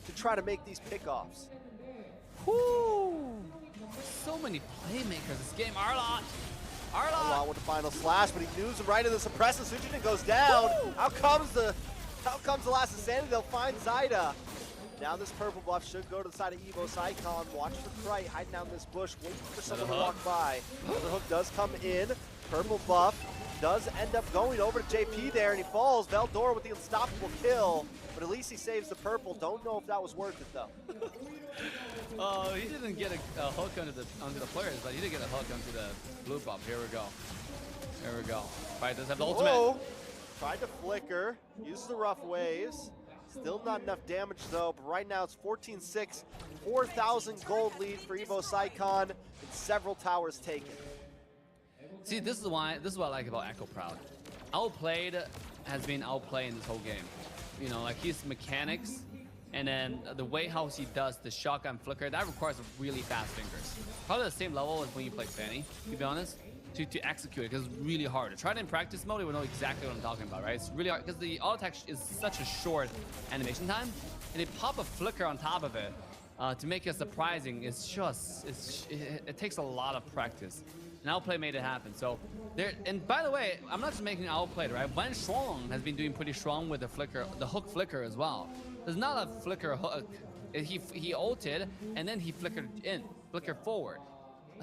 to try to make these pickoffs. Whoo! So many playmakers this game. Arlot With the final slash, but he moves him right into the suppressor. Sujin goes down. Woo! Out comes the last insanity. They'll find Zyda. Now this purple buff should go to the side of Evo's Icon. Watch for Krite hiding down this bush, waiting for someone to walk by. Another hook does come in. Purple buff does end up going over to JP there, and he falls. Veldora with the unstoppable kill, but at least he saves the purple. Don't know if that was worth it though. He didn't get a hook onto the players, but he did get a hook onto the blue buff. Here we go. Here we go. Right, does have the ultimate. Tried to flicker, uses the rough waves. Still not enough damage though, but right now it's 14-6, 4,000 gold lead for Evo Sycon, and several towers taken. See, this is what I like about Echo Proud. Outplayed has been outplaying this whole game. You know, like his mechanics, and then the way how he does the shotgun flicker, that requires really fast fingers. Probably the same level as when you play Fanny, to be honest, to execute it, because it's really hard. To try it in practice mode, you will know exactly what I'm talking about, right? It's really hard, because the auto attack is such a short animation time, and they pop a flicker on top of it to make it surprising. It takes a lot of practice. And Outplay made it happen. So there, and by the way, I'm not just making Outplay, right? Van Strong has been doing pretty strong with the flicker, the hook flicker as well. There's not a flicker hook. He ulted and then he flickered forward.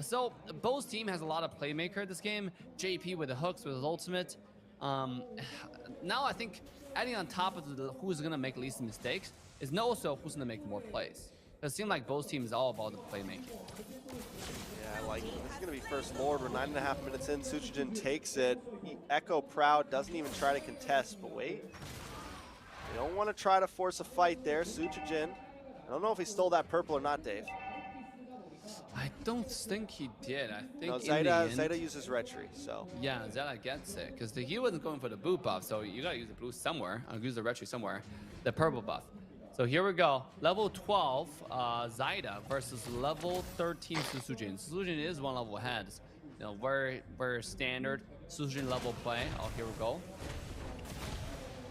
So both team has a lot of playmaker this game. JP with the hooks with his ultimate. Now I think adding on top of who's gonna make least mistakes is also who's gonna make more plays. It seems like both teams are all about the playmaking. Yeah, I like it. This is going to be first Lord. We're 9.5 minutes in. Suchijin takes it. Echo Proud doesn't even try to contest, but wait. They don't want to try to force a fight there. Suchijin, I don't know if he stole that purple or not, Dave. I don't think he did. I think no, Zyda uses Retry, so. Yeah, Zyda gets it, because he wasn't going for the blue buff, so you gotta use the blue somewhere. I'll use the Retry somewhere. The purple buff. So here we go. Level 12, Zyda versus level 13 Susujin. Susujin is one level ahead. You know, very standard Susujin level play. Oh, here we go.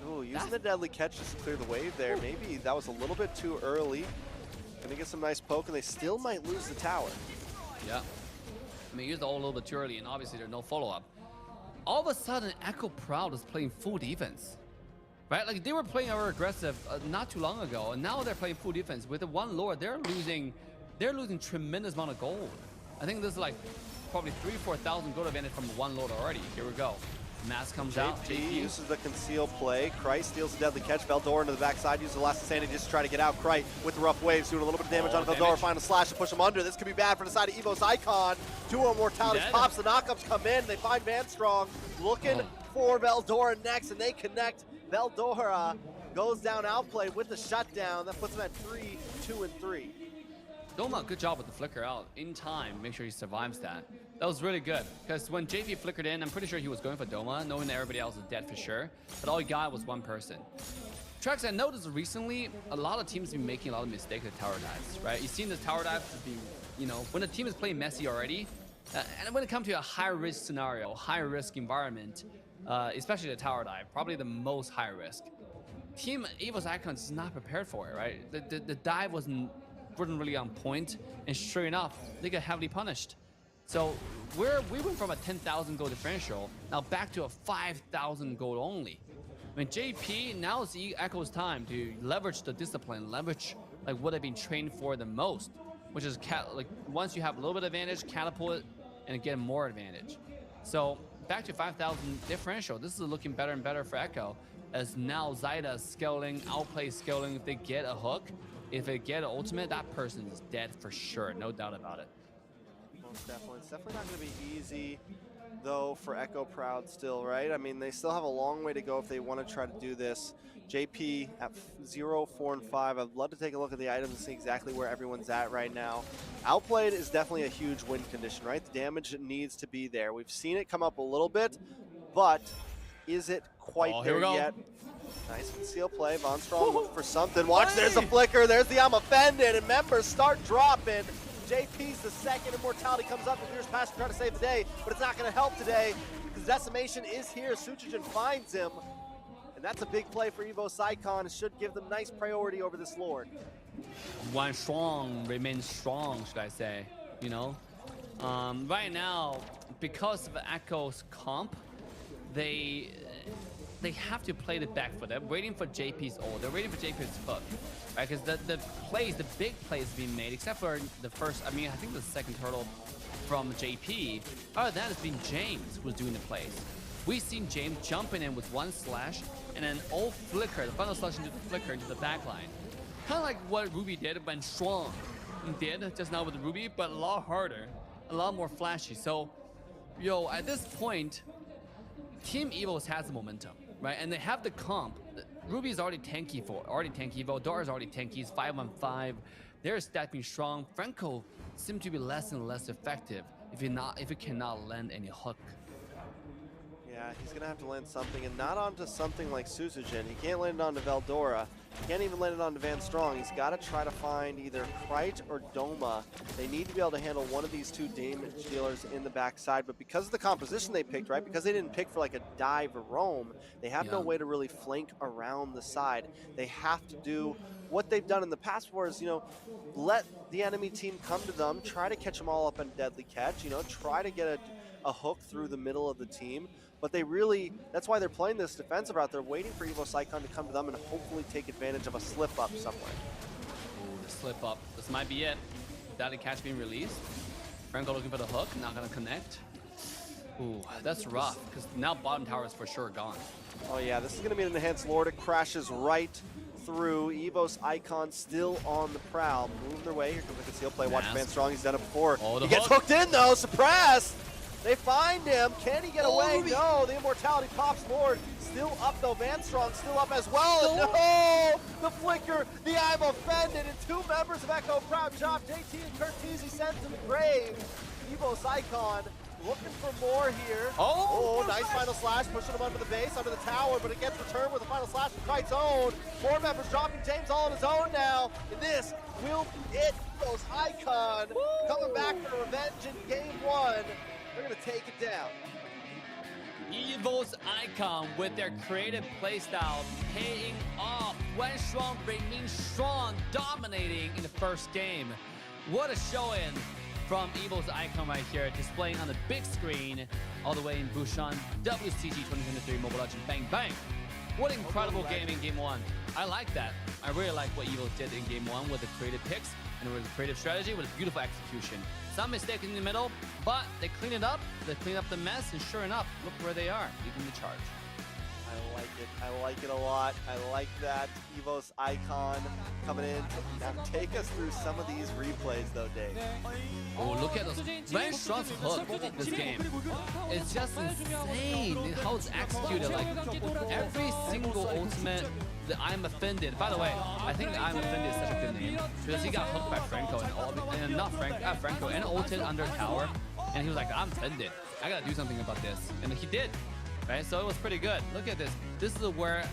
Ooh, using the deadly catch just to clear the wave there. Maybe that was a little bit too early. Gonna get some nice poke, and they still might lose the tower. Yeah. I mean, used all a little bit too early, and obviously there's no follow-up. All of a sudden, Echo Proud is playing full defense. Right, like they were playing our aggressive not too long ago, and now they're playing full defense. With the one Lord, they're losing tremendous amount of gold. I think this is like probably 3,000-4,000 gold advantage from one Lord already. Here we go. Mask comes out. JP uses the conceal play. Krite steals the deadly catch. Veldora into the backside, uses the last insanity just to try to get out. Krite with the rough waves, doing a little bit of damage on Veldora. Final slash to push him under. This could be bad for the side of Evo's Icon. 2 immortalities pops. The knockups come in. They find Van Strong looking for Veldora next, and they connect. Veldora goes down outplay with the shutdown. That puts him at 3, 2, and 3. Doma, good job with the flicker out in time. Make sure he survives that. That was really good, because when JP flickered in, I'm pretty sure he was going for Doma, knowing that everybody else is dead for sure. But all he got was one person. Trax, I noticed recently, a lot of teams have been making a lot of mistakes at tower dives, right? You've seen the tower dives to be, you know, when a team is playing messy already, and when it comes to a high-risk scenario, high-risk environment, especially the tower dive, probably the most high risk. Team Evo's Icons is not prepared for it, right? The dive wasn't really on point, and sure enough, they get heavily punished. So we went from a 10,000 gold differential now back to a 5,000 gold only. I mean, JP, now it's Echo's time to leverage the discipline, leverage like what they've been trained for the most, which is like once you have a little bit of advantage, catapult it and get more advantage. So back to 5,000 differential. This is looking better and better for Echo, as now Zyda scaling, outplay scaling. If they get a hook, if they get an ultimate, that person is dead for sure, no doubt about it. Most definitely. It's definitely not going to be easy, though, for Echo Proud still, right? I mean, they still have a long way to go if they want to try to do this. JP at 0, 4, and 5. I'd love to take a look at the items and see exactly where everyone's at right now. Outplayed is definitely a huge win condition, right? The damage needs to be there. We've seen it come up a little bit, but is it quite there yet? Nice conceal play. Von Strong looking for something. Watch, there's a flicker. There's the I'm offended, and members start dropping. JP's the second immortality comes up and clears past to try to save the day, but it's not going to help today because Decimation is here. Suchijin finds him, and that's a big play for Evo Icon. It should give them nice priority over this Lord. One strong remains strong, should I say? You know, right now because of Echo's comp, they have to play the back foot. They're waiting for JP's ult. They're waiting for JP's hook, right? Because the big plays being made, except for the first. I mean, I think the second turtle from JP. Other than that, it's been James who's doing the plays. We've seen James jumping in with one slash and then ult flicker, the final slash into the flicker into the backline. Kind of like what Ruby did when Strong did just now with Ruby, but a lot harder, a lot more flashy. So, yo, at this point, Team Evos has the momentum, right? And they have the comp. Ruby's already tanky Evo. Dora's already tanky. He's 5-on-5. Their stat being strong. Franco seems to be less and less effective if he cannot land any hook. Yeah, he's gonna have to land something, and not onto something like Susujin. He can't land it onto Veldora. He can't even land it onto Van Strong. He's got to try to find either Krite or Doma. They need to be able to handle one of these two damage dealers in the backside, but because of the composition they picked, right? Because they didn't pick for like a dive or roam, they have no way to really flank around the side. They have to do what they've done in the past before is, you know, let the enemy team come to them, try to catch them all up in deadly catch, you know, try to get a hook through the middle of the team. But they really, that's why they're playing this defensive route. They're waiting for Evo Icon to come to them and hopefully take advantage of a slip up somewhere. Ooh, the slip up. This might be it. Deadly catch being released. Franco looking for the hook, not gonna connect. Ooh, that's rough, because now bottom tower is for sure gone. Oh yeah, this is gonna be an enhanced Lord. It crashes right through. Evo's Icon still on the prowl. Moving their way. Here comes the conceal play. Watch Van Strong. He's done it before. Oh, he gets hooked in though. Suppressed. They find him. Can he get away? No. The immortality pops. Lord still up though. Van Strong still up as well. And no. The flicker. The I'm offended. And two members of Echo Proud job. JT and Curtizi sent to the grave. Evo's Icon looking for more here. Oh, nice final slash, pushing him under the base, under the tower, but it gets returned with a final slash from Krite's own. Four members dropping James all on his own now. And this will be it. Evo's Icon coming back for revenge in game one. They're gonna take it down. Evo's Icon with their creative playstyle paying off. When Strong remains strong, dominating in the first game. What a show-in from Evo's Icon right here, displaying on the big screen all the way in Busan, WCG 2023 Mobile Legends Bang Bang. What incredible game in game one. I like that. I really like what Evo did in game one with the creative picks and with the creative strategy with a beautiful execution. Some mistakes in the middle, but they clean it up. They clean up the mess, and sure enough, look where they are, leading the charge. I like it. I like it a lot. I like that. Evo's Icon coming in. Now take us through some of these replays though, Dave. Oh, look at those. Van Strong's hook this game. It's just insane how it's executed. Like every single ultimate that I'm offended. By the way, I think I'm offended is such a good name because he got hooked by Franco and Franco and ulted under tower, and he was like, I'm offended. I gotta do something about this, and he did. Right, so it was pretty good. Look at this. This is where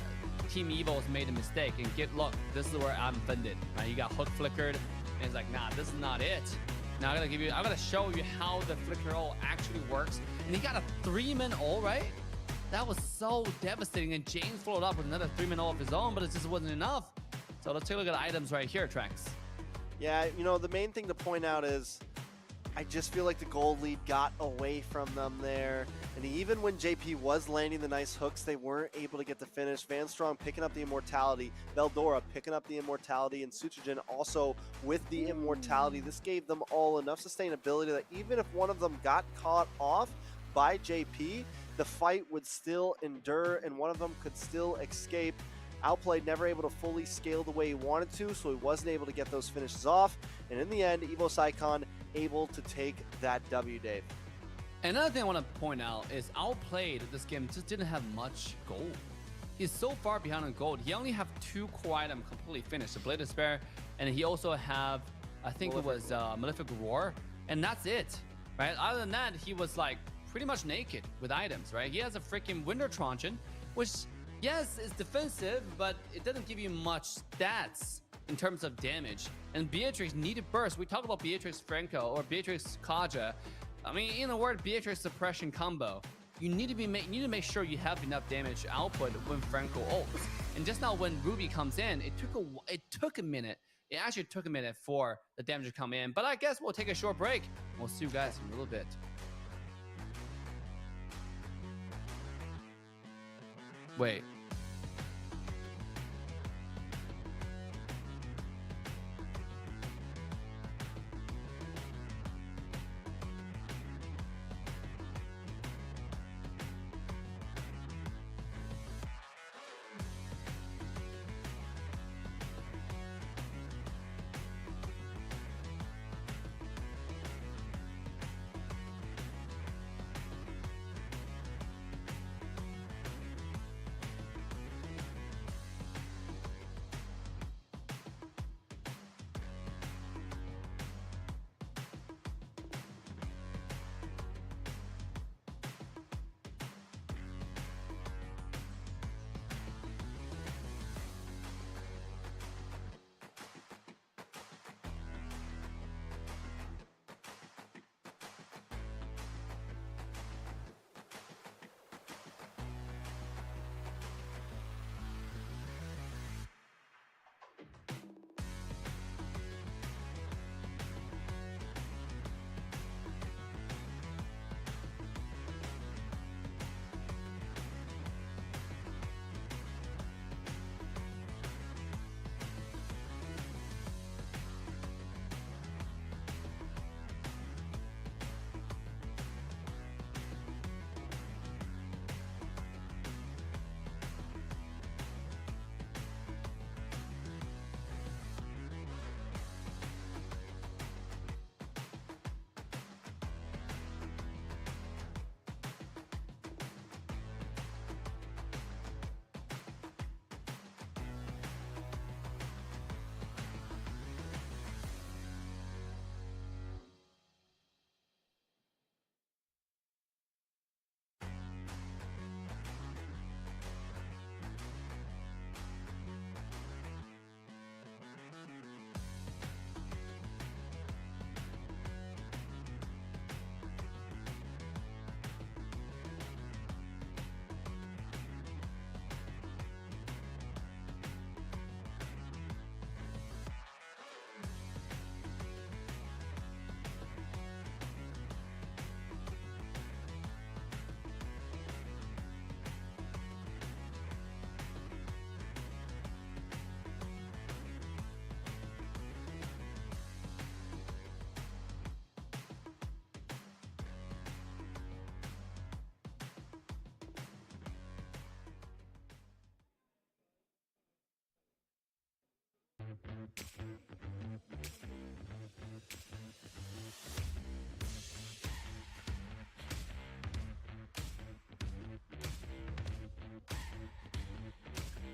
Team Evo's made a mistake, and look, this is where I'm offended. Right, he got hook flickered, and it's like, nah, this is not it. Now I'm gonna show you how the flicker ult actually works. And he got a 3-man ult, right? That was so devastating, and James followed up with another 3-man ult of his own, but it just wasn't enough. So let's take a look at the items right here, Trax. Yeah, you know, the main thing to point out is I just feel like the gold lead got away from them there. And even when JP was landing the nice hooks, they weren't able to get the finish. Van Strong picking up the immortality, Veldora picking up the immortality, and Suchijin also with the immortality. This gave them all enough sustainability that even if one of them got caught off by JP, the fight would still endure and one of them could still escape. Outplayed, never able to fully scale the way he wanted to, so he wasn't able to get those finishes off. And in the end, Evo's Icon able to take that W, Dave. Another thing I want to point out is Outplayed this game just didn't have much gold. He's so far behind on gold. He only have 2 core items completely finished, the Blade of Despair, and he also have, I think it was Malefic Roar, and that's it, right? Other than that, he was like pretty much naked with items, right? He has a freaking Winter Truncheon, which, yes, is defensive, but it doesn't give you much stats in terms of damage. And Beatrix needed burst. We talk about Beatrix Franco or Beatrix Kaja. I mean, in a word, Beatrix suppression combo. you need to make sure you have enough damage output when Franco ults. And just now when Ruby comes in, it took a minute. It actually took a minute for the damage to come in. But I guess we'll take a short break. We'll see you guys in a little bit. Wait.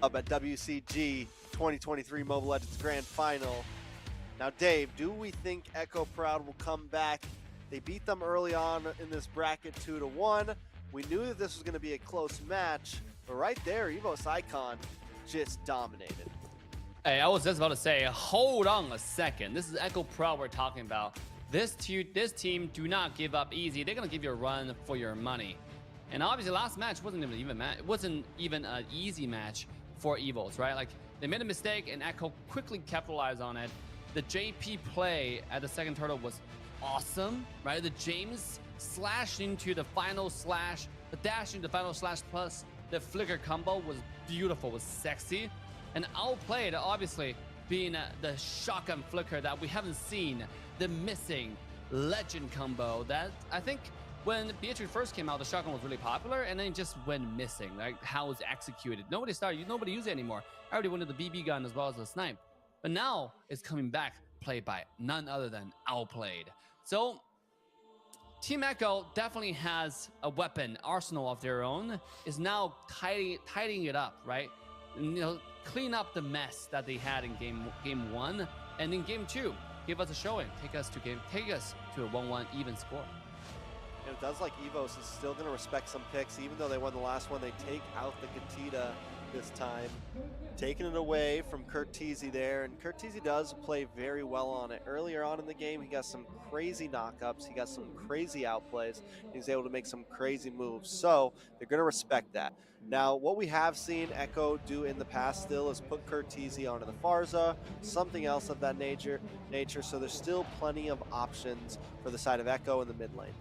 Up at WCG 2023 Mobile Legends Grand Final. Now, Dave, do we think Echo Proud will come back? They beat them early on in this bracket 2-1. We knew that this was going to be a close match, but right there, Evos Icon just dominated. Hey, I was just about to say, hold on a second. This is Echo Proud we're talking about. This team do not give up easy. They're going to give you a run for your money. And obviously, last match wasn't even an easy match for Evos, right? Like, they made a mistake, and Echo quickly capitalized on it. The JP play at the second turtle was awesome, right? The James slash into the final slash, the dash into the final slash plus the flicker combo was beautiful, was sexy. And outplayed, obviously, being the shotgun flicker that we haven't seen, the missing legend combo that I think when Beatrice first came out, the shotgun was really popular, and then it just went missing, like how it was executed. Nobody used it anymore. I already went to the BB gun as well as the snipe. But now it's coming back, played by none other than Outplayed. So Team Echo definitely has a weapon arsenal of their own, is now tidying it up, right? And, you know, clean up the mess that they had in game one, and in game two, give us a showing, take us to a 1-1 even score. And it does like Evos is still going to respect some picks, even though they won the last one. They take out the Gatita this time, taking it away from Curtizi there, and Curtizi does play very well on it. Earlier on in the game, he got some crazy knockups, he got some crazy outplays, he's able to make some crazy moves, so they're going to respect that. Now, what we have seen Echo do in the past still is put Curtizi onto the Farza, something else of that nature, so there's still plenty of options for the side of Echo in the mid lane.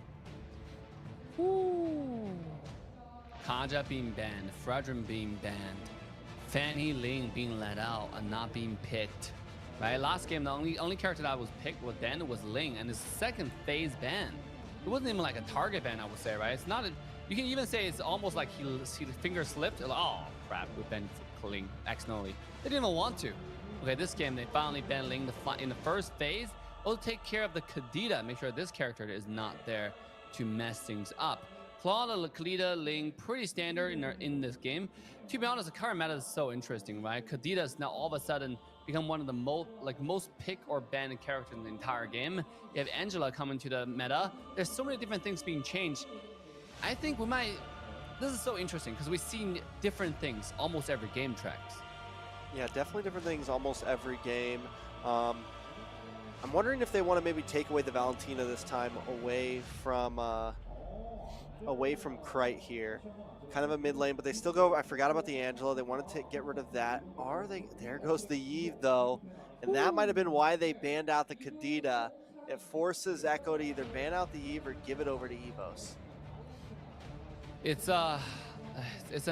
Ooh. Kaja being banned, Fredrin being banned, Fanny Ling being let out and not being picked. Right? Last game, the only character that was picked was banned was Ling, and his second phase ban. It wasn't even like a target ban, I would say, right? It's not a, you can even say it's almost like he finger slipped. Like, oh crap, we banned Ling accidentally. They didn't even want to. Okay, this game they finally banned Ling in the first phase. Also take care of the Kadita, make sure this character is not there to mess things up. Claude, Kalita, Ling, pretty standard in this game. To be honest, the current meta is so interesting, right? Kadita is now all of a sudden become one of the most pick or banned characters in the entire game. You have Angela coming to the meta. There's so many different things being changed. I think we might. This is so interesting because we've seen different things almost every game tracks. Yeah, definitely different things almost every game. I'm wondering if they want to maybe take away the Valentina this time away from Krite here. Kind of a mid lane, but they still go. I forgot about the Angela. They wanted to get rid of that. Are they? There goes the Eve though, and that might have been why they banned out the Kadita. It forces Echo to either ban out the Eve or give it over to Evos. It's a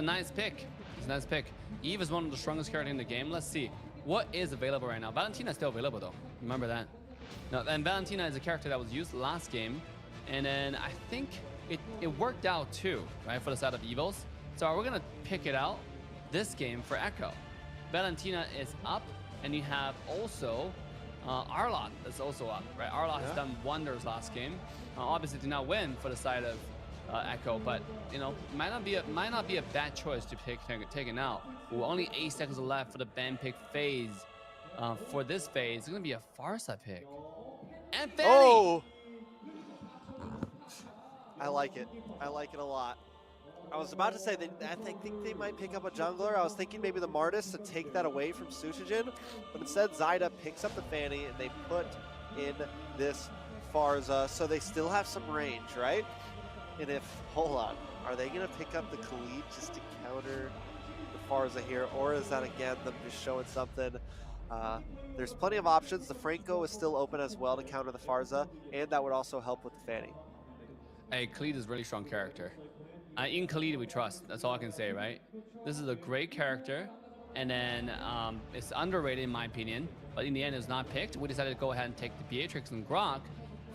nice pick. It's a nice pick. Eve is one of the strongest characters in the game. Let's see what is available right now. Valentina is still available though. Remember that. No, and Valentina is a character that was used last game, and then I think it worked out too, right, for the side of Evos. So we're gonna pick it out this game for Echo. Valentina is up, and you have also Arlott is also up, right? Arlott has done wonders last game. Obviously did not win for the side of Echo, but you know, might not be a bad choice to take it out. With only 8 seconds left for the ban pick phase. For this phase, it's gonna be a Farsa pick. And Fanny! Oh! I like it. I like it a lot. I was about to say that I think they might pick up a jungler. I was thinking maybe the Martis to take that away from Sushijin, but instead Zyda picks up the Fanny and they put in this Farza, so they still have some range, right? And if, hold on, are they gonna pick up the Khalid just to counter the Farza here, or is that again them just showing something? There's plenty of options. The Franco is still open as well to counter the Farza, and that would also help with the Fanny. Hey, Khalid is a really strong character. In Khalid we trust. That's all I can say, right? This is a great character, and then it's underrated in my opinion. But in the end, it's not picked. We decided to go ahead and take the Beatrix and Grok.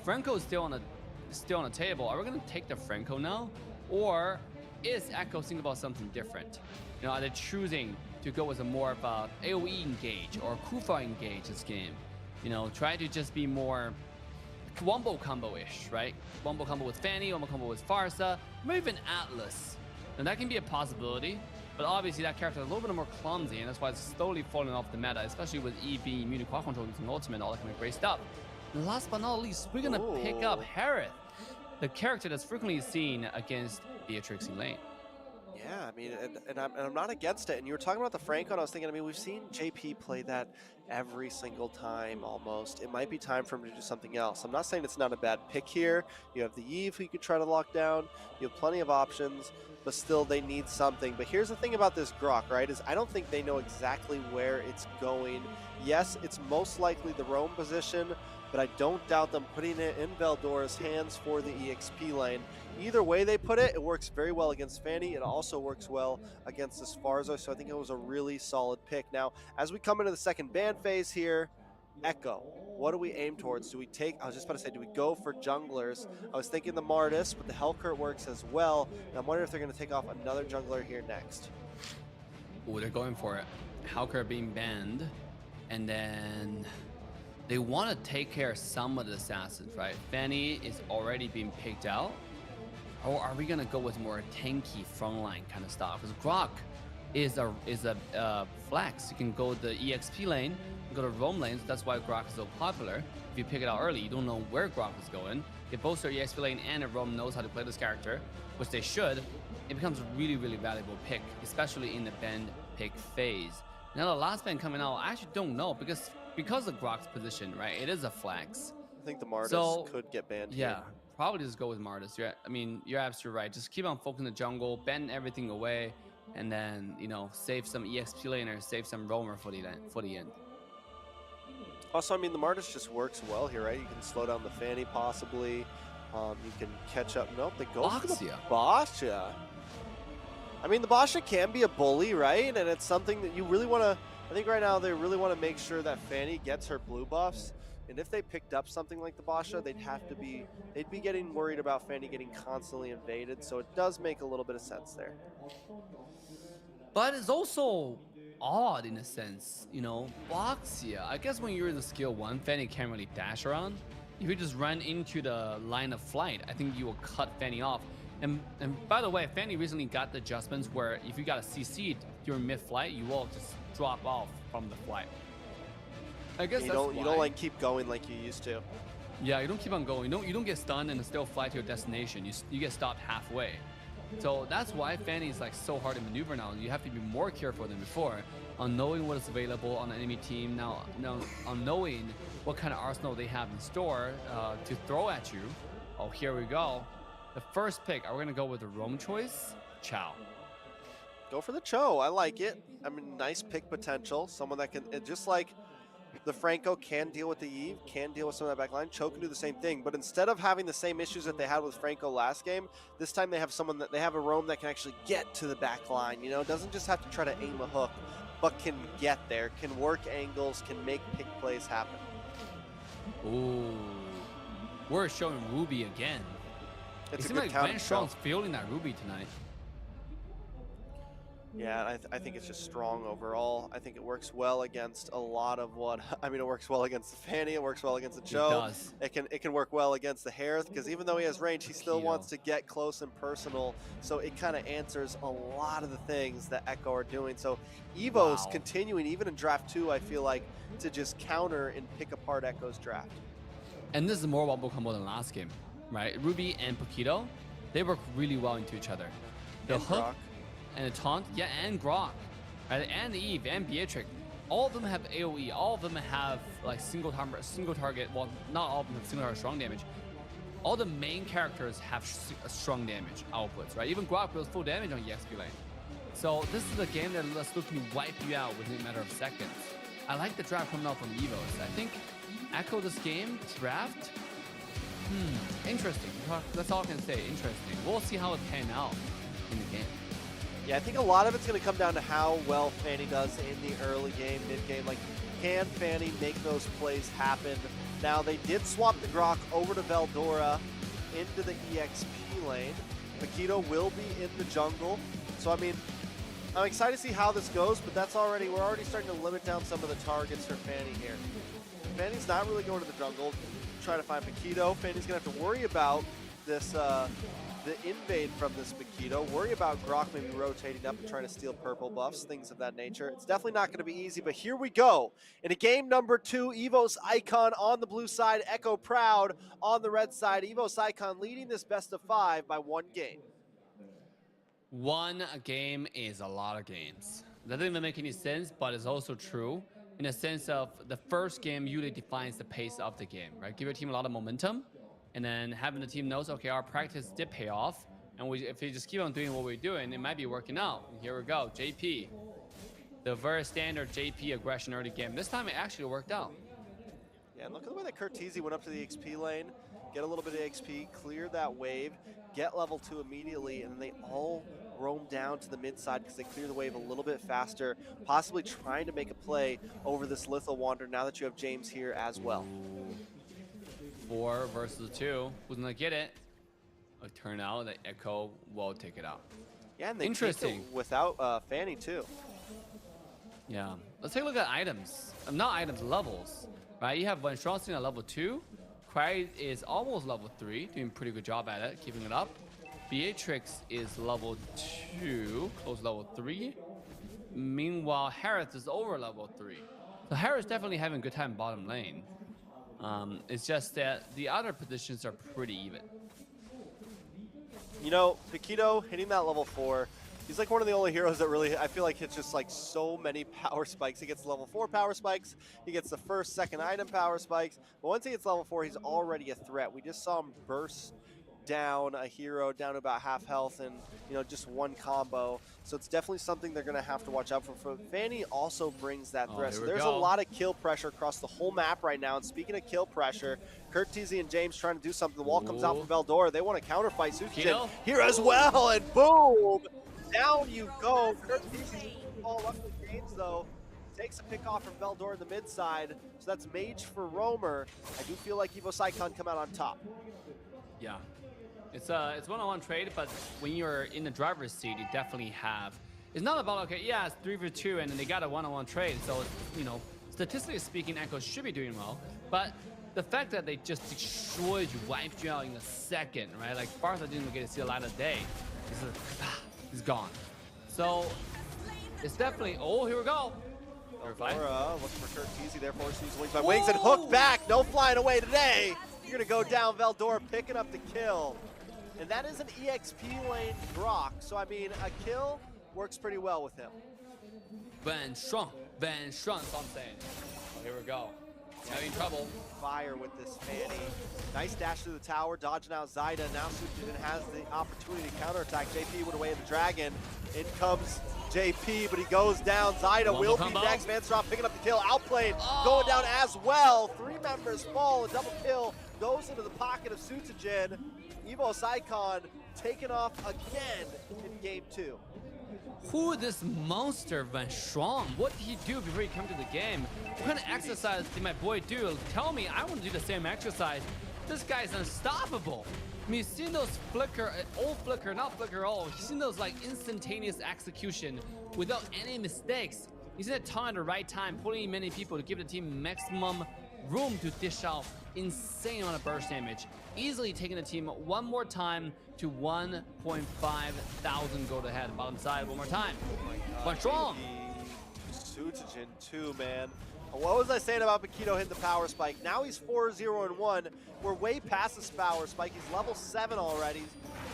Franco is still on the table. Are we gonna take the Franco now, or is Echo thinking about something different? You know, are they choosing to go with a more of a AOE engage or Kufa engage this game? You know, try to just be more wombo combo-ish, right? Wombo combo with Fanny, wombo combo with Farsa, maybe even Atlas. And that can be a possibility, but obviously that character is a little bit more clumsy, and that's why it's slowly falling off the meta, especially with Eve being immune to quad control using ultimate, all that kind of great stuff. And last but not least, we're gonna pick up Harith, the character that's frequently seen against Beatrix in lane. Yeah, I mean, and I'm not against it. And you were talking about the Franco, and I was thinking, I mean, we've seen JP play that every single time almost. It might be time for him to do something else. I'm not saying it's not a bad pick here. You have the Eve who you could try to lock down. You have plenty of options, but still they need something. But here's the thing about this Grok, right, is I don't think they know exactly where it's going. Yes, it's most likely the roam position, but I don't doubt them putting it in Veldor's hands for the EXP lane. Either way they put it, it works very well against Fanny. It also works well against this Farza, so I think it was a really solid pick. Now, as we come into the second ban phase here, Echo, what do we aim towards? Do we take, I was just about to say, do we go for junglers? I was thinking the Martis, but the Hellcurt works as well. And I'm wondering if they're going to take off another jungler here next. Oh, they're going for it. Hellcurt being banned, and then they want to take care of some of the assassins, right? Fanny is already being picked out. Or are we gonna go with more tanky frontline kind of style? Because Grok is a flex. You can go the EXP lane, go to roam lanes. That's why Grok is so popular. If you pick it out early, you don't know where Grok is going. If both their EXP lane and a roam knows how to play this character, which they should, it becomes a really, really valuable pick, especially in the banned pick phase. Now the last ban coming out, I actually don't know because of Grok's position, right? It is a flex. I think the Martis So could get banned yeah, here. probably just go with Martis. You're absolutely right. Just keep on focusing the jungle, ban everything away, and then save some EXP laner, save some roamer for the end. Also, I mean, the Martis just works well here, right? You can slow down the Fanny possibly. You can catch up. Nope, they go for the Basha. I mean, the Basha can be a bully, right? And it's something that you really want to... I think right now they really want to make sure that Fanny gets her blue buffs. And if they picked up something like the Basha, they'd be getting worried about Fanny getting constantly invaded. So it does make a little bit of sense there. But it's also odd in a sense, Boxia. I guess when you're in the skill 1, Fanny can't really dash around. If you just run into the line of flight, I think you will cut Fanny off. And by the way, Fanny recently got the adjustments where if you got a CC during mid-flight, you will just drop off from the flight. I guess you don't like keep going like you used to. Yeah, you don't keep on going. You don't get stunned and still fly to your destination. You get stopped halfway. So that's why Fanny is like so hard to maneuver now. You have to be more careful than before on knowing what is available on the enemy team. Now on knowing what kind of arsenal they have in store to throw at you. Oh, here we go. The first pick, are we gonna go with the roam choice? Chow. Go for the Cho. I like it. I mean, nice pick potential. Someone that can, just like the Franco can deal with the Eve, can deal with some of that back line. Cho can do the same thing, but instead of having the same issues that they had with Franco last game, this time they have they have a roam that can actually get to the back line. Doesn't just have to try to aim a hook, but can get there, can work angles, can make pick plays happen. Ooh, we're showing Ruby again. It seems like Van Strong's feeling that Ruby tonight. Yeah, I think it's just strong overall. I think it works well against a lot of it works well against the Fanny, it works well against the Cho. It does. It can work well against the Harith, because even though he has range, he still wants to get close and personal. So it kind of answers a lot of the things that Echo are doing. So Evo's continuing, even in draft 2, I feel like, to just counter and pick apart Echo's draft. And this is more wombo combo than last game, right? Ruby and Paquito, they work really well into each other. The hook Grok. And the taunt, yeah, and Grok, right? And Eve and Beatrix, all of them have AoE. All of them have like single target. Well, not all of them have single target strong damage. All the main characters have strong damage outputs, right? Even Grok deals full damage on EXP lane. So this is a game that's looking to wipe you out within a matter of seconds. I like the draft coming out from Evos. I think Echo this game draft. Interesting. That's all I can say. Interesting. We'll see how it pans out in the game. Yeah, I think a lot of it's going to come down to how well Fanny does in the early game, mid-game. Like, can Fanny make those plays happen? Now, they did swap the Grok over to Veldora into the EXP lane. Paquito will be in the jungle. So, I mean, I'm excited to see how this goes, but we're already starting to limit down some of the targets for Fanny here. Fanny's not really going to the jungle, trying to find Paquito. Fanny's going to have to worry about this, the invade from this Paquito. Worry about Grok maybe rotating up and trying to steal purple buffs, things of that nature. It's definitely not going to be easy, but here we go. In a game number 2, Evos Icon on the blue side, Echo Proud on the red side. Evos Icon leading this best of 5 by 1 game. One game is a lot of games. That doesn't even make any sense, but it's also true in a sense of the first game usually defines the pace of the game, right? Give your team a lot of momentum, and then having the team knows, okay, our practice did pay off, and if we just keep on doing what we're doing, it might be working out. And here we go, JP. The very standard JP aggression early game. This time it actually worked out. Yeah, and look at the way that Curtizi went up to the XP lane, get a little bit of XP, clear that wave, get level 2 immediately, and they all roam down to the mid side because they clear the wave a little bit faster, possibly trying to make a play over this Lethal Wander now that you have James here as well. 4 versus 2. Who's gonna get it? It turned out that Echo will take it out. Yeah, and they interesting without Fanny too. Yeah, let's take a look at items. Not items, levels. Right, you have Van Strongstein at level 2. Cry is almost level 3, doing a pretty good job at it, keeping it up. Beatrix is level 2, close to level 3. Meanwhile, Harith is over level 3. So Harith definitely having a good time bottom lane. It's just that the other positions are pretty even. You know, Paquito hitting that level 4, He's like one of the only heroes that really, I feel like, hits just like so many power spikes. He gets level 4 power spikes. He gets the first, second item power spikes. But once he gets level 4, he's already a threat. We just saw him burst down a hero down to about half health and, you know, just one combo. So it's definitely something they're going to have to watch out for. Fanny also brings that threat. So there's a lot of kill pressure across the whole map right now. And speaking of kill pressure, Curtizy and James trying to do something. The wall comes out from Veldora. They want to counterfight Suzuki here as well. And boom! Down you go. Curtizy fall up to James, though. Takes a pick off from Veldora in the mid side. So that's Mage for Roamer. I do feel like Evo Sycon come out on top. Yeah. It's one-on-one trade, but when you're in the driver's seat, you definitely have. It's not about, okay, yeah, it's 3v2, and then they got a one-on-one trade. So, you know, statistically speaking, Echo should be doing well. But the fact that they just destroyed you, wiped you out in a second, right? Like, Bartha didn't even get to see the light of day. He's gone. So, it's definitely, oh, here we go. Veldora looking for Curtizy there, forcing his wings by wings and hook back. No flying away today. You're going to go down. Veldora picking up the kill. And that is an EXP lane Brock. So, I mean, a kill works pretty well with him. Van Strong, that's what I'm saying. Oh, here we go. Having trouble. Fire with this Fanny. Nice dash through the tower, dodging out Zyda. Now Suzuki has the opportunity to counterattack. JP would away the dragon. In comes JP, but he goes down. Zyda will be next. Vanstrop picking up the kill. Outplayed, going down as well. 3 members fall. A double kill goes into the pocket of Sutsujin. Evo Sycon taken off again in game 2. Who this monster Van Strong? What did he do before he came to the game? What kind of exercise did my boy do? Tell me, I want to do the same exercise. This guy's unstoppable. I mean, you've seen those flicker, all flicker, not flicker all. You've seen those like instantaneous execution without any mistakes. He's in a time at the right time, pulling in many people to give the team maximum room to dish out insane amount of burst damage. Easily taking the team one more time to 1.5 thousand gold ahead. Bottom side one more time. Van Strong. Sutsujin too, man. What was I saying about Paquito hitting the power spike? Now he's 4-0-1. We're way past this power spike. He's level 7 already.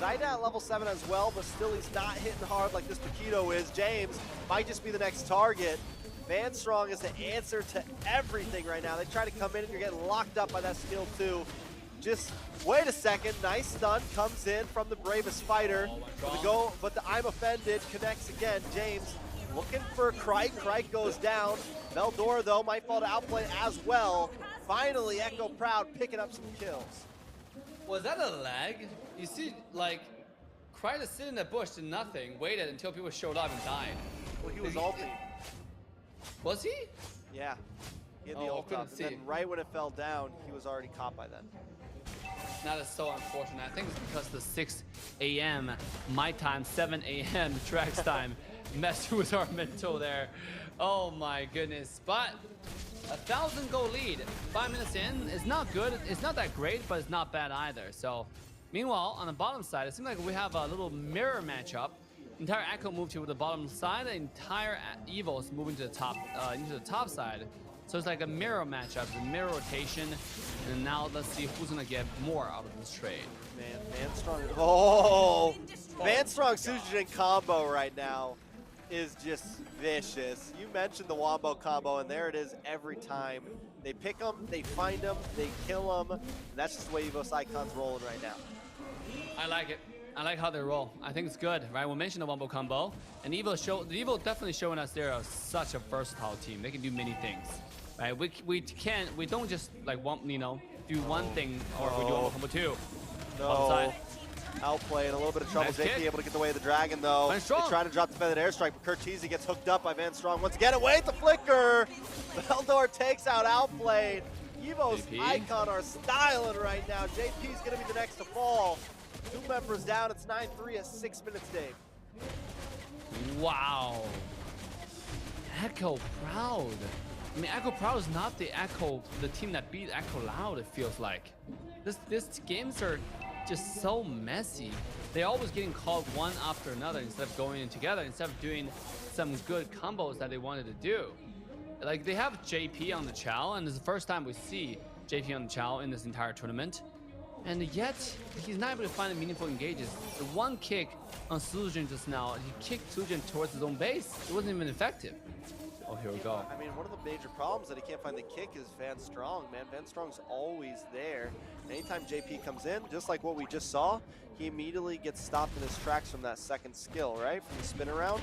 Zyda at level 7 as well, but still he's not hitting hard like this Paquito is. James might just be the next target. Van Strong is the answer to everything right now. They try to come in and you're getting locked up by that skill too. Just wait a second. Nice stun comes in from the bravest fighter. But the I'm offended connects again. James looking for Crike. Crike goes down. Veldora though might fall to outplay as well. Finally, Echo Proud picking up some kills. Was that a lag? You see, like, Crike is sitting in the bush, did nothing, waited until people showed up and died. Well, he was ulting. Was he? Yeah. He had the ult up, and then right when it fell down, he was already caught by then. That is so unfortunate. I think it's because the 6 a.m. my time, 7 a.m. Drax time messed with our mental there. Oh my goodness. But 1,000 goal lead, 5 minutes in, is not good. It's not that great, but it's not bad either. So, meanwhile, on the bottom side, it seems like we have a little mirror matchup. Entire Echo moved to the bottom side, the entire Evo is moving to the top, into the top side. So it's like a mirror matchup, a mirror rotation, and now let's see who's gonna get more out of this trade. Man, Van Strong, oh! Van Strong Sutsujin combo right now is just vicious. You mentioned the Wombo combo, and there it is every time. They pick them, they find them, they kill them. That's just the way Evo Sycon's rolling right now. I like it. I like how they roll. I think it's good, right? We mentioned the Wombo combo, and Evo definitely showing us they're such a versatile team. They can do many things, right? We don't just like do one thing or we do Wombo combo too. No. Outplaying, a little bit of trouble. Nice JP able to get the way of the dragon though. They try to drop the feathered airstrike, but Curtizy gets hooked up by Van Strong. Once again, away at the flicker. Veldora takes out Outplayed. Evo's Icon are styling right now. JP's gonna be the next to fall. 2 members down, it's 9-3 at 6 minutes, Dave. Wow. Echo Proud. I mean, Echo Proud is not the team that beat Echo Loud, it feels like. These games are just so messy. They're always getting called one after another instead of going in together, instead of doing some good combos that they wanted to do. Like, they have JP on the Chow, and it's the first time we see JP on the Chow in this entire tournament. and yet he's not able to find meaningful engages. The one kick on Sujin just now, he kicked Sujin towards his own base. It wasn't even effective. Oh, here we go. I mean, one of the major problems that he can't find the kick is Van Strong, man. Van Strong's always there. Anytime JP comes in, just like what we just saw, he immediately gets stopped in his tracks from that second skill, right? From the spin around.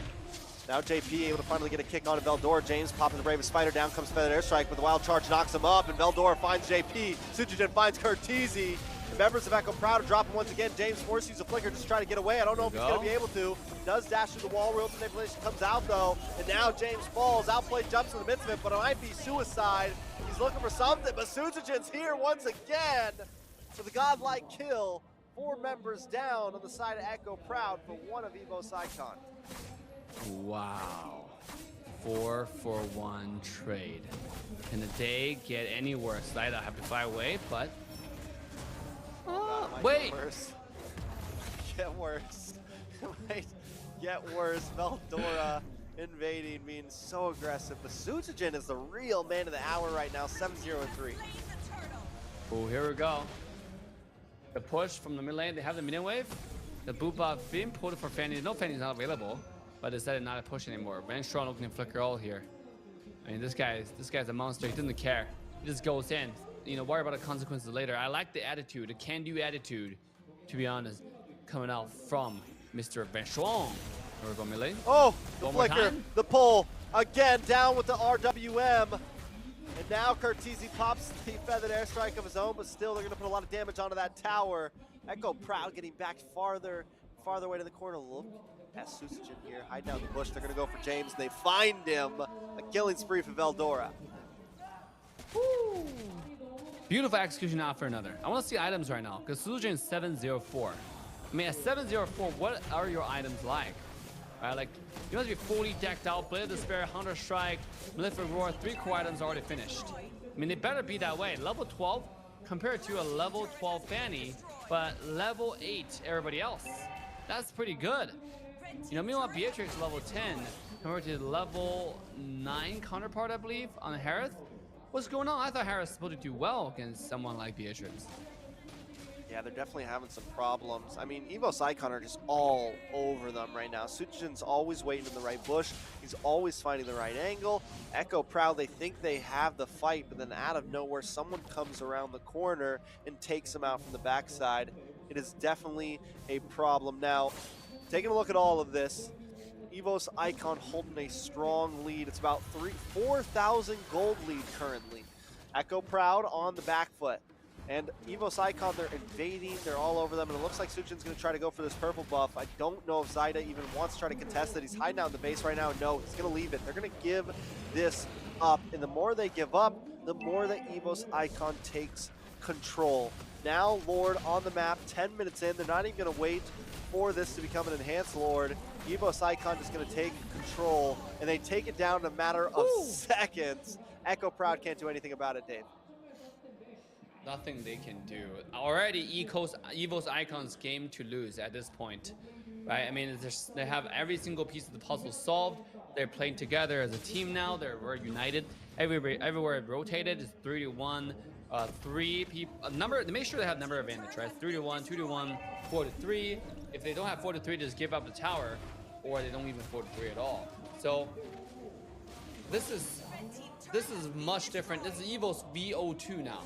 Now JP able to finally get a kick on Veldora. James popping the Bravest Spider down, comes Feather Airstrike, but the Wild Charge knocks him up, and Veldora finds JP. Sujin finds Curtizi. The members of Echo Proud are dropping once again. James forces use a flicker just to try to get away. I don't know if he's going to be able to. Does dash through the wall. Real manipulation comes out though. And now James falls. Outplay jumps in the midst of it, but it might be suicide. He's looking for something, but Sujin's here once again for the godlike kill. 4 members down on the side of Echo Proud for one of Evo's Icon. Wow. 4-for-1 trade. Can the day get any worse? I have to fly away, but wait. Get worse. Get worse. Might get worse. Veldora invading, being so aggressive. But Sujin is the real man of the hour right now, 7-0-3. Oh, here we go. The push from the mid lane. They have the minion wave. The boot buff being pulled for Fanny. No, Fanny's not available, but decided not to push anymore. Van Strong looking to flicker all here. I mean, this guy's a monster. He doesn't care. He just goes in. You know, worry about the consequences later. I like the attitude, the can-do attitude, to be honest, coming out from Mr. Van Strong. Here we go, mid lane. Oh, the flicker, the pull. Again, down with the RWM. And now Curtizi pops the feathered airstrike of his own, but still they're going to put a lot of damage onto that tower. Echo Proud getting back farther away to the corner. Look at Sujin here, hiding out in the bush. They're going to go for James. They find him. A killing spree for Veldora. Woo. Beautiful execution after another. I want to see items right now, because Sujin is 704. I mean, at 704, what are your items like? Like, you must be fully decked out, Blade of Despair, Hunter Strike, Malefic Roar, 3 core items already finished. I mean, they better be that way. Level 12 compared to a level 12 Fanny, but level 8 everybody else. That's pretty good. You know, meanwhile, Beatrix level 10 compared to level 9 counterpart, I believe, on Harith. What's going on? I thought Harith was supposed to do well against someone like Beatrix. Yeah, they're definitely having some problems. I mean, Evo's Icon are just all over them right now. Sujin's always waiting in the right bush. He's always finding the right angle. Echo Proud, they think they have the fight, but then out of nowhere, someone comes around the corner and takes him out from the backside. It is definitely a problem. Now, taking a look at all of this, Evo's Icon holding a strong lead. It's about 4,000 gold lead currently. Echo Proud on the back foot. And Evo's Icon, they're invading, they're all over them, and it looks like Sujin's going to try to go for this purple buff. I don't know if Zyda even wants to try to contest it. He's hiding out in the base right now. No, he's going to leave it. They're going to give this up, and the more they give up, the more that Evo's Icon takes control. Now, Lord on the map, 10 minutes in. They're not even going to wait for this to become an enhanced Lord. Evo's Icon is going to take control, and they take it down in a matter of seconds. Echo Proud can't do anything about it, Dave. Nothing they can do. Already, Evo's Icon's game to lose at this point, right? I mean, they have every single piece of the puzzle solved. They're playing together as a team now. We're united. Everywhere it rotated is 3-1. 3 people. They make sure they have number advantage, right? 3-1, 2-1, 4-3. If they don't have 4-3, they just give up the tower, or they don't even 4-3 at all. So this is much different. This is Evo's VO2 now,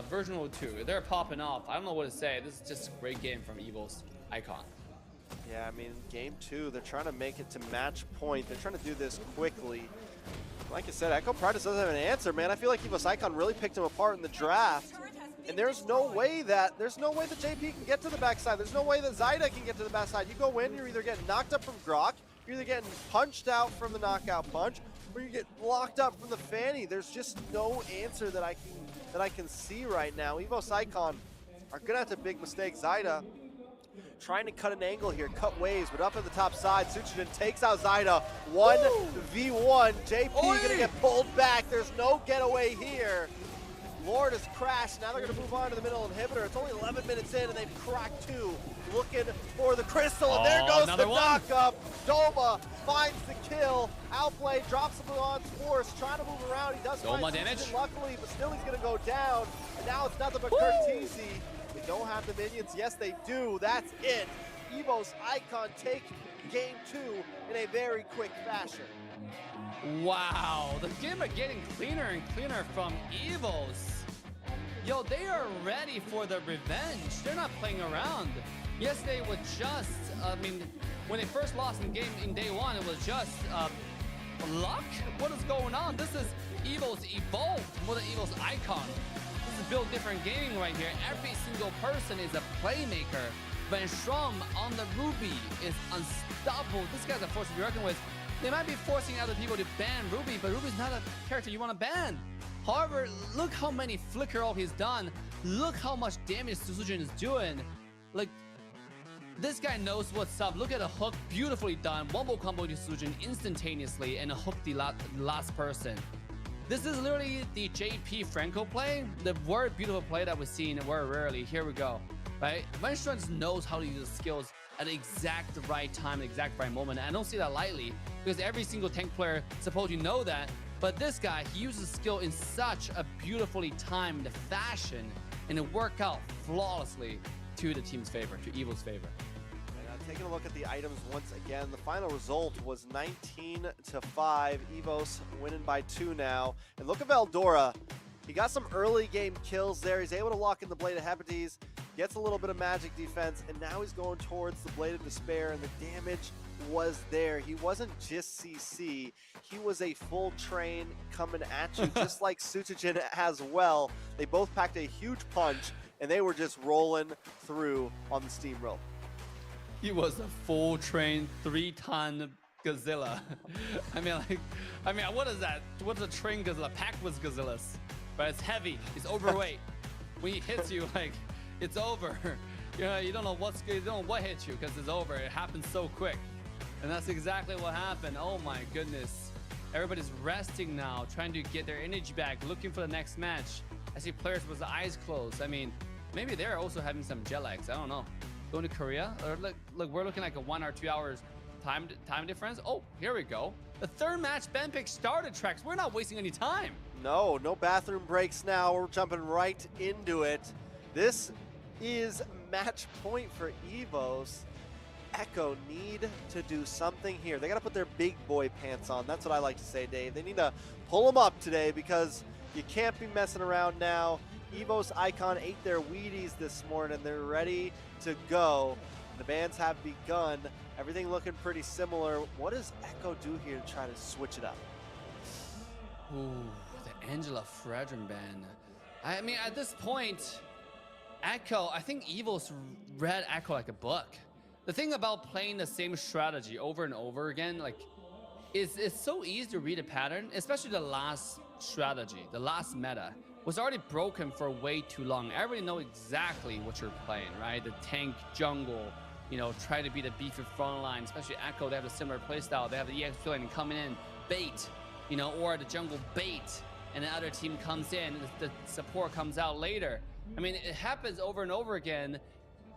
version 02. They're popping off. I don't know what to say. This is just a great game from Evo's Icon. Yeah, I mean, game 2, they're trying to make it to match point. They're trying to do this quickly. Like I said, Echo Proud doesn't have an answer, man. I feel like Evo's Icon really picked him apart in the draft. And there's no way that JP can get to the backside. There's no way that Zyda can get to the backside. You go in, you're either getting knocked up from Grok, you're either getting punched out from the knockout punch, or you get locked up from the Fanny. There's just no answer that I can see right now. Evo's Icon are gonna have to big mistake. Zyda trying to cut an angle here, cut waves, but up at the top side, Sujin takes out Zyda. 1v1. JP gonna get pulled back. There's no getaway here. Lord has crashed. Now they're going to move on to the middle inhibitor. It's only 11 minutes in, and they've cracked 2. Looking for the crystal, and there goes the knock-up. Doma finds the kill. Outplay drops him on Force, trying to move around. He does find damage, luckily, but still he's going to go down. And now it's nothing but Curtisi. They don't have the minions. Yes, they do. That's it. Evo's Icon take game 2 in a very quick fashion. Wow, the game are getting cleaner and cleaner from Evos. Yo, they are ready for the revenge. They're not playing around. Yes, they were just, when they first lost in game in day 1, it was just luck? What is going on? This is Evos evolved more than Evos Icon. This is built different gaming right here. Every single person is a playmaker. Van Strom on the Ruby is unstoppable. This guy's a force to be reckoned with. They might be forcing other people to ban Ruby, but Ruby's not a character you want to ban. However, look how many flicker ult he's done. Look how much damage Suzujin is doing. Like, this guy knows what's up. Look at the hook, beautifully done. Wombo combo to Suzujin instantaneously and hook the last person. This is literally the JP Franco play, the very beautiful play that we've seen very rarely. Here we go. Right? Van Strom just knows how to use the skills at the exact right time, the exact right moment. And I don't see that lightly because every single tank player is supposed to know that. But this guy, he uses skill in such a beautifully timed fashion and it worked out flawlessly to the team's favor, to Evil's favor. Taking a look at the items once again, the final result was 19-5. Evos winning by 2 now. And look at Veldora. He got some early game kills there. He's able to lock in the Blade of Hepatitis, gets a little bit of magic defense, and now he's going towards the Blade of Despair, and the damage was there. He wasn't just CC, he was a full train coming at you, just like Suzujin as well. They both packed a huge punch, and they were just rolling through on the steamroll. He was a full train 3-ton Godzilla. I mean, what is that? What's a train Godzilla? Packed with Godzillas, but it's heavy, it's overweight. When he hits you, like, it's over. You don't know what hit you because it's over. It happens so quick. And that's exactly what happened. Oh my goodness. Everybody's resting now, trying to get their energy back, looking for the next match. I see players with the eyes closed. I mean, maybe they're also having some jet lags. I don't know. Going to Korea? Or look, we're looking like a 1 or 2 hours time difference. Oh, here we go. The third match, Ben pick started, Trex. We're not wasting any time. No bathroom breaks now. We're jumping right into it. This is match point for Evos. Echo need to do something here. They got to put their big boy pants on. That's what I like to say, Dave. They need to pull them up today because you can't be messing around now. Evos Icon ate their Wheaties this morning. They're ready to go. The bans have begun. Everything looking pretty similar. What does Echo do here to try to switch it up? Ooh, the Angela Fredrin ban. I mean, at this point, Echo, I think Evos read Echo like a book. The thing about playing the same strategy over and over again, like, it's so easy to read a pattern, especially the last strategy, the last meta was already broken for way too long. Everybody know exactly what you're playing, right? The tank, jungle, you know, try to be the beefy front line, especially Echo. They have a similar playstyle. They have the EX lane coming in, bait, you know, or the jungle bait, and the other team comes in, the support comes out later. I mean, it happens over and over again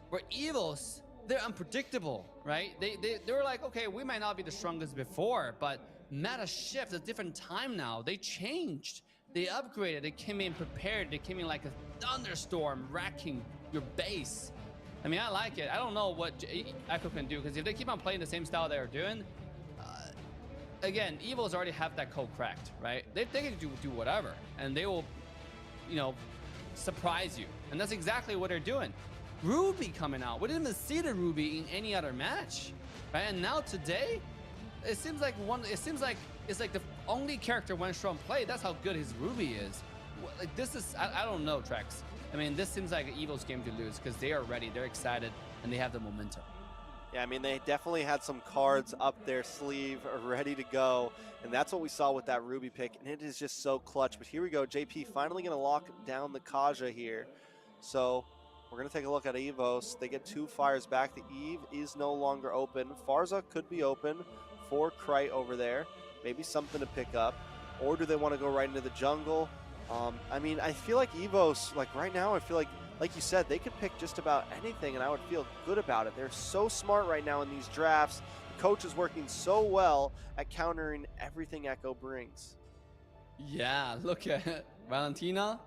where Evos, they're unpredictable, right? They were like, okay, we might not be the strongest before, but meta shift, a different time now. They changed, they upgraded, they came in prepared, they came in like a thunderstorm wrecking your base. I mean, I like it. I don't know what Echo can do, because if they keep on playing the same style they're doing, again, Evos already have that code cracked, right? They can do whatever, and they will, you know, surprise you. And that's exactly what they're doing. Ruby coming out. We didn't even see the Ruby in any other match, right? And now today, it seems like it's like the only character Van Strom played. That's how good his Ruby is. Like, this is, I don't know, Trex. I mean, this seems like an Evil's game to lose because they are ready, they're excited, and they have the momentum. Yeah, I mean, they definitely had some cards up their sleeve ready to go, and that's what we saw with that Ruby pick, and it is just so clutch. But here we go, JP finally going to lock down the Kaja here. So we're going to take a look at Evos. They get 2 fires back. The Eve is no longer open. Farza could be open for Krite over there. Maybe something to pick up. Or do they want to go right into the jungle? I mean, I feel like EVOS, like right now, I feel like you said, they could pick just about anything, and I would feel good about it. They're so smart right now in these drafts. The coach is working so well at countering everything Echo brings. Yeah, look at Valentina.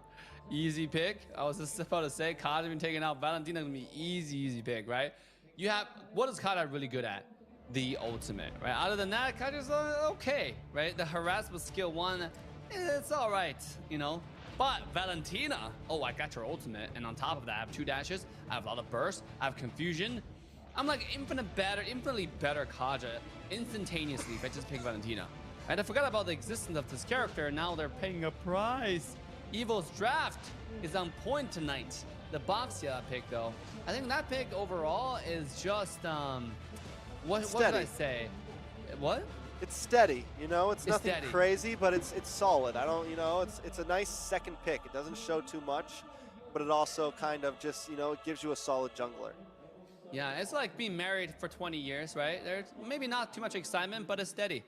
Easy pick. I was just about to say, Kada been taken out. Valentina gonna be easy pick, right? You have, what is Kada really good at? The ultimate, right? Other than that, Kada's okay, right? The harass with skill 1, it's all right, you know? But Valentina, oh, I got your ultimate, and on top of that, I have 2 dashes, I have a lot of burst, I have confusion. I'm like infinitely better Kaja instantaneously if I just pick Valentina. And I forgot about the existence of this character. Now they're paying a price. Evo's draft is on point tonight. The Boxia pick, though, I think that pick overall is just what did I say? What? It's steady, you know. It's nothing steady. crazy, but it's solid. I don't, you know, it's a nice second pick. It doesn't show too much, but it also kind of just, you know, it gives you a solid jungler. Yeah, it's like being married for 20 years, right? There's maybe not too much excitement, but it's steady.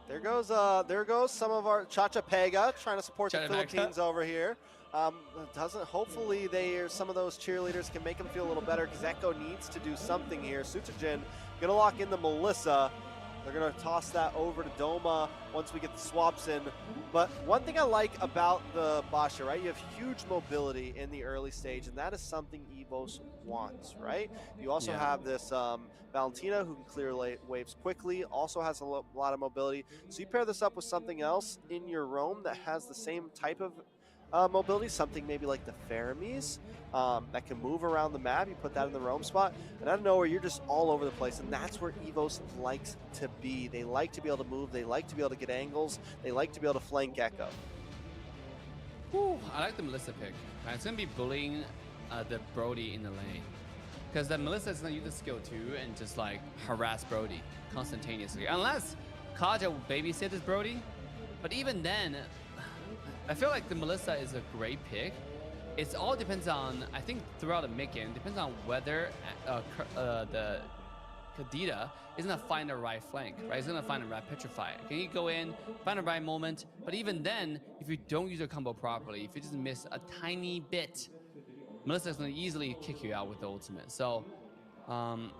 There goes some of our Chacha Pega trying to support the Philippines over here. Hopefully some of those cheerleaders can make him feel a little better, because Echo needs to do something here. Sutajin gonna lock in the Melissa. They're gonna toss that over to Doma once we get the swaps in. But one thing I like about the Basha, right? You have huge mobility in the early stage, and that is something EVOS wants, right? You also have this Valentina who can clear waves quickly, also has a lot of mobility. So you pair this up with something else in your roam that has the same type of mobility, something maybe like the Faramis that can move around the map. You put that in the roam spot, and out of nowhere, you're just all over the place, and that's where EVOS likes to be. They like to be able to move. They like to be able to get angles. They like to be able to flank Echo. Whew, I like the Melissa pick. Right, it's going to be bullying the Brody in the lane, because the Melissa is going to use the skill 2 and just like harass Brody instantaneously, unless Kaja will babysit this Brody. But even then, I feel like the Melissa is a great pick. It all depends on, I think throughout the mid game, depends on whether the Kadita is gonna find the right flank, right? It's gonna find the right petrify. Can you go in, find the right moment? But even then, if you don't use your combo properly, if you just miss a tiny bit, Melissa is gonna easily kick you out with the ultimate. So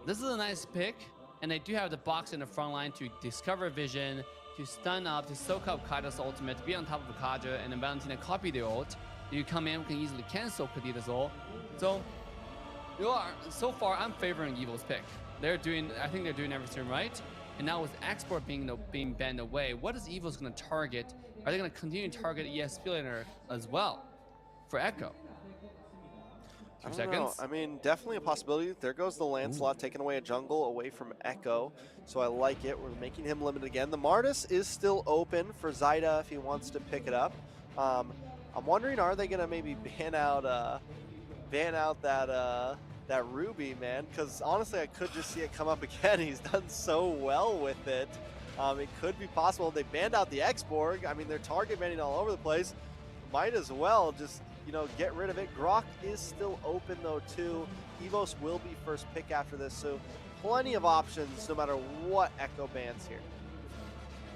this is a nice pick, and they do have the box in the front line to discover vision, to stun up, to soak up Kaida's ultimate, to be on top of Kaja, and then Valentina copy the ult. You come in, can easily cancel Kadita's ult. So so far, I'm favoring EVO's pick. I think they're doing everything right. And now with export being banned away, what is EVO's gonna target? Are they gonna continue to target ESP laner as well for Echo? 2 seconds. I mean, definitely a possibility. There goes the Lancelot taking away a jungle away from Echo. So I like it. We're making him limited again. The Martis is still open for Zyda if he wants to pick it up. I'm wondering, are they gonna maybe ban out that Ruby, man? Because honestly, I could just see it come up again. He's done so well with it. It could be possible. They banned out the X-Borg. I mean, they're target banning all over the place. Might as well just, you know, get rid of it. Grok is still open though too. EVOS will be first pick after this, so plenty of options no matter what Echo bans here.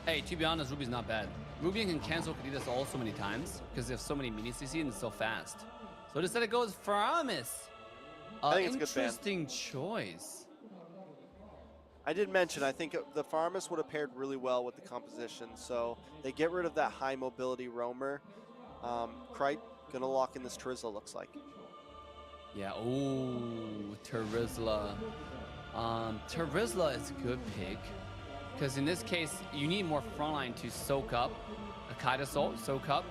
Hey, to be honest, Ruby's not bad. Ruby can cancel Kadita's ult so many times because they have so many mini CC and it's so fast. So instead it goes Faramis. I think it's a good ban. Interesting choice. I did mention, I think the Faramis would have paired really well with the composition. So they get rid of that high mobility roamer. Krite gonna lock in this Terizla, looks like. Yeah, ooh, Terizla. Terizla is a good pick, because in this case, you need more frontline to soak up a Kaida's ult, soak up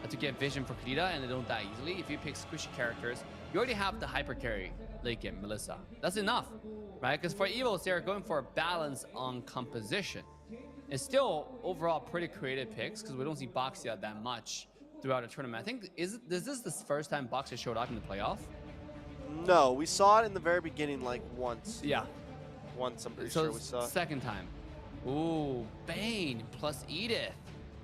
to get vision for Kadita, and they don't die easily. If you pick squishy characters, you already have the hyper carry, like in Melissa. That's enough, right? Because for EVOs, they're going for a balance on composition. It's still overall pretty creative picks, because we don't see Boxia that much throughout the tournament. I think, is this the first time Boxia showed up in the playoff? No, we saw it in the very beginning like once. Yeah. Once, I'm pretty sure we saw it. Second time. Ooh, Bane plus Edith.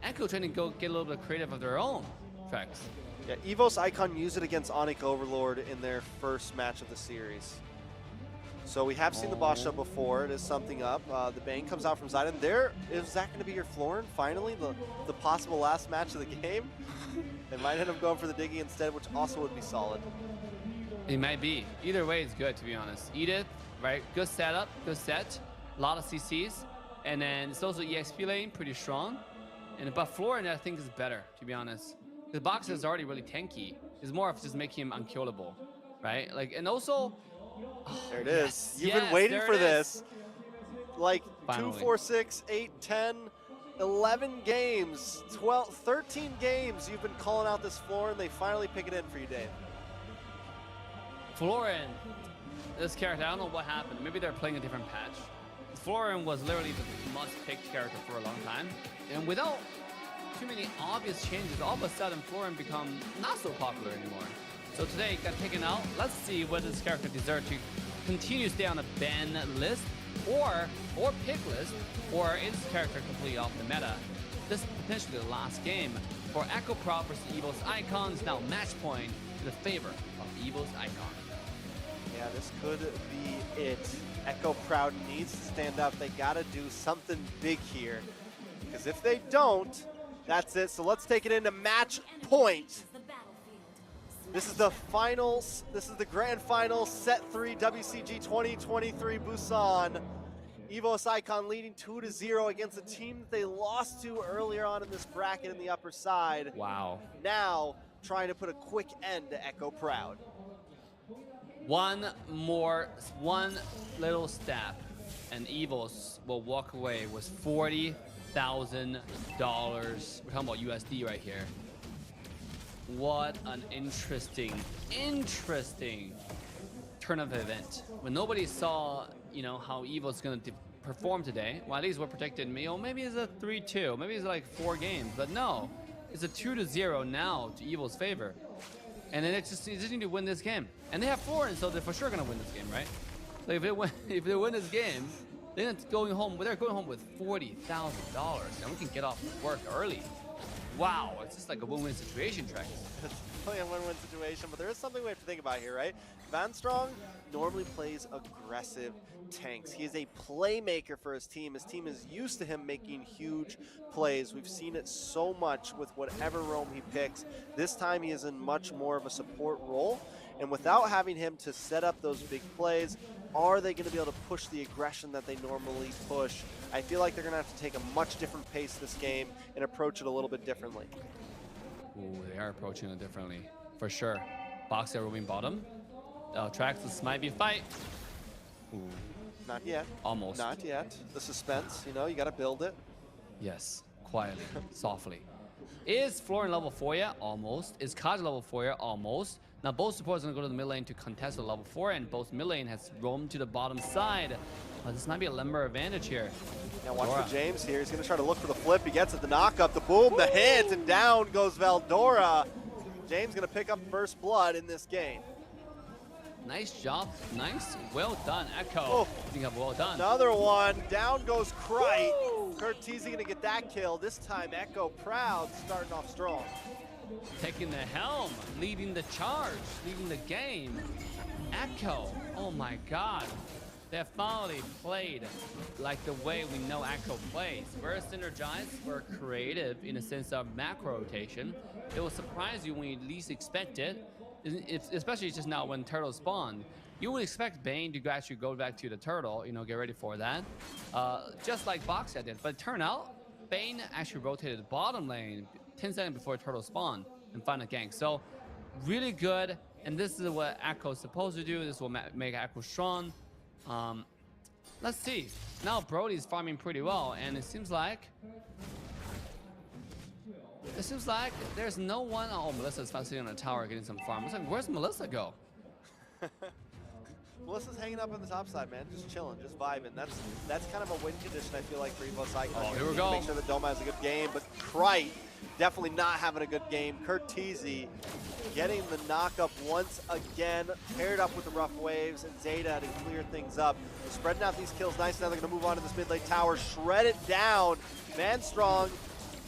Echo trying to go get a little bit creative of their own effects. Yeah, EVOS Icon used it against Onyx Overlord in their first match of the series. So we have seen the boss shove before. It is something up. The Bane comes out from Zidane. There is that going to be your Florin finally, the possible last match of the game. They might end up going for the Diggy instead, which also would be solid. It might be. Either way, it's good, to be honest. Edith, right? Good setup, good set. A lot of CCs. And then it's also EXP lane, pretty strong. But Florin, I think, is better, to be honest. The box is already really tanky. It's more of just making him unkillable, right? Like, and also... There it is. You've been waiting for this. Like Finally. 2, 4, 6, 8, 10, 11 games, 12, 13 games you've been calling out this Florin. They finally pick it in for you, Dave. Florin, this character, I don't know what happened. Maybe they're playing a different patch. Florin was literally the must-pick character for a long time. And without too many obvious changes, all of a sudden Florin become not so popular anymore. So today it got taken out. Let's see whether this character deserves to continue to stay on the ban list or pick list, or is this character completely off the meta. This is potentially the last game for Echo Proud versus Evo's Icons. Now match point to the favor of Evo's Icon. Yeah, this could be it. Echo Proud needs to stand up. They gotta do something big here, because if they don't, that's it. So let's take it into match point. This is the finals. This is the grand final, set 3 WCG 2023 Busan. Evo's Icon leading 2-0 against a team that they lost to earlier on in this bracket in the upper side. Wow. Now trying to put a quick end to Echo Proud. One little step, and Evos will walk away with $40,000. We're talking about USD right here. What an interesting turn of event. When nobody saw, you know, how Evo's gonna perform today, well, at least we're predicted, maybe it's a 3-2, maybe it's like 4 games, but no, it's a 2-0 now to Evo's favor. And then they just need to win this game. And they have Florin, so they're for sure gonna win this game, right? Like if they win this game, they're going home with $40,000, and we can get off work early. Wow, it's just like a win-win situation, Trek. It's really a win-win situation, but there is something we have to think about here, right? Van Strong normally plays aggressive tanks. He is a playmaker for his team. His team is used to him making huge plays. We've seen it so much with whatever roam he picks. This time he is in much more of a support role, and without having him to set up those big plays, are they going to be able to push the aggression that they normally push? I feel like they're going to have to take a much different pace this game and approach it a little bit differently. Ooh, they are approaching it differently, for sure. Boxer moving bottom. Tracks, this might be a fight. Ooh. Not yet. Almost. Not yet. The suspense, you know, you got to build it. Yes, quietly, softly. Is Florin level 4 yet? Almost. Is Kaj level 4 yet? Almost. Now both supporters are going to go to the mid lane to contest the level 4, and both mid lane has roamed to the bottom side. This might be a Lember advantage here. Now watch for James here. He's going to try to look for the flip. He gets it, the knock up, the boom, the hit, and down goes Veldora. James going to pick up first blood in this game. Nice job. Nice. Well done, Echo. Oh. I think well done. Another one. Down goes Krite. Curtizi going to get that kill. This time Echo Proud starting off strong. Taking the helm, leading the charge, leading the game. Echo, oh my god. They have finally played like the way we know Echo plays. Very synergized, very creative in the sense of macro rotation. It will surprise you when you least expect it, especially just now when turtles spawn. You would expect Bane to actually go back to the turtle, you know, get ready for that. Just like Boxer did, but it turned out Bane actually rotated the bottom lane 10 seconds before turtle spawn and find a gank. So really good, and this is what Echo is supposed to do. This will make Echo strong. Let's see. Now Brody's farming pretty well, and it seems like there's no one. Oh, Melissa's sitting on a tower getting some farm. It's like, where's Melissa go? Melissa's hanging up on the top side, man. Just chilling, just vibing. That's kind of a win condition, I feel like, for Evo's Icon. Oh, here we go. Make sure that Doma has a good game, but Krite definitely not having a good game. Curtizi getting the knock-up once again, paired up with the rough waves, and Zeta to clear things up. They're spreading out these kills nice. Now they're going to move on to this mid-lane tower, shred it down. Man Strong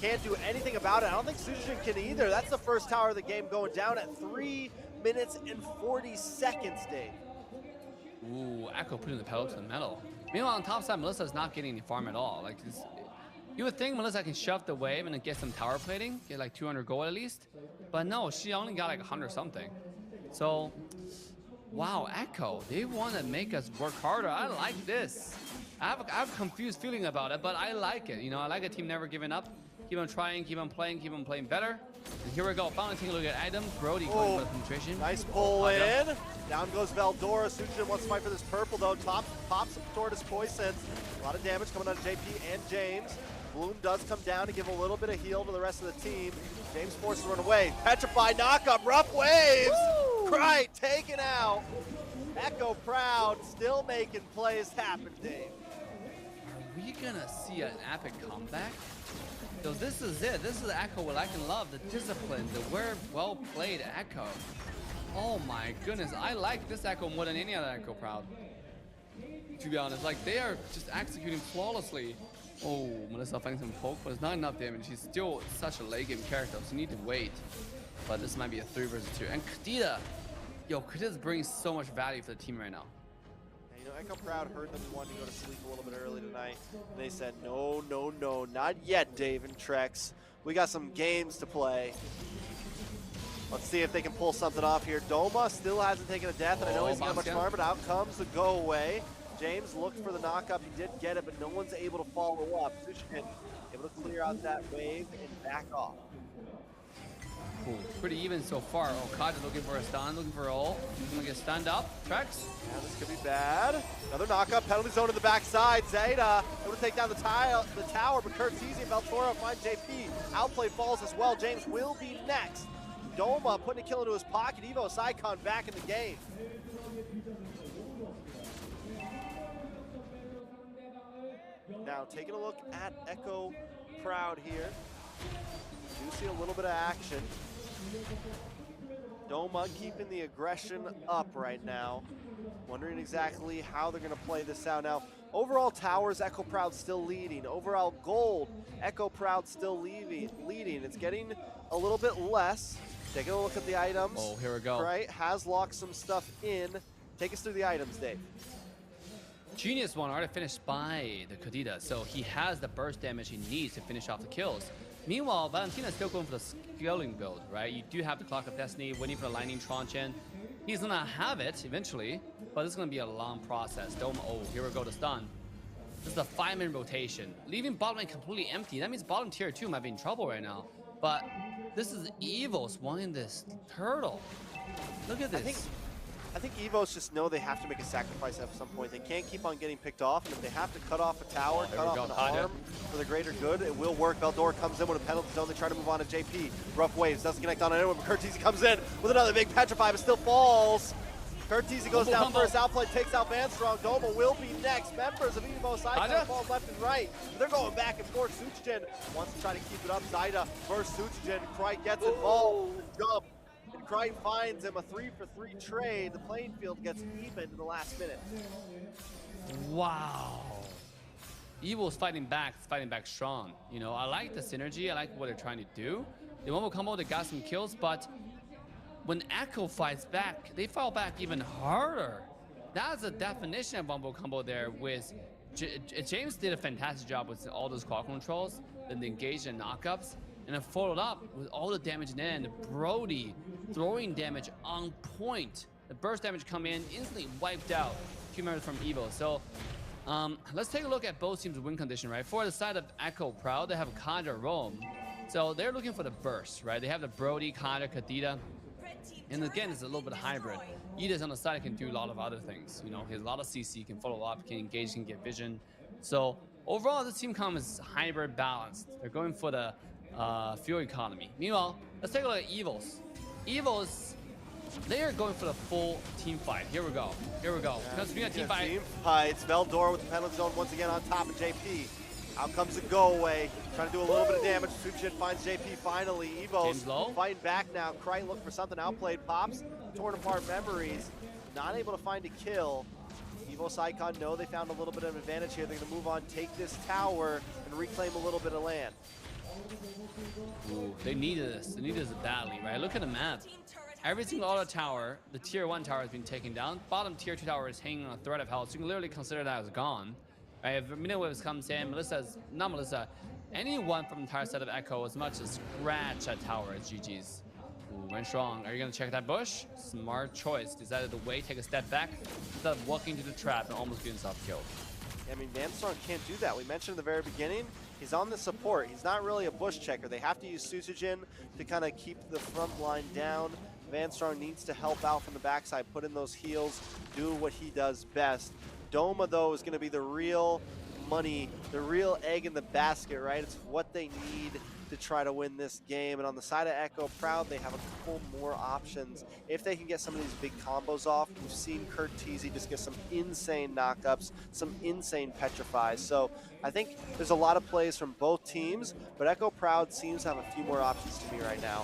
can't do anything about it. I don't think Sujin can either. That's the first tower of the game going down at 3 minutes and 40 seconds, Dave. Ooh, Echo putting the pedal to the metal. Meanwhile, on top side, Melissa's not getting any farm at all. Like, you would think Melissa can shove the wave and then get some tower plating, get like 200 gold at least. But no, she only got like 100 something. So, wow, Echo, they want to make us work harder. I like this. I have a confused feeling about it, but I like it. You know, I like a team never giving up. Keep on trying, keep on playing better. And here we go. Finally taking a look at items. Brody going for the penetration. Nice pull in. Down goes Veldora. Sujin wants to fight for this purple though. Pops some Tortoise Poison. A lot of damage coming out of JP and James. Bloom does come down to give a little bit of heal to the rest of the team. James forced to run away. Petrified knockup, rough waves. Cry taken out. Echo Proud still making plays happen, Dave. Are we gonna see an epic comeback? So this is it. This is the Echo we like and love. The discipline, the well played Echo. Oh my goodness, I like this Echo more than any other Echo Proud. To be honest, like they are just executing flawlessly. Oh, Melissa finding some poke, but it's not enough damage. She's still such a late game character, so you need to wait. But this might be a 3 versus 2. And Kadita, Kadita's bringing so much value for the team right now. You know, Echo Proud heard them wanting to go to sleep a little bit early tonight. And they said, no, not yet, Dave and Trex. We got some games to play. Let's see if they can pull something off here. Doma still hasn't taken a death, and I know he's got much farm, but out comes the go away. James looked for the knockup. He did get it, but no one's able to follow up. Sushin able to clear out that wave and back off. Ooh, pretty even so far. Okada looking for a stun, looking for a ult. He's gonna get stunned up. Trex. Yeah, this could be bad. Another knockup, penalty zone to the backside. Zeta able to take down the tower, but Curtisi and Veltoro find JP. Outplay falls as well. James will be next. Doma putting a kill into his pocket. Evo Saikon back in the game. Now taking a look at Echo Proud here. Do see a little bit of action. Doma keeping the aggression up right now. Wondering exactly how they're going to play this out. Now, overall towers, Echo Proud still leading. Overall gold, Echo Proud still leading. It's getting a little bit less. Taking a look at the items. Oh, here we go. Right, has locked some stuff in. Take us through the items, Dave. Genius one already finished by the Kadita, so he has the burst damage he needs to finish off the kills. Meanwhile, Valentina's still going for the scaling build, right? You do have the Clock of Destiny, waiting for the Lightning Truncheon. He's gonna have it eventually, but it's gonna be a long process. Oh, here we go, the stun. This is a 5-minute rotation, leaving bottom lane completely empty. That means bottom tier 2 might be in trouble right now. But this is Evos wanting this turtle. Look at this. I think Evos just know they have to make a sacrifice at some point. They can't keep on getting picked off, and if they have to cut off a tower, cut off an arm for the greater good, it will work. Veldor comes in with a penalty zone. They try to move on to JP. Rough waves, doesn't connect on anyone, but Curtisi comes in with another big petrify, but still falls. Curtisi goes down first, outplay takes out Vanstrong. Doma will be next. Members of Evos Icon falls left and right. They're going back and forth. Suchijin wants to try to keep it up. Zaida versus Suchijin. Cry gets involved. Jump. And Cry finds him a 3-for-3 trade. The playing field gets even in the last minute. Wow. Evil's fighting back strong. You know, I like the synergy. I like what they're trying to do. They won't combo, they got some kills, but when Echo fights back, they fall back even harder. That's the definition of Wombo combo there with James did a fantastic job with all those quad controls, then the engage and knockups, and then followed up with all the damage in the end. Brody throwing damage on point. The burst damage come in, instantly wiped out 2 members from Evo. So let's take a look at both teams' win condition, right? For the side of Echo Proud, they have Kadra Rome. So they're looking for the burst, right? They have the Brody, Kadra, Kadita. And again, it's a little bit hybrid. Edis on the side can do a lot of other things. You know, he has a lot of CC, can follow up, can engage, can get vision. So overall, this team comp is hybrid balanced. They're going for the fuel economy. Meanwhile, let's take a look at Evils. Evils, they are going for the full team fight. Here we go. Here we go. Because we got team fight. Team fights. Veldor with the penalty zone once again on top of JP. Out comes the go away. Trying to do a little bit of damage. Suchijin finds JP finally. Evos fighting back now. Cry looking for something outplayed. Pops. Torn apart memories. Not able to find a kill. Evos Icon know they found a little bit of advantage here. They're going to move on, take this tower, and reclaim a little bit of land. Ooh, they needed this. They needed this badly, right? Look at the map. Every single auto tower, the tier 1 tower has been taken down. Bottom tier 2 tower is hanging on a thread of health. So you can literally consider that as gone. Right? If Minute Waves comes in, not Melissa, anyone from the entire set of Echo as much as scratch that tower is GG's. Ooh, went strong. Are you gonna check that bush? Smart choice. Decided to wait, take a step back, instead of walking into the trap and almost getting himself killed. I mean, Vanstorm can't do that. We mentioned at the very beginning, he's on the support. He's not really a bush checker. They have to use Susujin to kind of keep the front line down. Vanstorm needs to help out from the backside, put in those heals, do what he does best. Doma, though, is going to be the real money, the real egg in the basket, right? It's what they need to try to win this game. And on the side of Echo Proud, they have a couple more options. If they can get some of these big combos off, we've seen Kurt Teasy just get some insane knockups, some insane petrifies. So I think there's a lot of plays from both teams, but Echo Proud seems to have a few more options to me right now.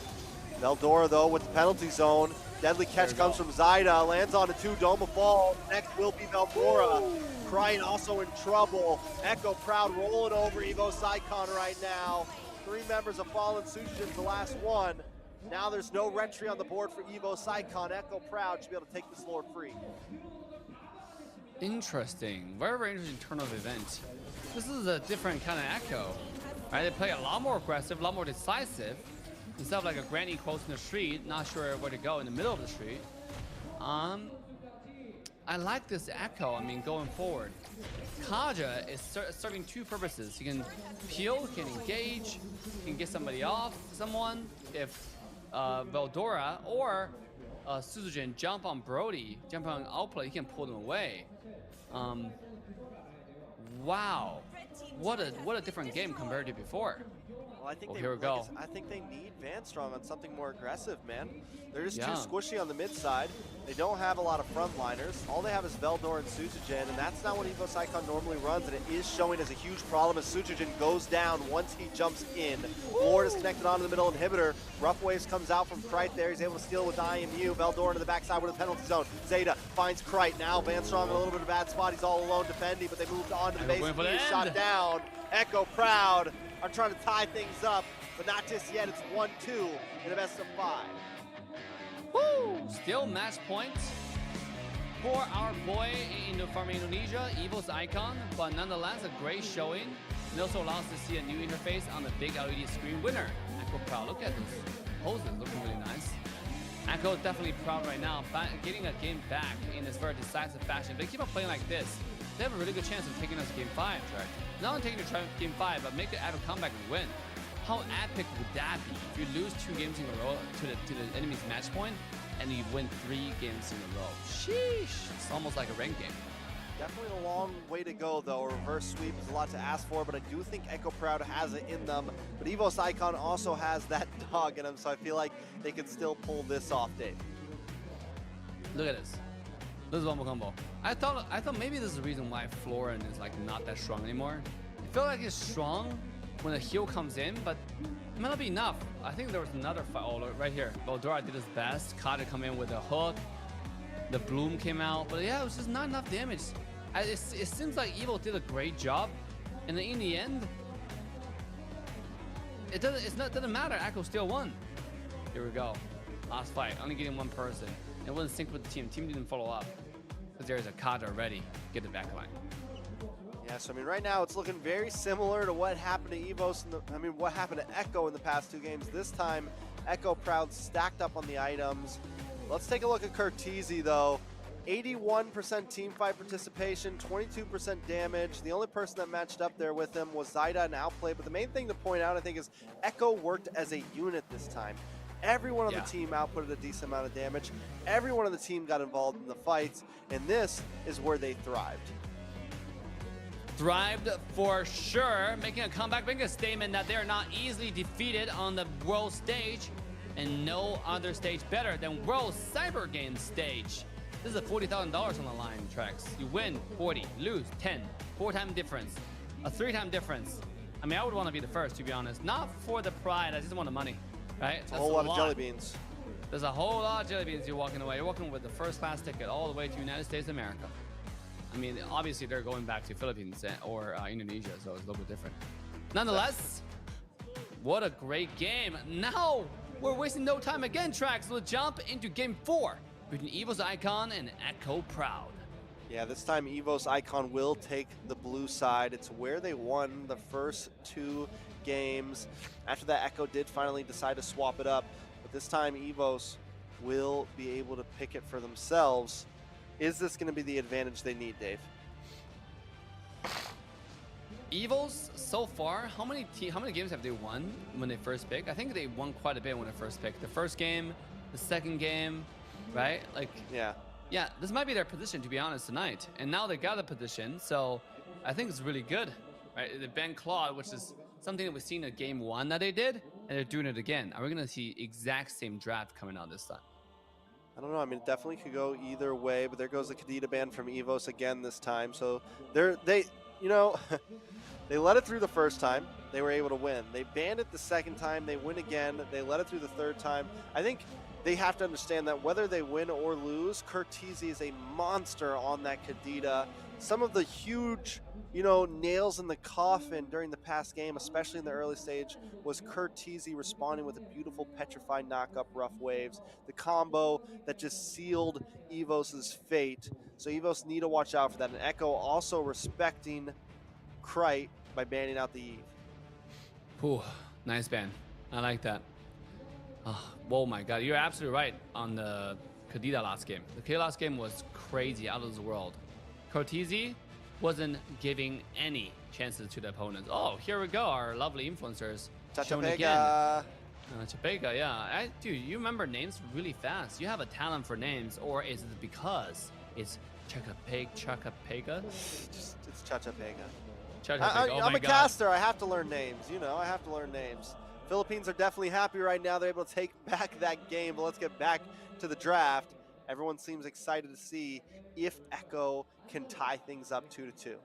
Veldora, though, with the penalty zone. Deadly catch comes from Zyda, lands on a 2, Doma fall. Next will be Veldora. Crying also in trouble. Echo Proud rolling over Evo Saikon right now. 3 members have fallen, Susujin's the last one. Now there's no retry on the board for Evo Saikon. Echo Proud should be able to take this Lord free. Interesting. Very, very interesting turn of event. This is a different kind of Echo. Right? They play a lot more aggressive, a lot more decisive. Instead of like a granny close in the street, not sure where to go in the middle of the street. I like this Echo, I mean, going forward. Kaja is serving 2 purposes. You can peel, you can engage, you can get somebody off someone. If Veldora or Susujin jump on Brody, jump on outplay, you can pull them away. Wow, what a different game compared to before. Well, I think here we go. I think they need Vanstrong on something more aggressive, man. They're just too Yeah. squishy on the mid side. They don't have a lot of frontliners. All they have is Veldor and Susujin, and that's not what Evo Saikon normally runs, and it is showing as a huge problem as Susujin goes down once he jumps in. Lord is connected onto the middle inhibitor. Rough Waves comes out from Krite there. He's able to steal with IMU. Veldor into the backside with a penalty zone. Zeta finds Krite. Now Vanstrong in a little bit of a bad spot. He's all alone defending, but they moved on to the base. He is shot down. Echo Proud are trying to tie things up, but not just yet. It's 1-2 in a best of 5. Woo! Still match point for our boy from Indonesia, Evo's Icon, but nonetheless a great showing. And also allows us to see a new interface on the big LED screen winner. Echo Proud, look at those poses, looking really nice. Echo is definitely proud right now, getting a game back in this very decisive fashion. If they keep on playing like this, they have a really good chance of taking us game 5, right? Not only taking the game 5, but make the epic comeback and win. How epic would that be if you lose 2 games in a row to the enemy's match point and you win 3 games in a row? Sheesh! It's almost like a ranked game. Definitely a long way to go, though. A reverse sweep is a lot to ask for, but I do think Echo Proud has it in them. But Evo's Icon also has that dog in him, so I feel like they could still pull this off, Dave. Look at this. This is one more combo. I thought maybe this is the reason why Florin is like not that strong anymore. I feel like he's strong when the heal comes in, but it might not be enough. I think there was another fight. Oh, look, right here. Veldora did his best. Kata come in with a hook. The Bloom came out, but yeah, it was just not enough damage. It seems like Evo did a great job, and then in the end, it doesn't matter. Echo still won. Here we go. Last fight, only getting 1 person. It wasn't synced with the team. Team didn't follow up because there's a Kata ready. Get the back line. Yeah, so I mean, right now it's looking very similar to what happened to Evos. What happened to Echo in the past 2 games. This time, Echo Proud stacked up on the items. Let's take a look at Kurtizi, though. 81% team fight participation, 22% damage. The only person that matched up there with him was Zyda and Outplay. But the main thing to point out, I think, is Echo worked as a unit this time. Everyone on the team outputted a decent amount of damage. Everyone on the team got involved in the fights, and this is where they thrived. Thrived for sure, making a comeback, making a statement that they're not easily defeated on the world stage, and no other stage better than World Cyber Games stage. This is a $40,000 on the line, Trex. You win 40, lose 10, 4-time difference, a 3-time difference. I mean, I would want to be the first, to be honest. Not for the pride, I just want the money, right? That's a whole lot of jelly beans. There's a whole lot of jelly beans you're walking away. You're walking with the first class ticket all the way to United States of America. I mean, obviously they're going back to Philippines or Indonesia, so it's a little bit different. Nonetheless, what a great game. Now, We're wasting no time again, Trax. We'll jump into game 4 between Evo's Icon and Echo Proud. Yeah, this time Evo's Icon will take the blue side. It's where they won the first 2 games. After that, Echo did finally decide to swap it up, but this time Evos will be able to pick it for themselves. Is this going to be the advantage they need, Dave? Evos so far, how many games have they won when they first pick? I think they won quite a bit when they first picked. The first game, the second game, right? Like, yeah, this might be their position, to be honest, tonight. And now they got a position, so I think it's really good, right? They banned Claude, which is something that we've seen in game 1 that they did, and they're doing it again. Are we going to see exact same draft coming out this time? I don't know. I mean, it definitely could go either way, but there goes the Kadita ban from Evos again this time. So they you know, they let it through the first time. They were able to win. They banned it the second time. They win again. They let it through the third time. I think they have to understand that whether they win or lose, Curtizi is a monster on that Kadita. Some of the huge, you know, nails in the coffin during the past game, especially in the early stage, was Curtizi responding with a beautiful petrified knockup rough waves. The combo that just sealed Evos' fate. So Evos need to watch out for that. And Echo also respecting Krite by banning out the Eve. Ooh, nice ban. I like that. Oh my god, you're absolutely right on the Kadita last game. The K last game was crazy, out of this world. Cortese wasn't giving any chances to the opponents. Oh, here we go, our lovely influencers shown again. Chapega, yeah. Dude, you remember names really fast. You have a talent for names, or is it because it's Chacapega? It's Chachapega. I'm a caster. I have to learn names. You know, I have to learn names. Philippines are definitely happy right now. They're able to take back that game, but let's get back to the draft. Everyone seems excited to see if Echo can tie things up 2-2.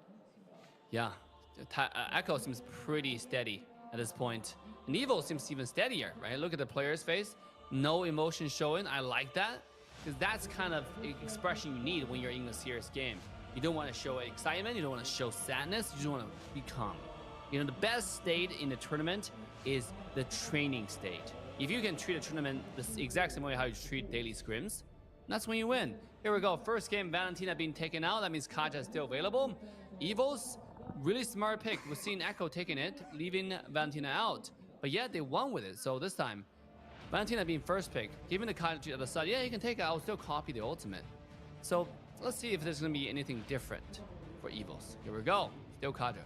Yeah, Echo seems pretty steady at this point. And Evo seems even steadier, right? Look at the player's face. No emotion showing. I like that, because that's kind of expression you need when you're in a serious game. You don't want to show excitement. You don't want to show sadness. You just want to be calm. You know, the best state in the tournament is the training state. If you can treat a tournament the exact same way how you treat daily scrims, that's when you win. Here we go. First game, Valentina being taken out. That means Kaja is still available. Evo's really smart pick. We've seen Echo taking it, leaving Valentina out. But yet they won with it. So this time, Valentina being first pick, giving the Kaja to the other side. Yeah, you can take it. I'll still copy the ultimate. So let's see if there's going to be anything different for Evos. Here we go. Still Kaja.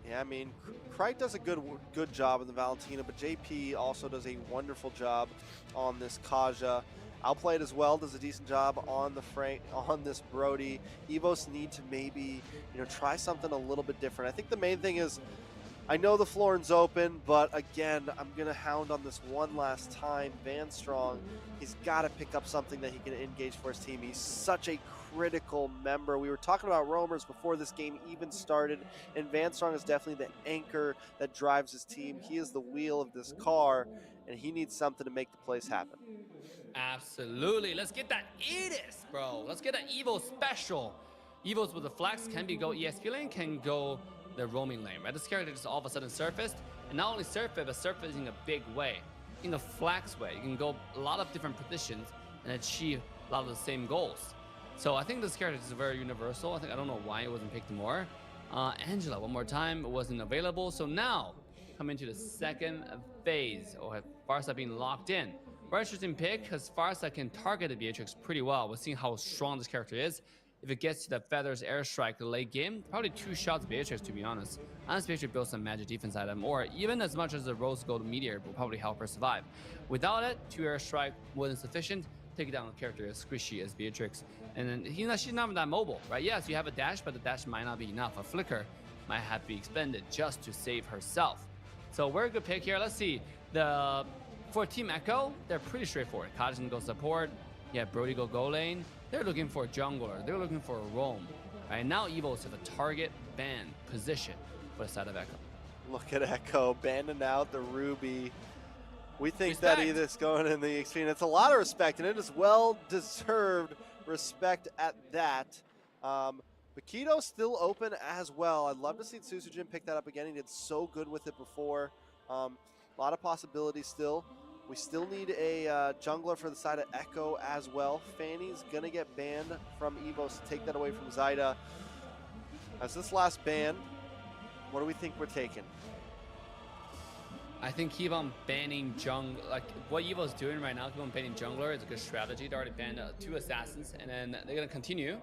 Yeah, I mean, Krite does a good job in the Valentina, but JP also does a wonderful job on this Kaja. Outplayed as well, does a decent job on this Brody. Evos need to maybe, you know, try something a little bit different. I think the main thing is, I know the Florin's open, but again, I'm going to hound on this one last time. Van Strong, he's got to pick up something that he can engage for his team. He's such a critical member. We were talking about roamers before this game even started, and Van Strong is definitely the anchor that drives his team. He is the wheel of this car, and he needs something to make the plays happen. Absolutely. Let's get that Edis, bro. Let's get an Evo special. Evos with the flex can be go ESP lane, can go the roaming lane, right? This character just all of a sudden surfaced, and not only surfaced, but surfaced in a big way, in a flex way. You can go a lot of different positions and achieve a lot of the same goals. So I think this character is very universal. I don't know why it wasn't picked more. Angela, one more time, it wasn't available. So now, coming to the second phase, or Farsa being locked in. Very interesting pick, because Farsa can target the Beatrix pretty well. We're seeing how strong this character is. If it gets to the Feathers airstrike the late game, probably 2 shots Beatrix, to be honest. Unless Beatrix builds some magic defense item, or even as much as the Rose Gold Meteor will probably help her survive. Without it, 2 airstrike wasn't sufficient. Take down a character as squishy as Beatrix. And then she's not that mobile, right? Yes, you have a dash, but the dash might not be enough. A flicker might have to be expended just to save herself. So very good pick here. Let's see. For Team Echo, they're pretty straightforward. Kajen go support. Yeah, Brody go lane. They're looking for a jungler. They're looking for a roam. Right now, Evos have a target ban position for the side of Echo. Look at Echo banning out the Ruby. We think Respect. that Edis going in the experience. It's a lot of respect, and it is well-deserved respect at that. Bakito's still open as well. I'd love to see Susujin pick that up again. He did so good with it before. A lot of possibilities still. We still need a jungler for the side of Echo as well. Fanny's gonna get banned from Evos to take that away from Zyda. As this last ban, what do we think we're taking? I think keep on banning like what Evo's doing right now, keep on banning jungler is a good strategy. They already banned 2 assassins, and then they're gonna continue.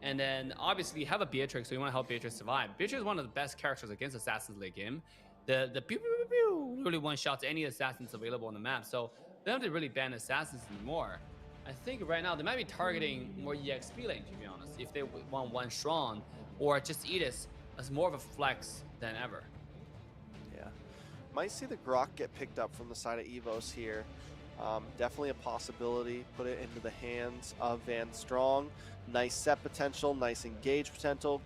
And then obviously you have a Beatrix, so you want to help Beatrix survive. Beatrix is one of the best characters against assassins late game. The pew pew pew pew really one shots any assassins available on the map. So they don't have to really ban assassins anymore. I think right now they might be targeting more EXP lane, to be honest, if they want one strong, or just Edis as more of a flex than ever. Yeah, might see the Grok get picked up from the side of Evos here. Definitely a possibility. Put it into the hands of Van Strong. Nice set potential, nice engage potential.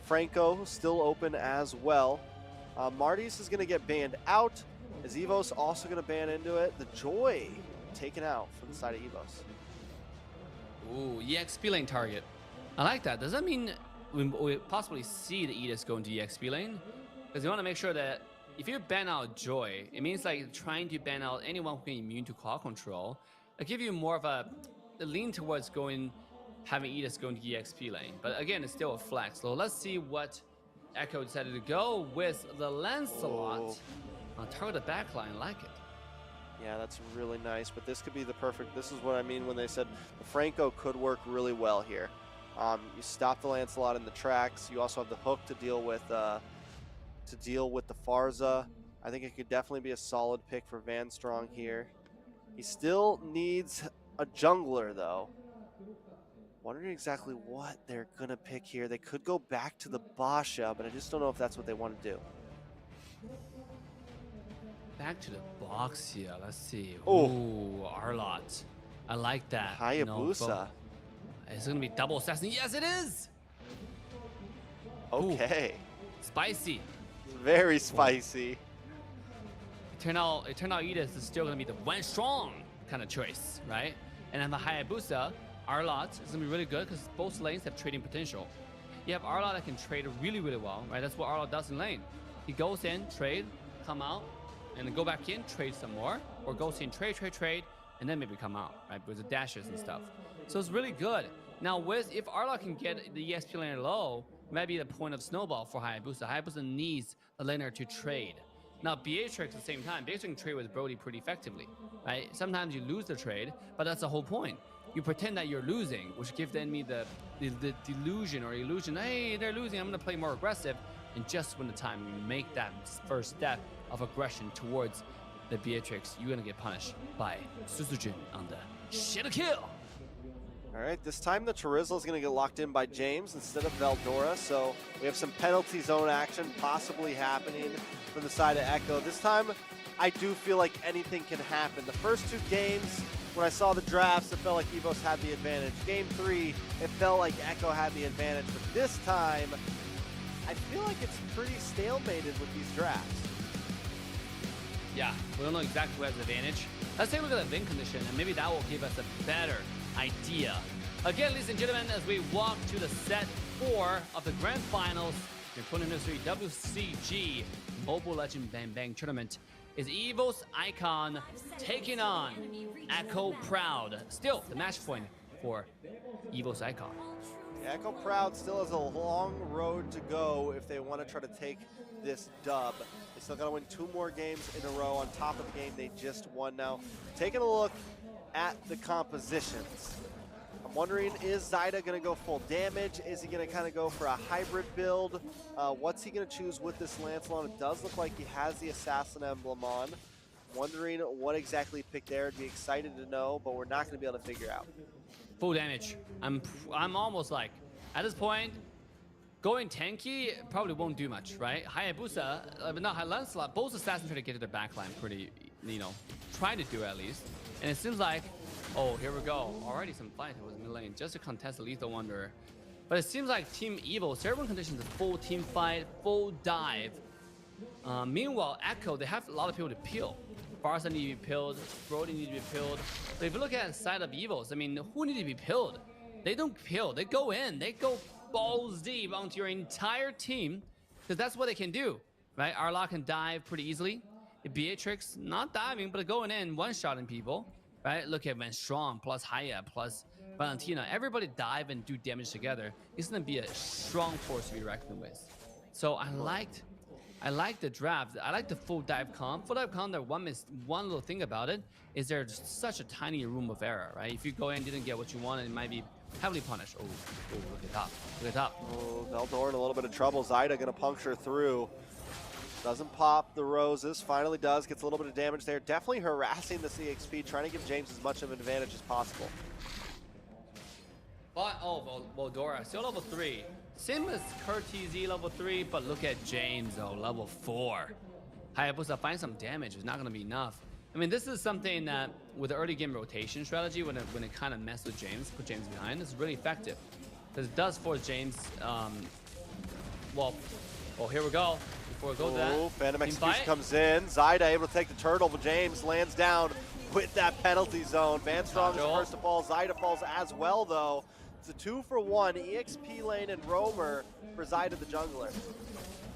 Franco still open as well. Marty's is going to get banned out. Is Evos also going to ban into it? The Joy taken out from the side of Evos. Ooh, EXP lane target. I like that. Does that mean we possibly see the Edis go into EXP lane? Because you want to make sure that if you ban out Joy, it means like trying to ban out anyone who can immune to claw control. It give you more of a lean towards having Edis go into EXP lane. But again, it's still a flex. So let's see what Echo decided to go with the Lancelot on target the backline. I like it. Yeah, that's really nice. But this could be the perfect. This is what I mean when they said the Franco could work really well here. You stop the Lancelot in the tracks. You also have the hook to deal with the Farza. I think it could definitely be a solid pick for Van Strong here. He still needs a jungler though. Wondering exactly what they're gonna pick here. They could go back to the Basha, but I just don't know if that's what they want to do. Back to the box here. Let's see. Oh. Ooh, Arlott. I like that. Hayabusa. It's gonna be double assassin. Yes, it is. Okay. Ooh. Spicy. Very spicy. It turned out Edis is still gonna be the one strong kind of choice, right? And then the Hayabusa, Arlott is gonna be really good because both lanes have trading potential. You have Arlott that can trade really, really well, right? That's what Arlott does in lane. He goes in, trade, come out, and then go back in, trade some more, or goes in, trade, and then maybe come out, right? With the dashes and stuff. So it's really good. Now, if Arlott can get the EXP laner low, it might be the point of snowball for Hayabusa. Hayabusa needs the laner to trade. Now, Beatrix at the same time, Beatrix can trade with Brody pretty effectively, right? Sometimes you lose the trade, but that's the whole point. You pretend that you're losing, which gives the enemy the delusion or illusion, hey, they're losing, I'm gonna play more aggressive. And just when the time you make that first step of aggression towards the Beatrix, you're gonna get punished by Suzujin on the shadow kill. All right, this time the Terizla is going to get locked in by James instead of Veldora, so we have some penalty zone action possibly happening from the side of Echo. This time, I do feel like anything can happen. The first 2 games, when I saw the drafts, it felt like Evos had the advantage. Game 3, it felt like Echo had the advantage, but this time, I feel like it's pretty stalemated with these drafts. Yeah, we don't know exactly who has the advantage. Let's take a look at the win condition, and maybe that will give us a better idea. Again, ladies and gentlemen, as we walk to the set 4 of the grand finals in 2023 WCG Mobile Legend Bang Bang Tournament, is Evo's Icon taking on Echo Proud. Still the match point for Evo's Icon. Echo Proud still has a long road to go if they want to try to take this dub. They still got to win 2 more games in a row on top of the game they just won. Now, taking a look at the compositions, I'm wondering, is Zyda going to go full damage? Is he going to kind of go for a hybrid build? What's he going to choose with this Lancelot? It does look like he has the Assassin emblem on. Wondering what exactly he picked there. I'd be excited to know, but we're not going to be able to figure out. Full damage. I'm almost like, at this point, going tanky probably won't do much, right? Hayabusa, but not Lancelot, both assassins try to get to their backline pretty, try to do at least. And it seems like, oh, here we go. Already some fight with mid lane just to contest the Lethal Wanderer. But it seems like Team Evo, Cerebral conditions, a full team fight, full dive. Meanwhile, Echo, they have a lot of people to peel. Barca need to be pilled, Brody need to be pilled. But if you look at the side of Evos, I mean, who need to be pilled? They don't pill, they go in, they go balls deep onto your entire team, because that's what they can do, right? Arlott can dive pretty easily. Beatrix not diving, but going in, one-shotting people, right? Look at Van Strong plus Haya plus Valentina. Everybody dive and do damage together. It's gonna be a strong force to be reckoned with. So I like the draft. I like the full dive comp. Full dive comp, one little thing about it is there's such a tiny room of error, right? If you go in and didn't get what you wanted, it might be heavily punished. Oh, look at top. Look at top. Oh, Veldor in a little bit of trouble. Zyda gonna puncture through. Doesn't pop the roses. Finally does. Gets a little bit of damage there. Definitely harassing the CXP, trying to give James as much of an advantage as possible. But, oh, Voldora, still level 3. Same as KurtZ level 3, but look at James, though, level 4. Hayabusa finds some damage. It's not going to be enough. I mean, this is something that, with the early game rotation strategy, when it kind of messes with James, put James behind, it's really effective. Because it does force James, well, oh, here we go. Before we go to that. Phantom Execution comes in. Zyda able to take the turtle, but James lands down with that penalty zone. Van Strong is the first to fall. Zyda falls as well, though. It's a 2-for-1 EXP lane and roamer for Zyda the jungler.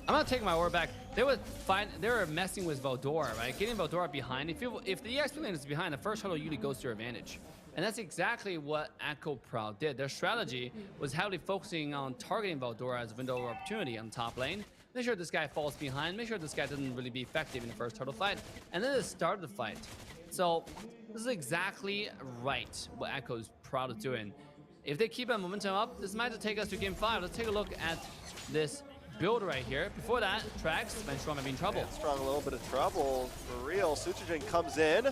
I'm gonna take my word back. They were messing with Veldora, right? Getting Veldora behind. If the EXP lane is behind, the first hurdle usually goes to your advantage. And that's exactly what Echo Proud did. Their strategy was heavily focusing on targeting Veldora as a window of opportunity on the top lane. Make sure this guy falls behind. Make sure this guy doesn't really be effective in the first turtle fight. And then it started the fight. So this is exactly right what Echo's Proud is doing. If they keep that momentum up, this might take us to game 5. Let's take a look at this build right here. Before that, Trax, Van Strong might be in trouble. Van Strong a little bit of trouble for real. Suchijin comes in,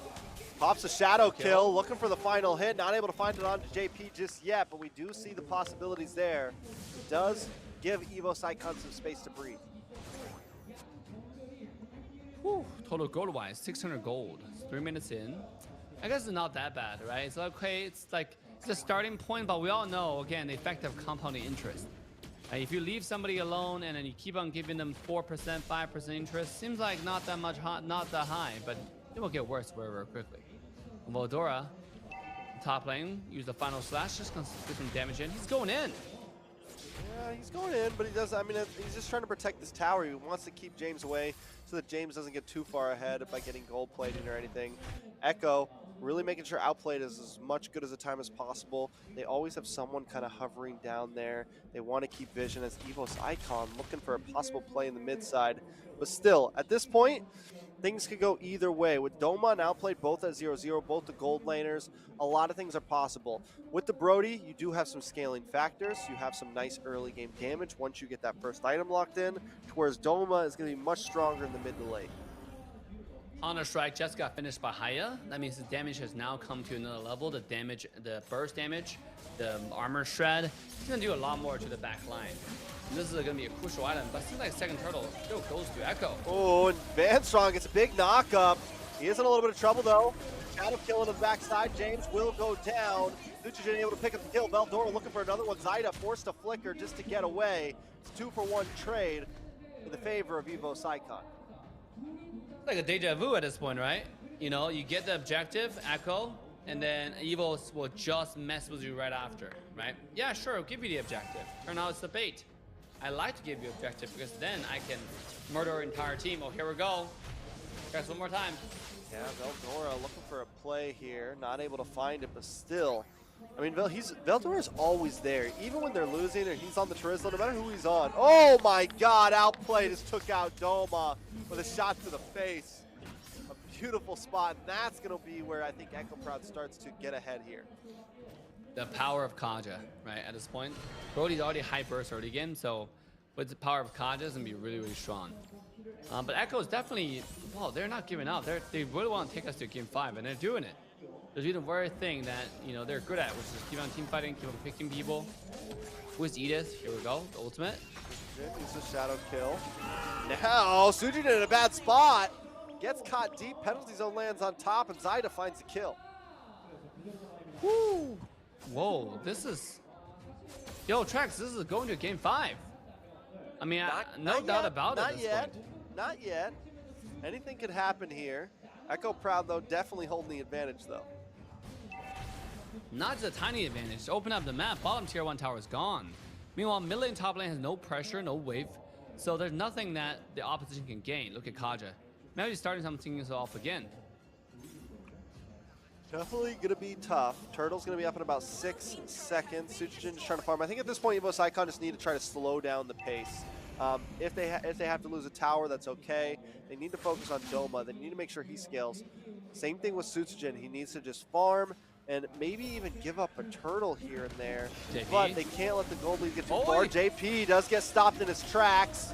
pops a shadow kill, looking for the final hit. Not able to find it onto JP just yet, but we do see the possibilities there. It does give Evo Sycon some space to breathe. Whew, total gold-wise, 600 gold. 3 minutes in. I guess it's not that bad, right? It's okay. It's like it's a starting point, but we all know, again, the effect of compounding interest. If you leave somebody alone and then you keep on giving them 4%, 5% interest, seems like not that much, not that high, but it will get worse very, very quickly. Voldora, top lane, use the final slash, just gonna get some damage in. He's going in. Yeah, he's going in, but he does. I mean, he's just trying to protect this tower. He wants to keep James away so that James doesn't get too far ahead by getting gold plating or anything. Echo really making sure outplayed is as much good as a time as possible. They always have someone kind of hovering down there. They want to keep vision as Evo's Icon looking for a possible play in the mid side. But still, at this point, things could go either way. With Doma and outplayed both at 0-0, both the gold laners, a lot of things are possible. With the Brody, you do have some scaling factors. You have some nice early game damage once you get that first item locked in, whereas Doma is going to be much stronger in the mid to late. Counter-Strike just got finished by Haya. That means the damage has now come to another level. The damage, the burst damage, the armor shred. He's going to do a lot more to the back line. And this is going to be a crucial item, but it seems like second turtle still goes to Echo. Oh, and Van Strong gets a big knock-up. He is in a little bit of trouble, though. Shadow kill on the backside. James will go down. Suchijin able to pick up the kill. Veldora looking for another one. Zyda forced to flicker just to get away. It's a 2-for-1 trade in the favor of Evo Sycon. Like a deja vu at this point, right? You know, you get the objective, Echo, and then Evo will just mess with you right after, right? Yeah, sure, I'll give you the objective. Turn out it's the bait. I like to give you objective because then I can murder our entire team. Oh, here we go. Guys, one more time. Yeah, Veldora looking for a play here. Not able to find it, but still. I mean, Veldora's always there. Even when they're losing or he's on the Turismo, no matter who he's on. Oh my god, outplay just took out Doma with a shot to the face. A beautiful spot, and that's going to be where I think Echo Proud starts to get ahead here. The power of Kaja, right, at this point. Brody's already high burst early game, so with the power of Kaja, it's going to be really, really strong. But Echo is definitely, well, they're not giving up. They really want to take us to game 5, and they're doing it. They're doing the very thing that, you know, they're good at, which is keep on team fighting, keep on picking people. Who's Edith? Here we go, the ultimate. He's a shadow kill. Now, Suchijin in a bad spot. Gets caught deep, penalty zone lands on top, and Zyda finds the kill. Woo! Whoa, this is... Yo, Trax, this is going to game 5. I mean, no doubt about it at this point. Not yet. Anything could happen here. Echo Proud, though, definitely holding the advantage, though. Not just a tiny advantage. Open up the map. Bottom tier 1 tower is gone. Meanwhile, mid lane, top lane has no pressure, no wave. So there's nothing that the opposition can gain. Look at Kaja. maybe starting something off again. Definitely going to be tough. Turtle's going to be up in about 6 seconds. Suchijin just trying to farm. I think at this point, Evo Icon just need to try to slow down the pace. If they have to lose a tower, that's okay. They need to focus on Doma. They need to make sure he scales. Same thing with Suchijin. He needs to just farm and maybe even give up a turtle here and there. JP. But they can't let the gold lead get too far. JP does get stopped in his tracks.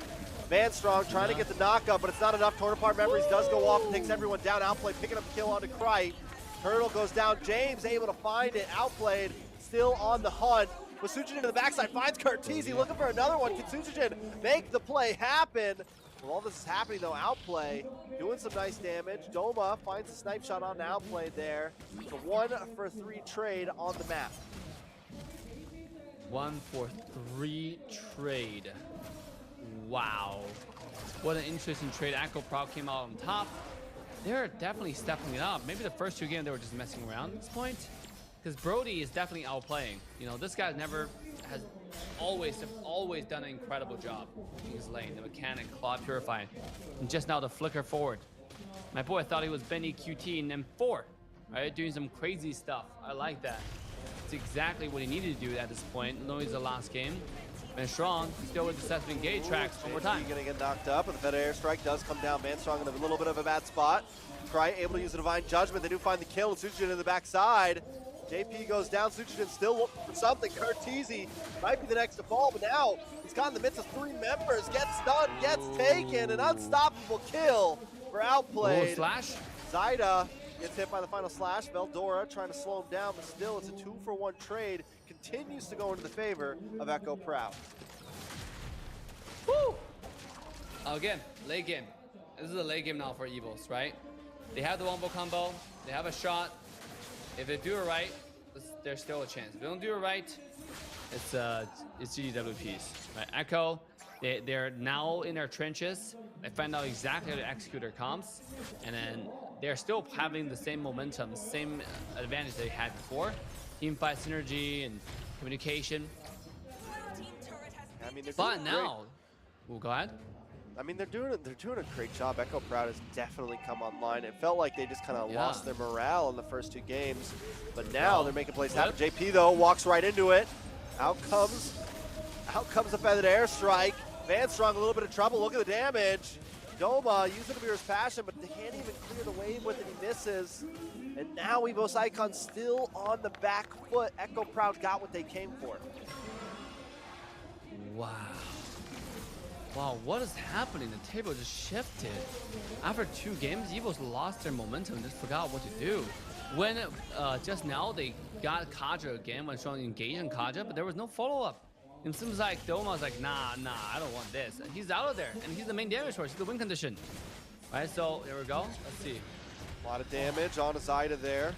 Vanstrong trying to get the knockup, but it's not enough. Torn apart memories does go off and takes everyone down. Outplay picking up the kill onto Krite. Turtle goes down. James able to find it. Outplayed. Still on the hunt. With Suchijin to the backside. Finds Curtizi looking for another one. Can Suchijin make the play happen? Well, all this is happening though. Outplay doing some nice damage. Doma finds a snipe shot on Outplay there. It's a 1-for-3 trade on the map. 1-for-3 trade. Wow. What an interesting trade. Echo Proud came out on top. They're definitely stepping it up. Maybe the first 2 games they were just messing around at this point. Because Brody is definitely outplaying. You know, this guy has always done an incredible job in his lane. The mechanic, Claw Purify. And just now the flicker forward. My boy thought he was Benny QT in M4. Right? Doing some crazy stuff. I like that. It's exactly what he needed to do at this point. Knowing it's the last game. And Strong still with the set of engage tracks one more time. Gonna get knocked up, and the Fed Airstrike does come down. Manstrong in a little bit of a bad spot. Krite able to use the Divine Judgment. They do find the kill, and Suchijin in the backside. JP goes down. Suchijin still looking for something. Curtizi might be the next to fall, but now he's got in the midst of 3 members. Gets stunned, gets taken. An unstoppable kill for Outplayed. Oh, slash. Zyda gets hit by the final slash. Veldora trying to slow him down, but still it's a 2-for-1 trade. Continues to go into the favor of Echo Proud. Woo! Again, late game. This is a late game now for Evils, right? They have the wombo combo. They have a shot. If they do it right, there's still a chance. If they don't do it right, it's GGWPs. Right? Echo, they're now in their trenches. They find out exactly how to execute their comps, and then they're still having the same momentum, same advantage they had before. Team fight synergy and communication. I mean, but now, oh, go ahead. I mean, they're doing a great job. Echo Proud has definitely come online. It felt like they just kind of lost their morale in the first 2 games, but now they're making plays happen. JP though walks right into it. Out comes a feathered airstrike. Vanstrong a little bit of trouble. Look at the damage. Doma using Amir's passion, but they can't even clear the wave with it. He misses. And now Evos Icon still on the back foot. Echo Proud got what they came for. Wow. Wow, what is happening? The table just shifted. After 2 games, Evos lost their momentum and just forgot what to do. When just now they got Kaja again when showing engage on Kaja, but there was no follow-up. It seems like Doma was like, nah, I don't want this. And he's out of there, and he's the main damage source. He's the win condition. Right, so here we go. Let's see. A lot of damage on Zyda there.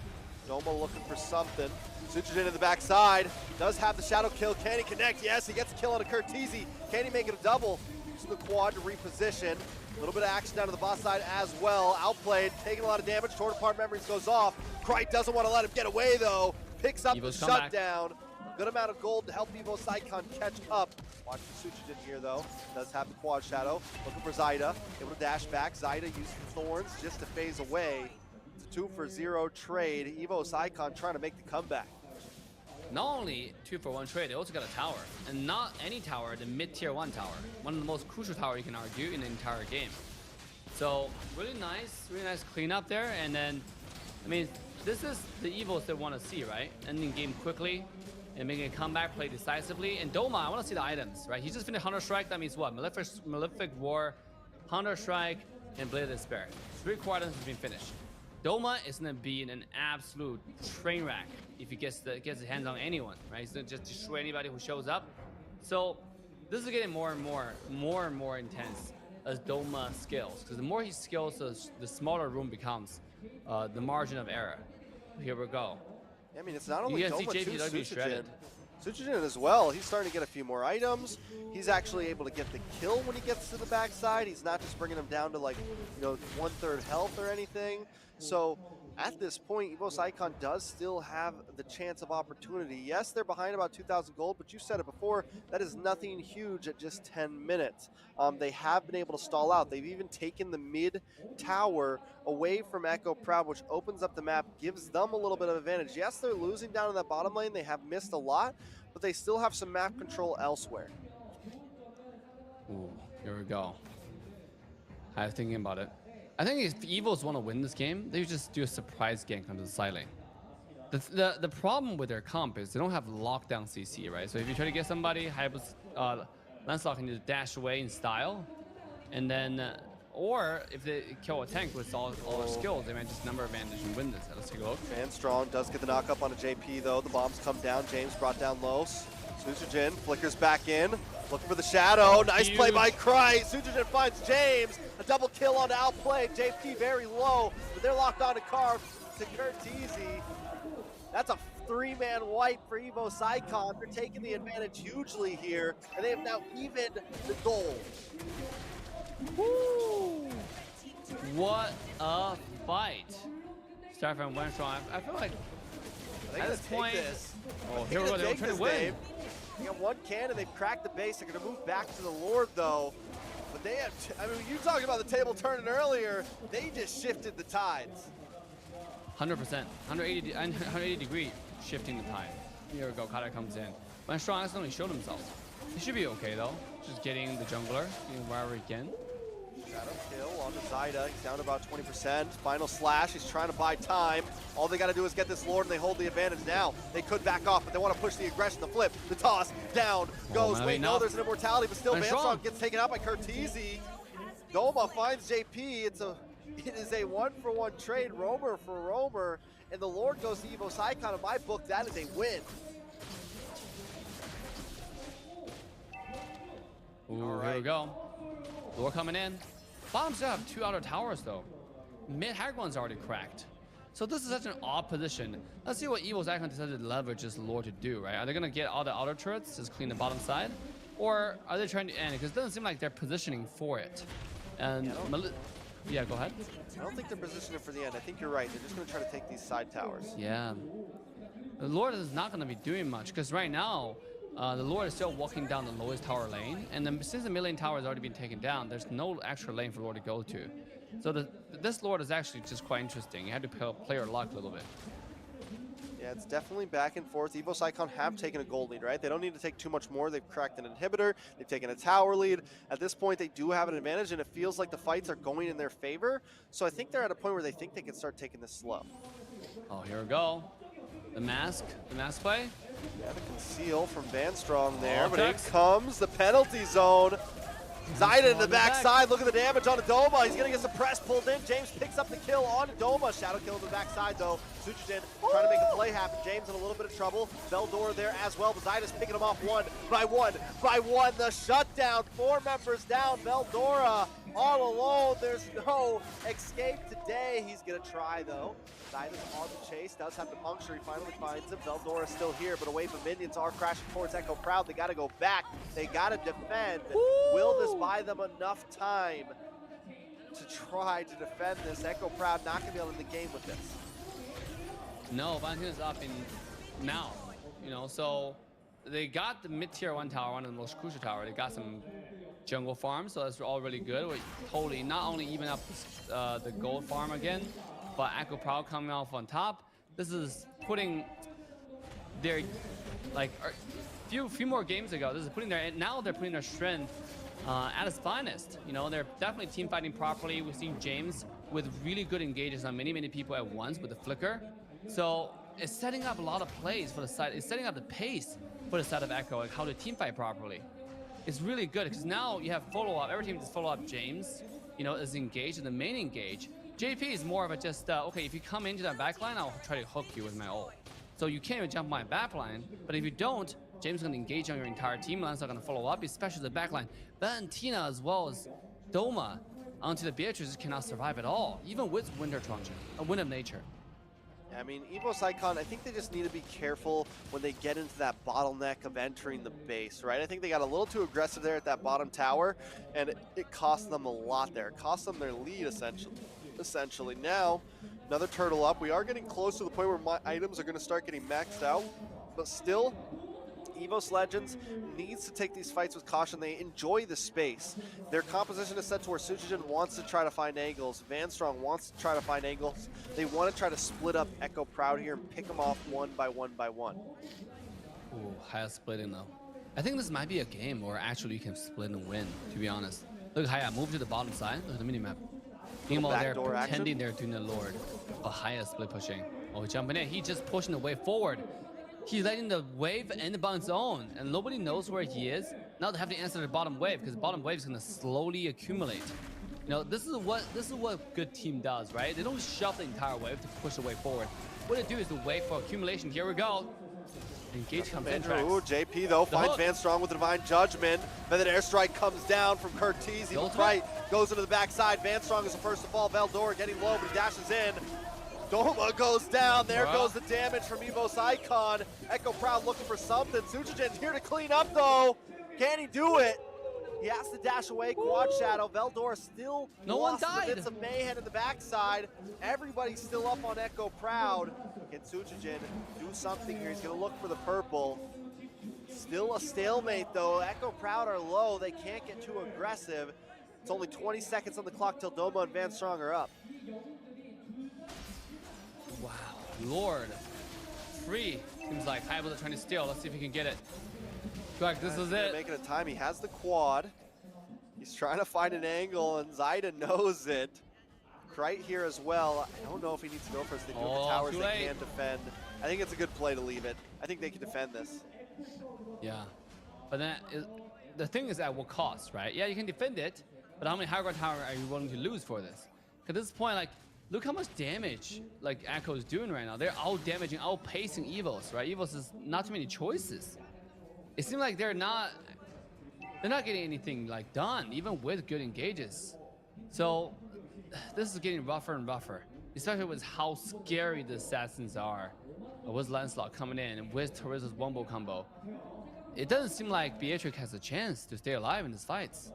Doma looking for something. Suchijin in the backside. Does have the shadow kill. Can he connect? Yes, he gets a kill on a Curtizi. Can he make it a double? Using the quad to reposition. A little bit of action down to the boss side as well. Outplayed, taking a lot of damage. Torn apart memories goes off. Krite doesn't want to let him get away though. Picks up the shutdown. Good amount of gold to help Evos Icon catch up. Watch the Suchijin here though. Does have the quad shadow. Looking for Zyda. Able to dash back. Zyda using thorns just to phase away. It's a 2-for-0 trade. Evos Icon trying to make the comeback. Not only 2-for-1 trade, they also got a tower. And not any tower, the mid-tier 1 tower. One of the most crucial towers you can argue in the entire game. So really nice cleanup there. And then, I mean, this is the Evos they want to see, right? Ending game quickly and making a comeback, play decisively. And Doma, I want to see the items, right? He just finished Hunter Strike. That means what? Malefic War, Hunter Strike, and Blade of Despair. 3 core items has been finished. Doma is going to be in an absolute train wreck if he gets his hands on anyone, right? He's going to just destroy anybody who shows up. So this is getting more and more intense as Doma scales. Because the more he scales, the smaller room becomes the margin of error. Here we go. I mean, it's not only Doma, too, Suchijin. Suchijin as well. He's starting to get a few more items. He's actually able to get the kill when he gets to the backside. He's not just bringing him down to like, 1/3 health or anything. So at this point, Evos Icon does still have the chance of opportunity. Yes, they're behind about 2,000 gold, but you said it before, that is nothing huge at just 10 minutes. They have been able to stall out. They've even taken the mid tower away from Echo Proud, which opens up the map, gives them a little bit of advantage. Yes, they're losing down in that bottom lane. They have missed a lot, but they still have some map control elsewhere. Ooh, here we go. I was thinking about it. I think if Evos want to win this game, they just do a surprise gank onto the side lane. The problem with their comp is they don't have lockdown CC, right? So if you try to get somebody, Lancelot can just dash away in style, and then, or if they kill a tank with all their skills, they might just number advantage and win this. Let's take a look. And Strong does get the knock up on a JP though. The bombs come down. James brought down low. Sujin flickers back in, looking for the shadow. Nice play by Cry. Sujin finds James. A double kill on Outplay. JP very low, but they're locked on to Carve to Curtizi. That's a three-man wipe for Evos Icon. They're taking the advantage hugely here, and they have now evened the goal. Woo! What a fight! Start from one strong. I feel like at this point, oh, here we go. They're trying to win. They got one can and they've cracked the base. They're going to move back to the Lord though. But they have, I mean, you talked about the table turning earlier. They just shifted the tides. 100%, 180 degree shifting the tide. Here we go, Kata comes in. When Strong accidentally showed himself. He should be okay though. Just getting the jungler, getting wherever he can. Shadow kill on the Zyda. He's down to about 20%. Final slash. He's trying to buy time. All they got to do is get this Lord, and they hold the advantage now. They could back off, but they want to push the aggression, the flip, the toss, down, goes. Wait, no, there's an immortality, but still Vanstrong gets taken out by Curtizi. Doma finds JP. It is a one-for-one trade, roamer for roamer, and the Lord goes to Evos Icon. In my book, that is a win. Ooh, here we go. Lord coming in. Bottom still have 2 outer towers though. Mid high ground's already cracked. So this is such an odd position. Let's see what Evos Icon decided to leverage this Lord to do, right? Are they gonna get all the outer turrets, just clean the bottom side? Or are they trying to end it? Because it doesn't seem like they're positioning for it. And yeah, go ahead. I don't think they're positioning for the end. I think you're right. They're just gonna try to take these side towers. Yeah. The Lord is not gonna be doing much, because right now, the Lord is still walking down the lowest tower lane, and then since the mid lane tower has already been taken down, there's no extra lane for Lord to go to. So this Lord is actually just quite interesting. You have to play your luck a little bit. Yeah, it's definitely back and forth. Evos Icon have taken a gold lead, right? They don't need to take too much more. They've cracked an inhibitor. They've taken a tower lead. At this point, they do have an advantage, and it feels like the fights are going in their favor. So I think they're at a point where they think they can start taking this slow. Oh, here we go. The mask play. Yeah, the conceal from Vanstrong there, but in comes the penalty zone. Zyda in the backside, look at the damage on Doma. He's gonna get suppressed, pulled in. James picks up the kill on Doma. Shadow kill in the backside though. Sujin trying to make a play happen. James in a little bit of trouble. Veldora there as well, but Zyda's picking him off one by one. The shutdown, 4 members down. Veldora all alone. There's no escape today. He's gonna try though. Zyda's on the chase, does have the puncture, he finally finds him. Veldora's still here, but a wave of minions are crashing towards Echo Proud. They gotta go back, they gotta defend. Woo! Will this buy them enough time to try to defend this? Echo Proud not gonna be able to end the game with this. No, Valentina's up in now, you know, so they got the mid-tier 1 tower, one of the most crucial tower. They got some jungle farms, so that's all really good. We totally not only even up the gold farm again, but Echo Proud coming off on top. This is putting their, like, a few more games ago, this is putting their, now they're putting their strength at its finest. You know, they're definitely team fighting properly. We've seen James with really good engages on many people at once with the flicker. So it's setting up a lot of plays for the side. It's setting up the pace for the side of Echo, like how to team fight properly. It's really good because now you have follow-up. Every team just follow up James, you know, is engaged in the main engage. JP is more of a just, okay, if you come into that backline, I'll try to hook you with my ult. So you can't even jump my backline, but if you don't, James is going to engage on your entire team. Lance's not going to follow up, especially the backline. Valentina as well as Doma onto the Beatrice cannot survive at all, even with Winter Truncheon, a Wind of Nature. I mean, Evos Icon, I think they just need to be careful when they get into that bottleneck of entering the base, right? I think they got a little too aggressive there at that bottom tower, and it cost them a lot there. It cost them their lead, essentially. Now, Another turtle up. We are getting close to the point where my items are going to start getting maxed out, but still, EVOS Legends needs to take these fights with caution. They enjoy the space. Their composition is set to where Sujin wants to try to find angles. Vanstrong wants to try to find angles. They want to try to split up Echo Proud here and pick them off one by one by one. Ooh, Haya splitting though. I think this might be a game where actually you can split and win, to be honest. Look, Haya, move to the bottom side. Look at the minimap. Meanwhile, they're pretending they're doing the Lord. But Haya split pushing. Oh, he's jumping in. He's just pushing the wave forward. He's letting the wave end on its own, and nobody knows where he is. Now they have to answer the bottom wave, because the bottom wave is going to slowly accumulate. You know, this is what a good team does, right? They don't shove the entire wave to push the wave forward. What they do is to wait for accumulation. Here we go. Engage comes in. Ooh, JP though finds Vanstrong with the Divine Judgment. Then an airstrike comes down from Curtiz. Right, goes into the backside. Vanstrong is the first to fall. Veldora getting low, but he dashes in. Doma goes down. There goes the damage from EVOS Icon. Echo Proud looking for something. Sujin's here to clean up though. Can he do it? He has to dash away. Quad Shadow. Veldora still lost the bits of mayhem in the backside. Everybody's still up on Echo Proud. Can Sujin do something here? He's going to look for the purple. Still a stalemate though. Echo Proud are low. They can't get too aggressive. It's only 20 seconds on the clock till Doma and Vanstrong are up. Wow, Lord. Free. Seems like Haibo is trying to steal. Let's see if he can get it. Like, this is it. Making a time. He has the quad. He's trying to find an angle, and Zaida knows it. Right here as well. I don't know if he needs to go first. They do have the towers they can defend. I think it's a good play to leave it. I think they can defend this. Yeah. But then the thing is at what cost, right? Yeah, you can defend it, but how many high ground tower are you willing to lose for this? Because at this point, like, look how much damage like Echo is doing right now. They're out damaging, outpacing EVOS, right? EVOS is not too many choices. It seems like they're not getting anything like done, even with good engages. So this is getting rougher and rougher, especially with how scary the assassins are. With Lancelot coming in and with Teresa's wombo combo, it doesn't seem like Beatrix has a chance to stay alive in these fights.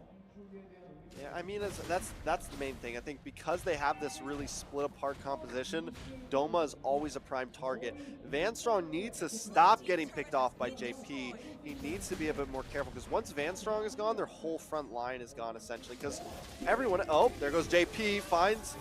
Yeah, I mean, that's the main thing. I think because they have this really split apart composition, Doma is always a prime target. Vanstrong needs to stop getting picked off by JP. He needs to be a bit more careful, because once Vanstrong is gone, their whole front line is gone essentially. Because everyone, oh, there goes JP, finds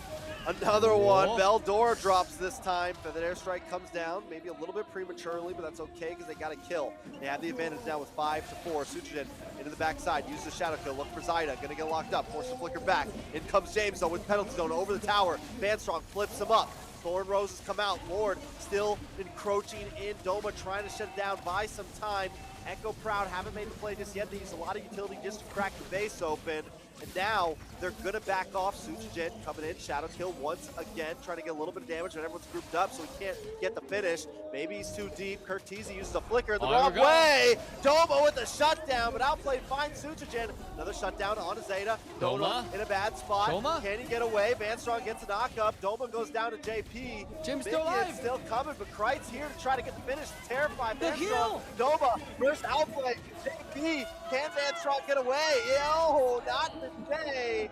another one. Veldora drops this time, but the airstrike comes down, maybe a little bit prematurely, but that's okay because they got a kill. They have the advantage now with 5-4. Sujin into the backside, uses the shadow kill, look for Zaida, gonna get locked up, force the flicker back. In comes James though with penalty zone over the tower. Vanstrong flips him up. Thorn Roses come out. Lord still encroaching in. Doma trying to shut it down, buy some time. Echo Proud haven't made the play just yet. They use a lot of utility just to crack the base open. And now they're gonna back off. Sujin coming in, shadow kill once again, trying to get a little bit of damage, but everyone's grouped up, so he can't get the finish. Maybe he's too deep. Curtiz uses a flicker the wrong way. Doma with the shutdown, but outplayed finds Sujin. Another shutdown onto Zeta. Doma in a bad spot. Can he get away? Vanstrong gets a knock up. Doma goes down to JP. Jim's still alive. Still coming, but Kreit's here to try to get the finish. Terrified Vanstrong. Doma first outplay. JP, can Vanstrong get away? Oh, not today.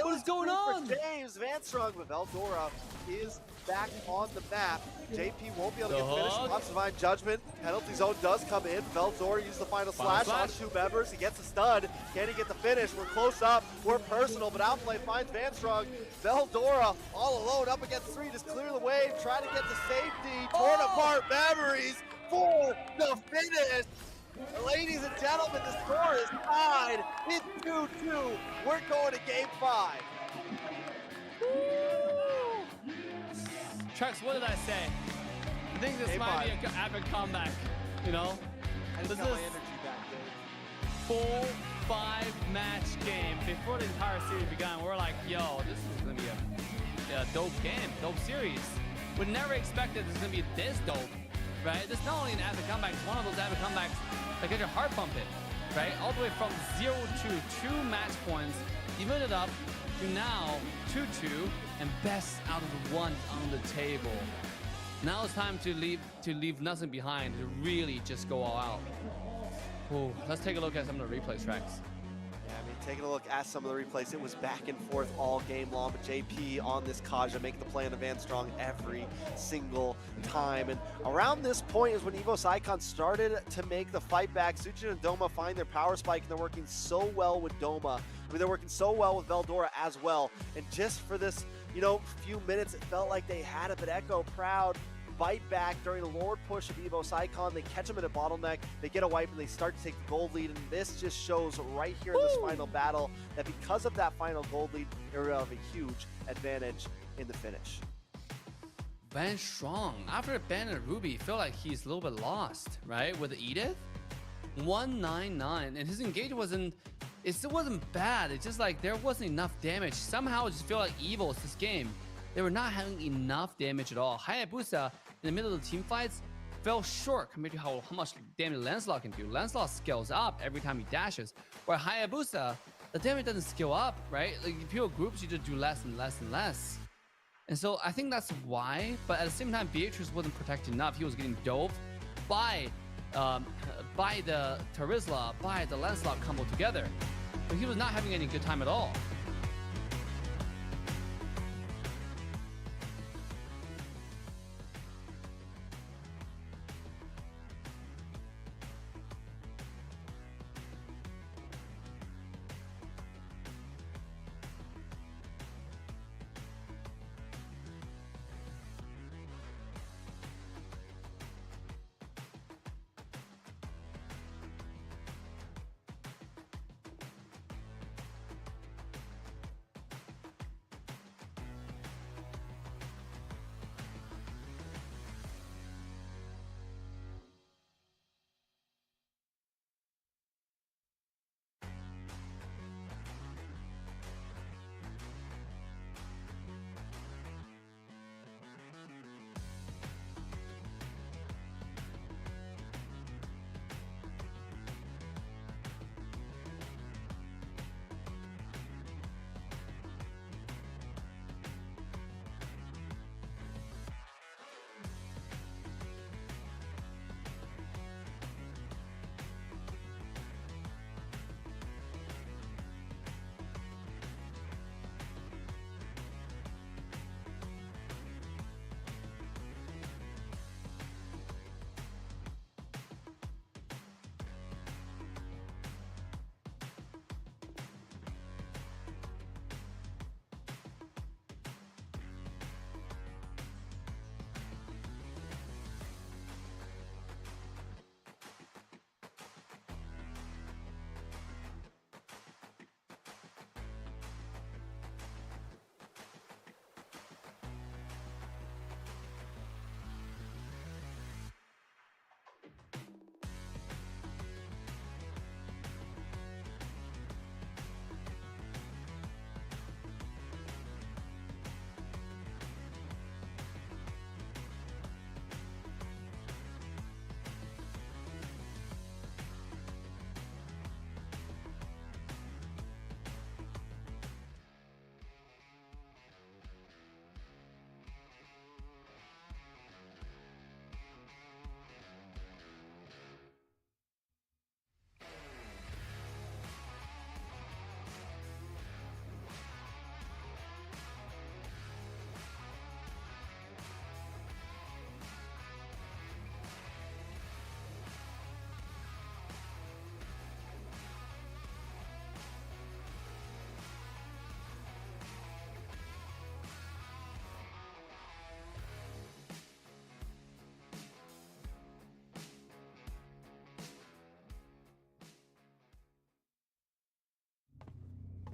What is going on? James Vanstrong, but Veldora is back on the map. JP won't be able to get finished. Pops Divine Judgment. Penalty zone does come in. Veldora uses the final slash on 2 members. He gets a stud. Can he get the finish? We're close up. We're personal, but outplay finds Vanstrong. Veldora all alone up against 3. Just clear the way. Try to get to safety. Torn apart memories for the finish. Ladies and gentlemen, the score is tied. It's 2-2. We're going to game 5. Trex, what did I say? I think this might be an epic comeback, you know? This is my energy back, dude. Full 5-match game. Before the entire series began, we're like, yo, this is gonna be a dope game, dope series. We never expected this was gonna be this dope, right? This is not only an epic comeback, it's one of those epic comebacks that get your heart pumping, right? All the way from 0 to 2 match points, even it up to now 2-2, and best out of 1 on the table. Now it's time to leave nothing behind, to really just go all out. Ooh, let's take a look at some of the replay tracks. Yeah, I mean, taking a look at some of the replays, it was back and forth all game long, but JP on this Kaja make the play on the Van Strong every single time. And around this point is when Evo's Icon started to make the fight back. Suchin and Doma find their power spike, and they're working so well with Doma. I mean, they're working so well with Veldora as well. And just for this, few minutes, it felt like they had it, but Echo Proud fight back during the Lord push of Evo's Icon. They catch him at a bottleneck, they get a wipe, and they start to take the gold lead. And this just shows right here in this final battle that because of that final gold lead, they will have a huge advantage in the finish. Van Strong, after a ban at Ruby, feel like he's a little bit lost, right? With Edith, 199, and his engage it still wasn't bad. It's just like there wasn't enough damage. Somehow I just feel like Evos this game, they were not having enough damage at all. Hayabusa, in the middle of the team fights, fell short compared to how much damage Lancelot can do. Lancelot scales up every time he dashes, where Hayabusa, the damage doesn't scale up, right? Like if you groups, you just do less and less and less. And so I think that's why, but at the same time, Beatrice wasn't protected enough. He was getting dove by the Terizla, by the Lancelot combo together. But he was not having any good time at all.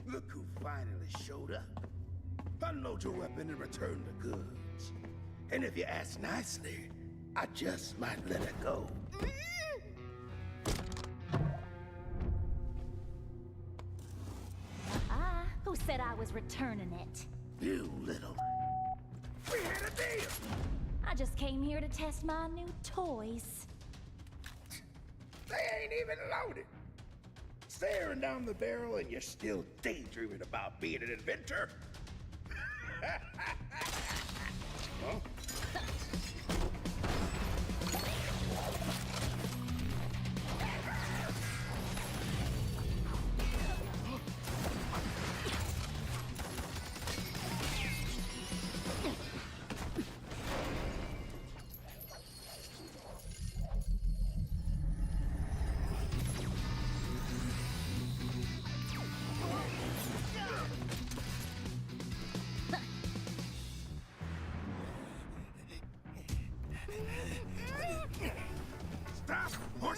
Look who finally showed up. Unload your weapon and return the goods. And if you ask nicely, I just might let it go. Who said I was returning it? You little... We had a deal! I just came here to test my new toys. They ain't even loaded. Staring down the barrel and you're still daydreaming about being an inventor? Huh?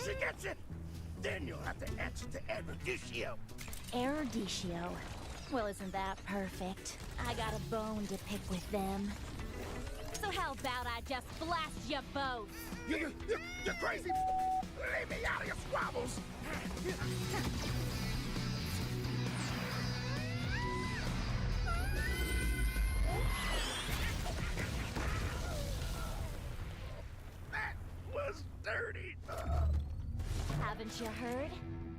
answer Genshin, then you'll have to answer to Invitational. Erudicio. Well, isn't that perfect? I got a bone to pick with them. So how about I just blast you both? You're crazy. Leave me out of your squabbles. That was dirty. Haven't you heard?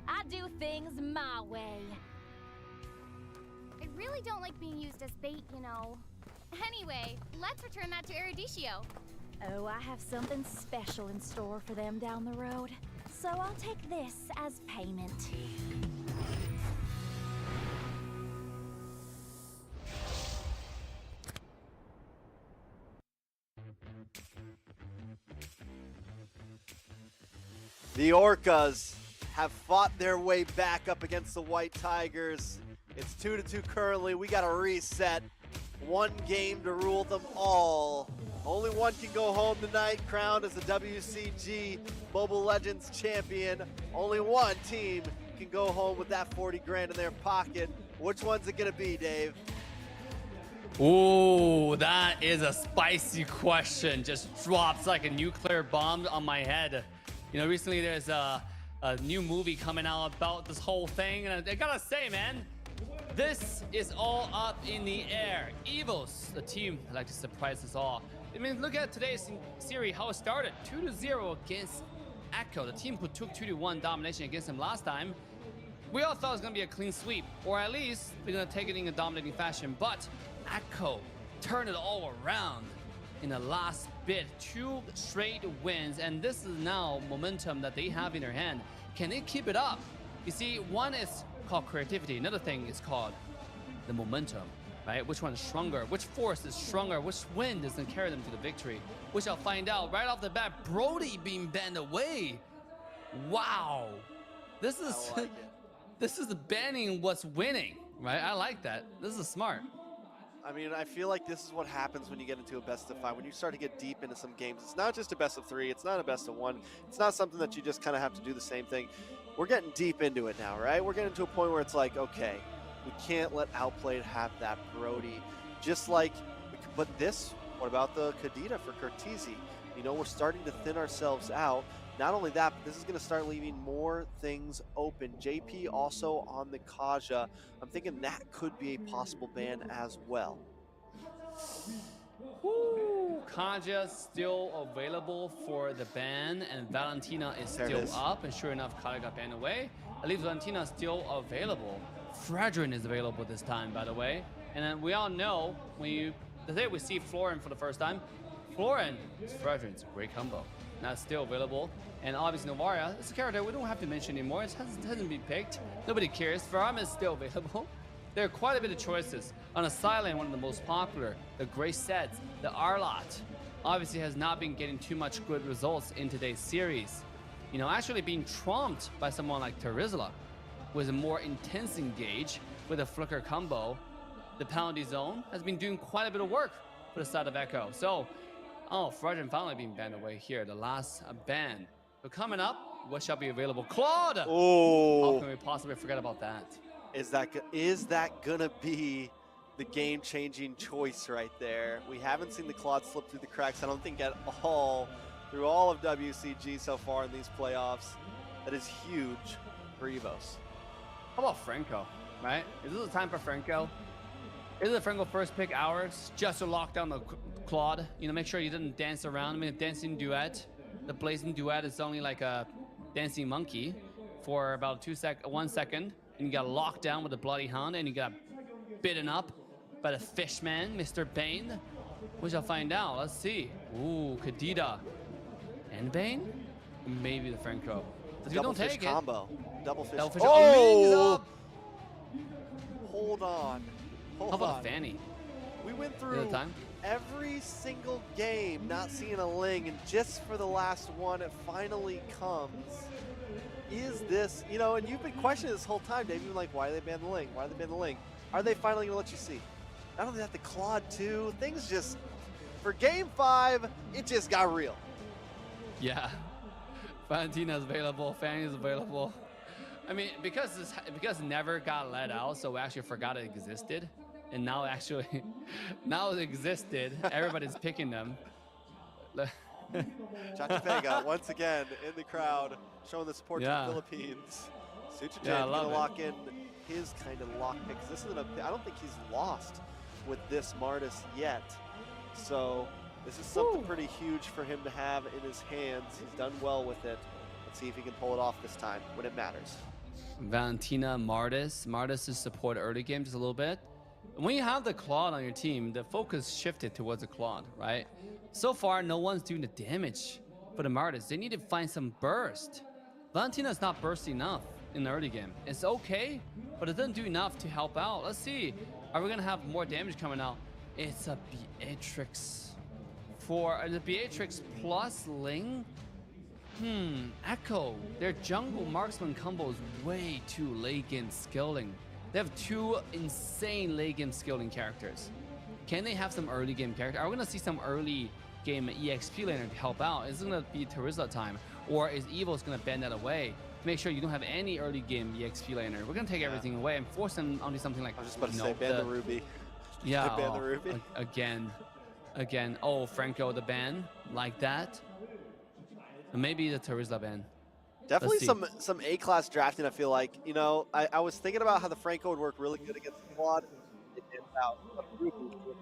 I do things my way. I really don't like being used as bait, you know. Anyway, let's return that to Erudicio. Oh, I have something special in store for them down the road. So I'll take this as payment. The Orcas have fought their way back up against the White Tigers. It's 2-2 currently. We got to reset. One game to rule them all. Only one can go home tonight, crowned as the WCG Mobile Legends champion. Only one team can go home with that 40 grand in their pocket. Which one's it gonna be, Dave? Ooh, that is a spicy question. Just drops like a nuclear bomb on my head. You know, recently there's a new movie coming out about this whole thing, and I gotta say, man, this is all up in the air. Evils, the team that like to surprise us all. I mean, look at today's series, how it started. 2-0 against Echo. The team who took 2-1 domination against them last time. We all thought it was going to be a clean sweep, or at least they're going to take it in a dominating fashion. But Echo turned it all around in the last bit. 2 straight wins, and this is now momentum that they have in their hand. Can they keep it up? You see, one is called creativity. Another thing is called the momentum, right? Which one is stronger? Which force is stronger? Which wind is going to carry them to the victory? Which I'll find out right off the bat. Brody being banned away. Wow. This is I like it. this is the banning what's winning, right? I like that. This is smart. I mean, I feel like this is what happens when you get into a best of 5. When you start to get deep into some games, it's not just a best of 3. It's not a best of 1. It's not something that you just kind of have to do the same thing. We're getting deep into it now, right? We're getting to a point where it's like, okay, we can't let Outplayed have that Brody. Just like, but this, what about the Kadita for Curtizi? You know, we're starting to thin ourselves out. Not only that, but this is going to start leaving more things open. JP also on the Kaja. I'm thinking that could be a possible ban as well. Woo! Kaja still available for the ban, and Valentina is There it still is. up. And sure enough, Kaja got banned away. At least Valentina is still available. Fredrin is available this time, by the way. And then we all know the day we see Florin for the first time, Florin is Fredrin's a great combo. Now it's still available. And obviously Novaria, it's a character we don't have to mention anymore. It hasn't been picked. Nobody cares. Varama is still available. There are quite a bit of choices. On a sideline, one of the most popular, the Grey Sets, the Arlot, obviously has not been getting too much good results in today's series. You know, actually being trumped by someone like Terizla with a more intense engage with a flicker combo. The penalty zone has been doing quite a bit of work for the side of Echo. So, oh, Fredrin finally being banned away here, the last ban. But coming up, what shall be available? Claude! How Oh, can we possibly forget about that? is that gonna be the game-changing choice right there? We haven't seen the Claude slip through the cracks, I don't think at all, through all of WCG so far in these playoffs. That is huge for Evos. How about Franco, right? Is this a time for Franco? Is it Franco first pick hours just to lock down the Claude? You know, make sure you didn't dance around. I mean, a dancing duet. The blazing duet is only like a dancing monkey for about 1 second. And you got locked down with a bloody hound, and you got bitten up by the fishman, Mr. Bane. Which I'll find out. Let's see. Ooh, Kadita. And Bane? Maybe the Franco. The If you double don't fish take combo. Double fish. Double fish. Oh! He's Oh! up. Hold on. How about the Fanny? We went Is through it time? every single game not seeing a Ling, and just for the last one, it finally comes. Is this, you know, and you've been questioning this whole time, Dave. You've been like, why do they ban the Ling? Why do they ban the Ling? Are they finally going to let you see? Not only that, the Claude too. Things just, for game 5, it just got real. Yeah. Valentina's available. Fanny's available. I mean, because it never got let out, so we actually forgot it existed, and now actually, now it existed. Everybody's picking them. Chacha Vega once again in the crowd, showing the support to Yeah. the Philippines. Sucha Yeah, I Jan love gonna it. lock in his kind of lock pick. This isn't I don't think he's lost with this Martis yet. So this is something pretty huge for him to have in his hands. He's done well with it. Let's see if he can pull it off this time when it matters. Valentina, Martis. Martis is support early game just a little bit. When you have the Claude on your team, the focus shifted towards the Claude, right? So far, no one's doing the damage for the Martis. They need to find some burst. Valentina's not burst enough in the early game. It's okay, but it doesn't do enough to help out. Let's see. Are we going to have more damage coming out? It's a Beatrix. For the Beatrix plus Ling? Echo. Their jungle marksman combo is way too late game skilling. They have two insane late game skilling characters. Can they have some early game character? Are we going to see some early game EXP laner to help out? Is it going to be Terizla time? Or is Evo's going to ban that away to make sure you don't have any early game EXP laner? We're going to take everything away and force them onto something like... I was just about to say, ban the Ruby. Yeah, ban the Ruby. Again. Oh, Franco, the ban like that. Maybe the Terizla ban. Definitely some A-class drafting, I feel like. You know, I was thinking about how the Franco would work really good against the Claude. It banned out. But Ruby was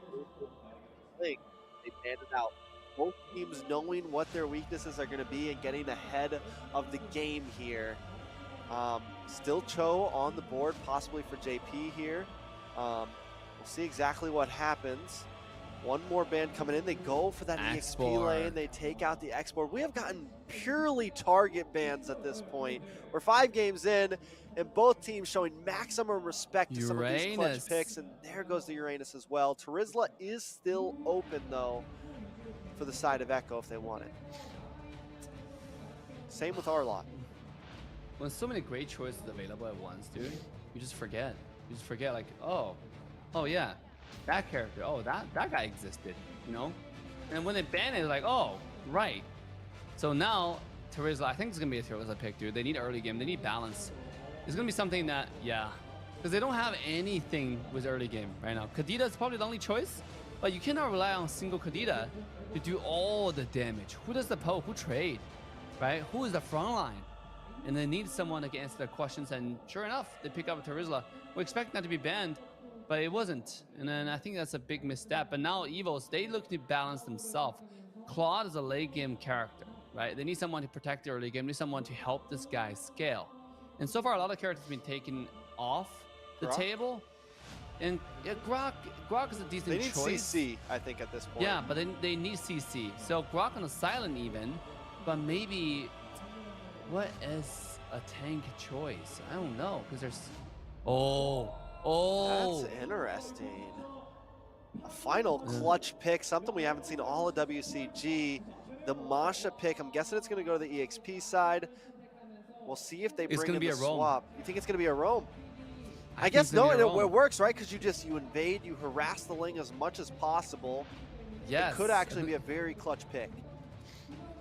Link. They banned it out. Both teams knowing what their weaknesses are going to be and getting ahead of the game here. Still Cho on the board, possibly for JP here. We'll see exactly what happens. One more band coming in. They go for that EXP lane. They take out the export. We have gotten purely target bans at this point. We're 5 games in, and both teams showing maximum respect to some of these clutch picks. And there goes the Uranus as well. Terizla is still open, though, for the side of Echo if they want it. Same with our lot. When so many great choices available at once, dude, you just forget. You just forget, like, oh yeah, that character, oh, that guy existed, you know? And when they ban it, it's like, oh, right. So now, Terizla, I think it's going to be a Terizla pick, dude. They need early game. They need balance. It's going to be something that, yeah, because they don't have anything with early game right now. Kadita is probably the only choice, but you cannot rely on single Kadita to do all the damage. Who does the poke? Who trade, right? Who is the front line? And they need someone that can answer their questions, and sure enough, they pick up Terizla. We expect that to be banned, but it wasn't. And then I think that's a big misstep. But now Evos, they look to balance themselves. Claude is a late game character, right? They need someone to protect the early game. They need someone to help this guy scale. And so far, a lot of characters have been taken off the table. And yeah, Grok is a decent They need choice. CC, I think, at this point. Yeah, but they need CC. So Grok on a silent even, but maybe what is a tank choice? I don't know, because there's... Oh. That's interesting. A final clutch pick, something we haven't seen all of WCG. The Masha pick, I'm guessing it's going to go to the EXP side. We'll see if they bring in the swap. You think it's going to be a roam? I guess no, it works, right? Because you invade, you harass the Ling as much as possible. Yes. It could actually be a very clutch pick.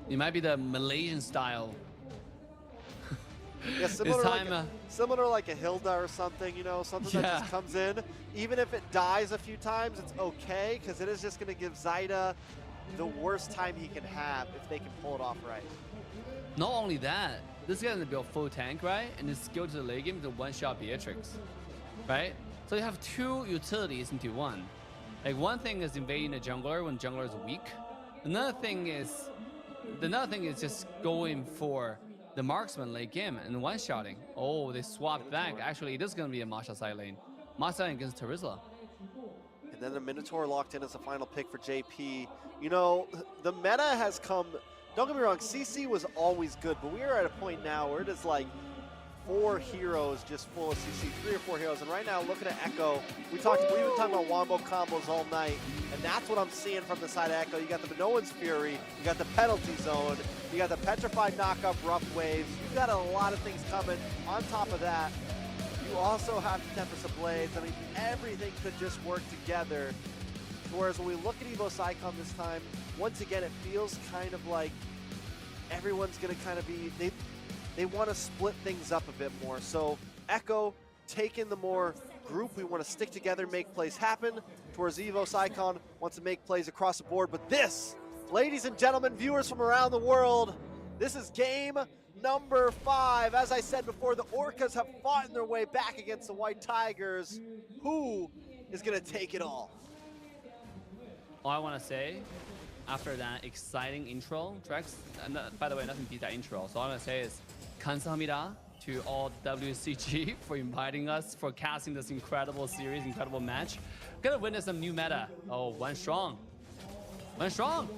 It might be the Malaysian style. Yeah, similar like a Hilda or something, you know, something that just comes in. Even if it dies a few times, it's okay, because it is just going to give Zaida the worst time he can have if they can pull it off right. Not only that, this guy's going to build full tank, right? And his skill to the late game is a one-shot Beatrix, right? So you have 2 utilities into one. Like, one thing is invading a jungler when jungler is weak. Another thing is just going for the marksman late game and one-shotting. Oh, they swapped back. Actually, it is going to be a Masha side lane. Masha against Terizla. And then the Minotaur locked in as a final pick for JP. You know, the meta has come, don't get me wrong, CC was always good, but we are at a point now where it is like 4 heroes just full of CC, 3 or 4 heroes. And right now, looking at Echo, we've been talking about wombo combos all night, and that's what I'm seeing from the side of Echo. You got the Minoan's Fury, you got the penalty zone, you got the petrified knockup rough waves. You've got a lot of things coming. On top of that, you also have the Tempest of Blades. I mean, everything could just work together. Whereas when we look at Evo's Icon this time, once again, it feels kind of like everyone's going to kind of be, they want to split things up a bit more. So Echo taking the more group, we want to stick together, make plays happen, towards Evos Icon wants to make plays across the board. But this, ladies and gentlemen, viewers from around the world, this is game number 5. As I said before, the Orcas have fought their way back against the White Tigers. Who is going to take it all? All I want to say, after that exciting intro, Drex, and by the way, nothing beats that intro. So all I want to say is, 감사합니다 to all WCG for inviting us, for casting this incredible series, incredible match. Gonna witness some new meta. Oh, one strong. One strong.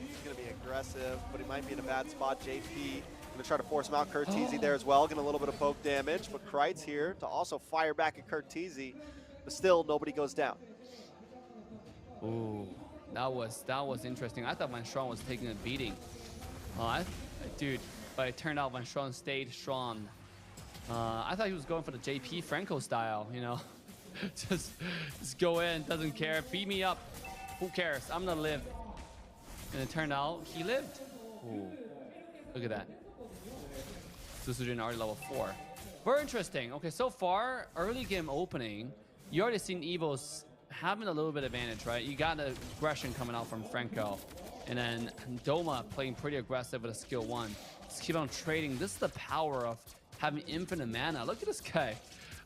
He's going to be aggressive, but he might be in a bad spot. JP going to try to force him out. Curteezy there as well, getting a little bit of poke damage, but Kreitz here to also fire back at Curteezy, but still nobody goes down. Ooh, that was interesting. I thought Van Strong was taking a beating. Dude, but it turned out Van Strong stayed strong. I thought he was going for the JP Franco style, you know, just go in, doesn't care, beat me up, who cares? I'm gonna live. And it turned out he lived. Ooh, look at that. Susujin already level 4. Very interesting. Okay, so far, early game opening, you already seen Evos having a little bit of advantage, right? You got the aggression coming out from Franco. And then Doma playing pretty aggressive with a skill 1. Just keep on trading. This is the power of having infinite mana. Look at this guy.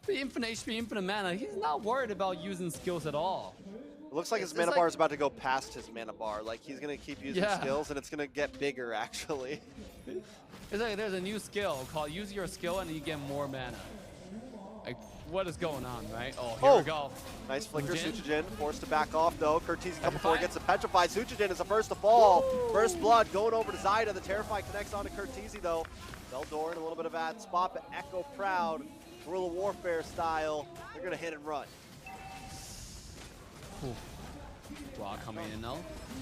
The infinite HP, infinite mana. He's not worried about using skills at all. It looks like his mana bar is about to go past his mana bar. Like he's going to keep using skills and it's going to get bigger actually. It's like there's a new skill called use your skill and you get more mana. Like, what is going on, right? Oh, here we go. Nice flicker, Suchijin forced to back off though. Curteezy coming before he gets the petrified. Suchijin is the first to fall. Woo! First blood going over to Zyda. The Terrify connects onto Curteezy though. Veldor in a little bit of a bad spot, but Echo Proud, guerrilla warfare style, they're gonna hit and run. Draw coming in though.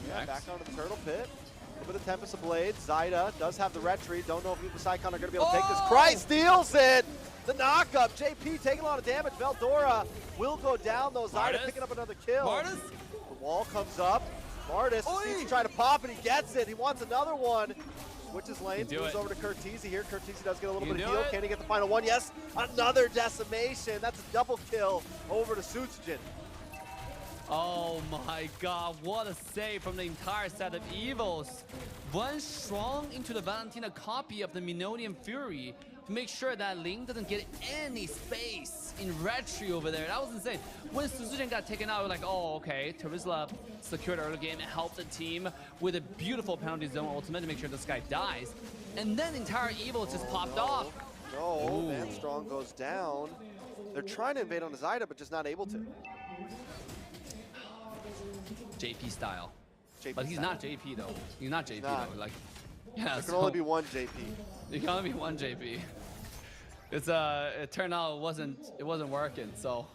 Yeah, back onto the turtle pit. A little bit of Tempest of Blades. Zyda does have the retreat. Don't know if Evos Icon are going to be able to take this. Christ steals it! The knockup. JP taking a lot of damage. Veldora will go down though. Zyda picking up another kill. Martis? The wall comes up. Martis seems to try to pop it. He gets it. He wants another one. Switches lanes. Moves over to Curteezy here. Curteezy does get a little bit of heal. Can he get the final one? Yes. Another decimation. That's a double kill over to Suchijin. Oh my god, what a save from the entire set of Evos. One strong into the Valentina copy of the Minonian Fury to make sure that Ling doesn't get any space in retry over there. That was insane. When Suzuki got taken out, we were like, oh, okay. Terizla secured early game and helped the team with a beautiful penalty zone ultimate to make sure this guy dies. And then the entire Evos just popped off. No, Van Strong goes down. They're trying to invade on Zyda, but just not able to. JP style. But he's not JP though. He's not JP though. Like, yeah. There can only be one JP. There can only be one JP. It's it turned out it wasn't working. So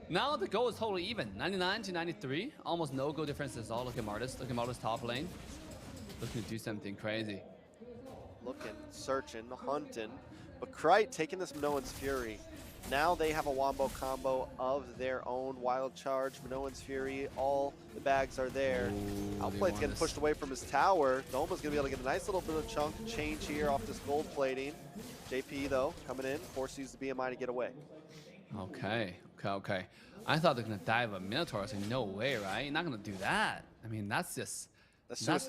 now the goal is totally even. 99 to 93. Almost no goal differences at all. Look at Martis. Look at Martis top lane. Looking to do something crazy. Looking, searching, hunting. But Krite taking this Minoan's Fury. Now they have a wombo combo of their own. Wild Charge, Minoan's Fury, all the bags are there. Outplay's getting pushed away from his tower. Doma's gonna be able to get a nice little bit of chunk change here off this gold plating. JP though, coming in, forces the BMI to get away. Okay. I thought they're gonna dive a Minotaur. I said, no way, right? You're not gonna do that. I mean, that's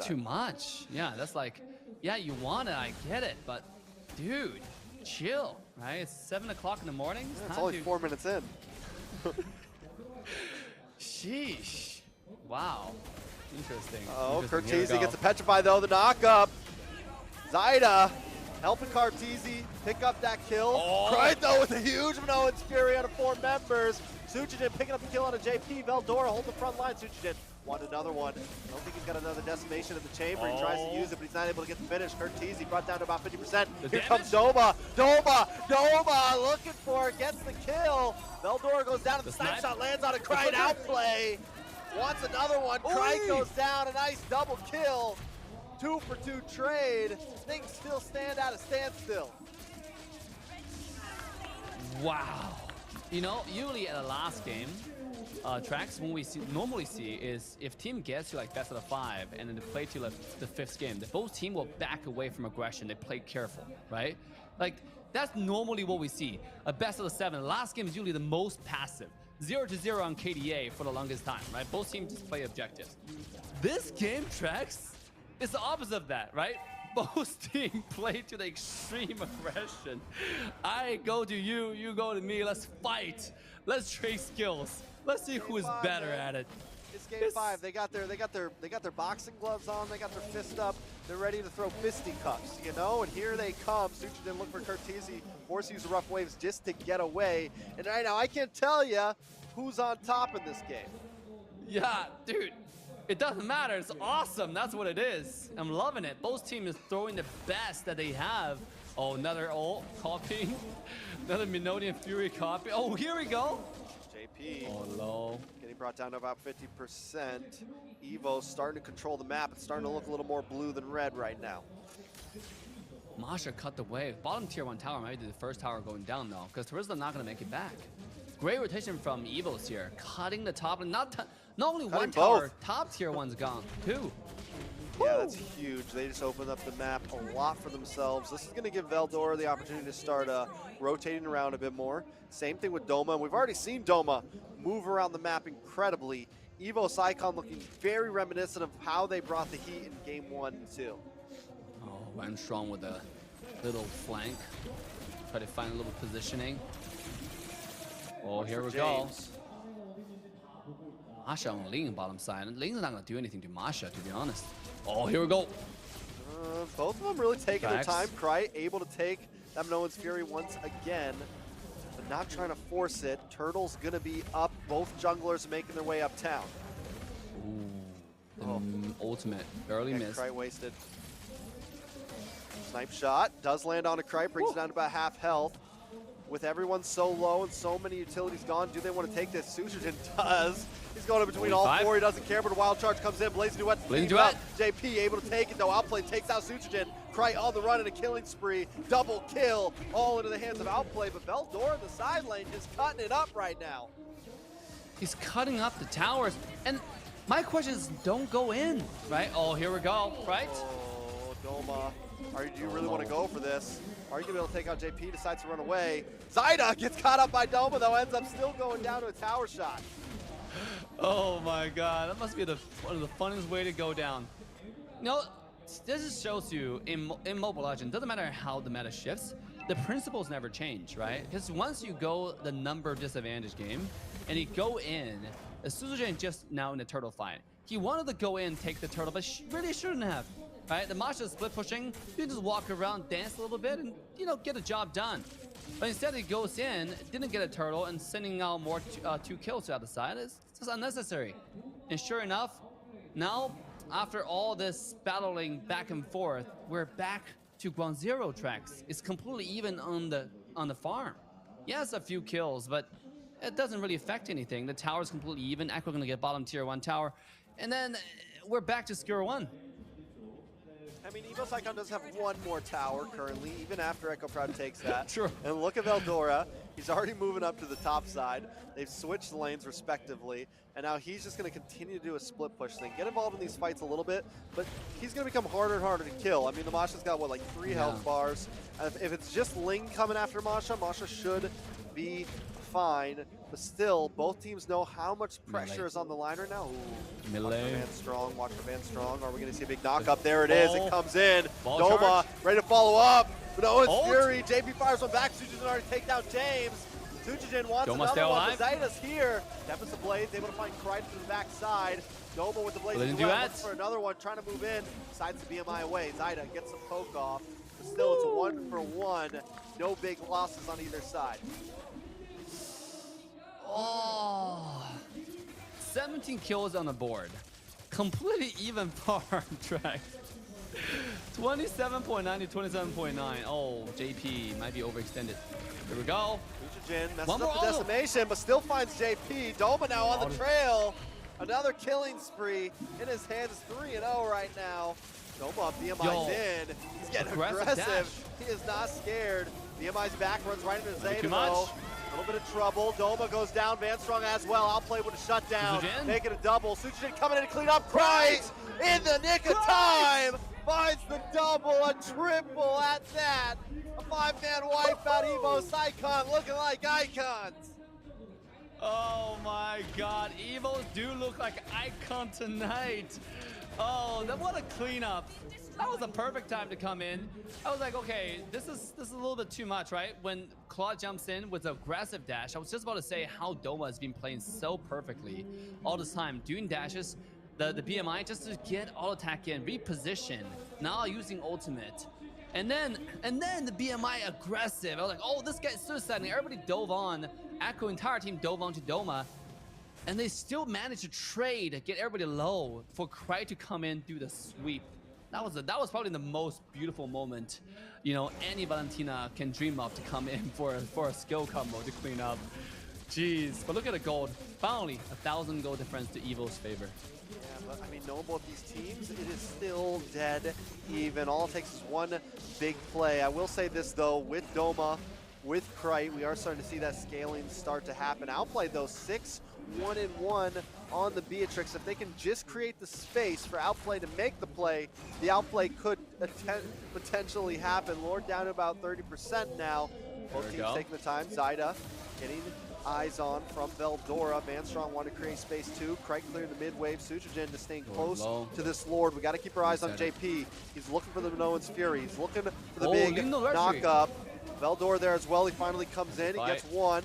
too much. Yeah, that's like, yeah, you want it, I get it, but dude, chill, right? It's 7 o'clock in the morning. Yeah, it's only 4 minutes in. Sheesh. Wow. Interesting. Oh, Curteezy gets a petrify though, the knock-up. Zyda helping Curteezy pick up that kill. Right though with a huge Minoan's Fury out of 4 members. Suchijin picking up the kill on a JP. Veldora hold the front line. Suchijin won another one. I don't think he's got another decimation in the chamber. He tries to use it, but he's not able to get the finish. Curteezy brought down to about 50%. Here comes Doma. Doma looking for it, gets the kill. Veldora goes down to the snipe shot, lands on a Krite outplay. Wants another one. Krite goes down, a nice double kill. 2 for 2 trade. Things still stand at a standstill. Wow. You know, usually at the last game, tracks, when we normally see is if team gets to like best of the 5 and then they play to the 5th game, the both team will back away from aggression. They play careful, right? Like that's normally what we see. A best of the 7. Last game is usually the most passive. 0-0 on KDA for the longest time, right? Both teams just play objectives. This game, tracks, is the opposite of that, right? Both teams play to the extreme aggression. I go to you, you go to me. Let's fight. Let's trade skills. Let's see who is better at it. It's game 5. They got their boxing gloves on. They got their fist up. They're ready to throw fisticuffs, you know. And here they come. Suchi didn't look for Cortese. Force use the rough waves just to get away. And right now, I can't tell you who's on top in this game. Yeah, dude. It doesn't matter. It's awesome. That's what it is. I'm loving it. Both teams is throwing the best that they have. Oh, another ult copying. Another Minodian Fury copy. Oh, here we go. JP. Oh, low. Getting brought down to about 50%. Evo starting to control the map. It's starting to look a little more blue than red right now. Masha cut the wave. Bottom tier 1 tower might be the first tower going down though, because Terizla not going to make it back. Great rotation from Evos here, cutting the top, and not only one tower, top tier 1's gone too. Yeah, that's huge. They just opened up the map a lot for themselves. This is going to give Veldora the opportunity to start rotating around a bit more. Same thing with Doma. We've already seen Doma move around the map incredibly. Evos Icon looking very reminiscent of how they brought the heat in game 1 and 2. Oh, went strong with a little flank. Try to find a little positioning. Oh, here we go. Masha on Ling bottom side. Ling's not going to do anything to Masha, to be honest. Oh, here we go. Both of them really taking their time. Cry able to take that Minoan's Fury once again, but not trying to force it. Turtle's going to be up. Both junglers making their way uptown. Ooh, ultimate. Barely missed. Cry wasted. Snipe shot. Does land on a Cry. Brings it down to about half health. With everyone so low and so many utilities gone, do they want to take this? Sushijin does. He's going in between all 4. He doesn't care, but a wild charge comes in. Blazing Duet. Blazing Duet. JP able to take it, though. Outplay takes out Sushijin. Cry on the run in a killing spree. Double kill. All into the hands of Outplay, but Veldora in the side lane just cutting it up right now. He's cutting up the towers. And my question is, don't go in, right? Oh, here we go, right? Oh, Doma. Do you really want to go for this? Are you going to be able to take out JP? Decides to run away. Zyda gets caught up by Doma, though. Ends up still going down to a tower shot. Oh my god, that must be one of the funnest way to go down. You know, this just shows you in Mobile Legends, doesn't matter how the meta shifts, the principles never change, right? Because once you go the number disadvantage game, and you go in, Suzuki just now in the turtle fight. He wanted to go in, take the turtle, but really shouldn't have. Right, the Masha split pushing, you can just walk around, dance a little bit, and get the job done. But instead he goes in, didn't get a turtle, and sending out more 2 kills to the other side is just unnecessary. And sure enough, now after all this battling back and forth, we're back to ground 0 tracks. It's completely even on the farm. Yes, a few kills, but it doesn't really affect anything. The tower's completely even. Echo gonna get bottom tier 1 tower, and then we're back to square 1. I mean, Evo Icon does have 1 more tower currently, even after Echo Proud takes that. True. And look at Veldora. He's already moving up to the top side. They've switched lanes respectively, and now he's just going to continue to do a split push thing. Get involved in these fights a little bit, but he's going to become harder and harder to kill. I mean, the Masha's got, what, like 3 health bars? If it's just Ling coming after Masha, Masha should be fine. But still, both teams know how much pressure is on the line right now. Ooh, watch for Van Strong, watch for Van Strong. Are we going to see a big knockup? There it is. It comes in. Doma ready to follow up. No, it's Fury. JP fires one back. Sujin already take down James. Sujin wants another one. Zaida's here. Deficit Blaze able to find Cry to the backside. Doma with the Blazing Duet. Looks for another one, trying to move in. Decides to BMI away. Zaida gets some poke off. But still, it's a 1-for-1. No big losses on either side. Oh, 17 kills on the board. Completely even farm track. 27.9 to 27.9. Oh, JP might be overextended. Here we go. Fujijin messes up the decimation, but still finds JP. Doma now on the trail. Another killing spree in his hands. 3-0 right now. Doma BMI's in. He's getting aggressive. He is not scared. BMI's back, runs right into Zeta though. little bit of trouble. Doma goes down. Vanstrong as well. Outplay with a shutdown. Sujin? Make it a double. Sujin coming in to clean up. Christ in the nick of time. Finds the double, a triple at that. A 5-man wipeout. Evo's Icon looking like icons. Oh my God, Evos do look like icon tonight. Oh, what a cleanup. That was a perfect time to come in. I was like, okay, this is a little bit too much, right? When Claude jumps in with the aggressive dash, I was just about to say how Doma has been playing so perfectly all this time, doing dashes, the BMI just to get all attack in, reposition, now using ultimate. And then the BMI aggressive. I was like, oh, this guy's suiciding. Everybody dove on. Echo entire team dove onto Doma. And they still managed to trade, get everybody low for Cry to come in, do the sweep. That was probably the most beautiful moment, you know, any Valentina can dream of to come in for a skill combo to clean up. Jeez, but look at the gold. Finally, 1,000 gold difference to Evo's favor. Yeah, but I mean, knowing both these teams, it is still dead even. All it takes is one big play. I will say this though, with Doma, with Krite, we are starting to see that scaling start to happen. Outplay though, 6-1-1 on the Beatrix. If they can just create the space for Outplay to make the play, the Outplay could potentially happen. Lord down to about 30% now. Both teams taking the time. Zyda getting eyes on from Veldora. Vanstrong wanted to create space too. Krite clearing the mid wave. Sujin just staying close to this Lord. We got to keep our eyes on JP. He's looking for the Minoan's Fury. He's looking for the big knock up. Veldora there as well. He finally comes in. He gets one.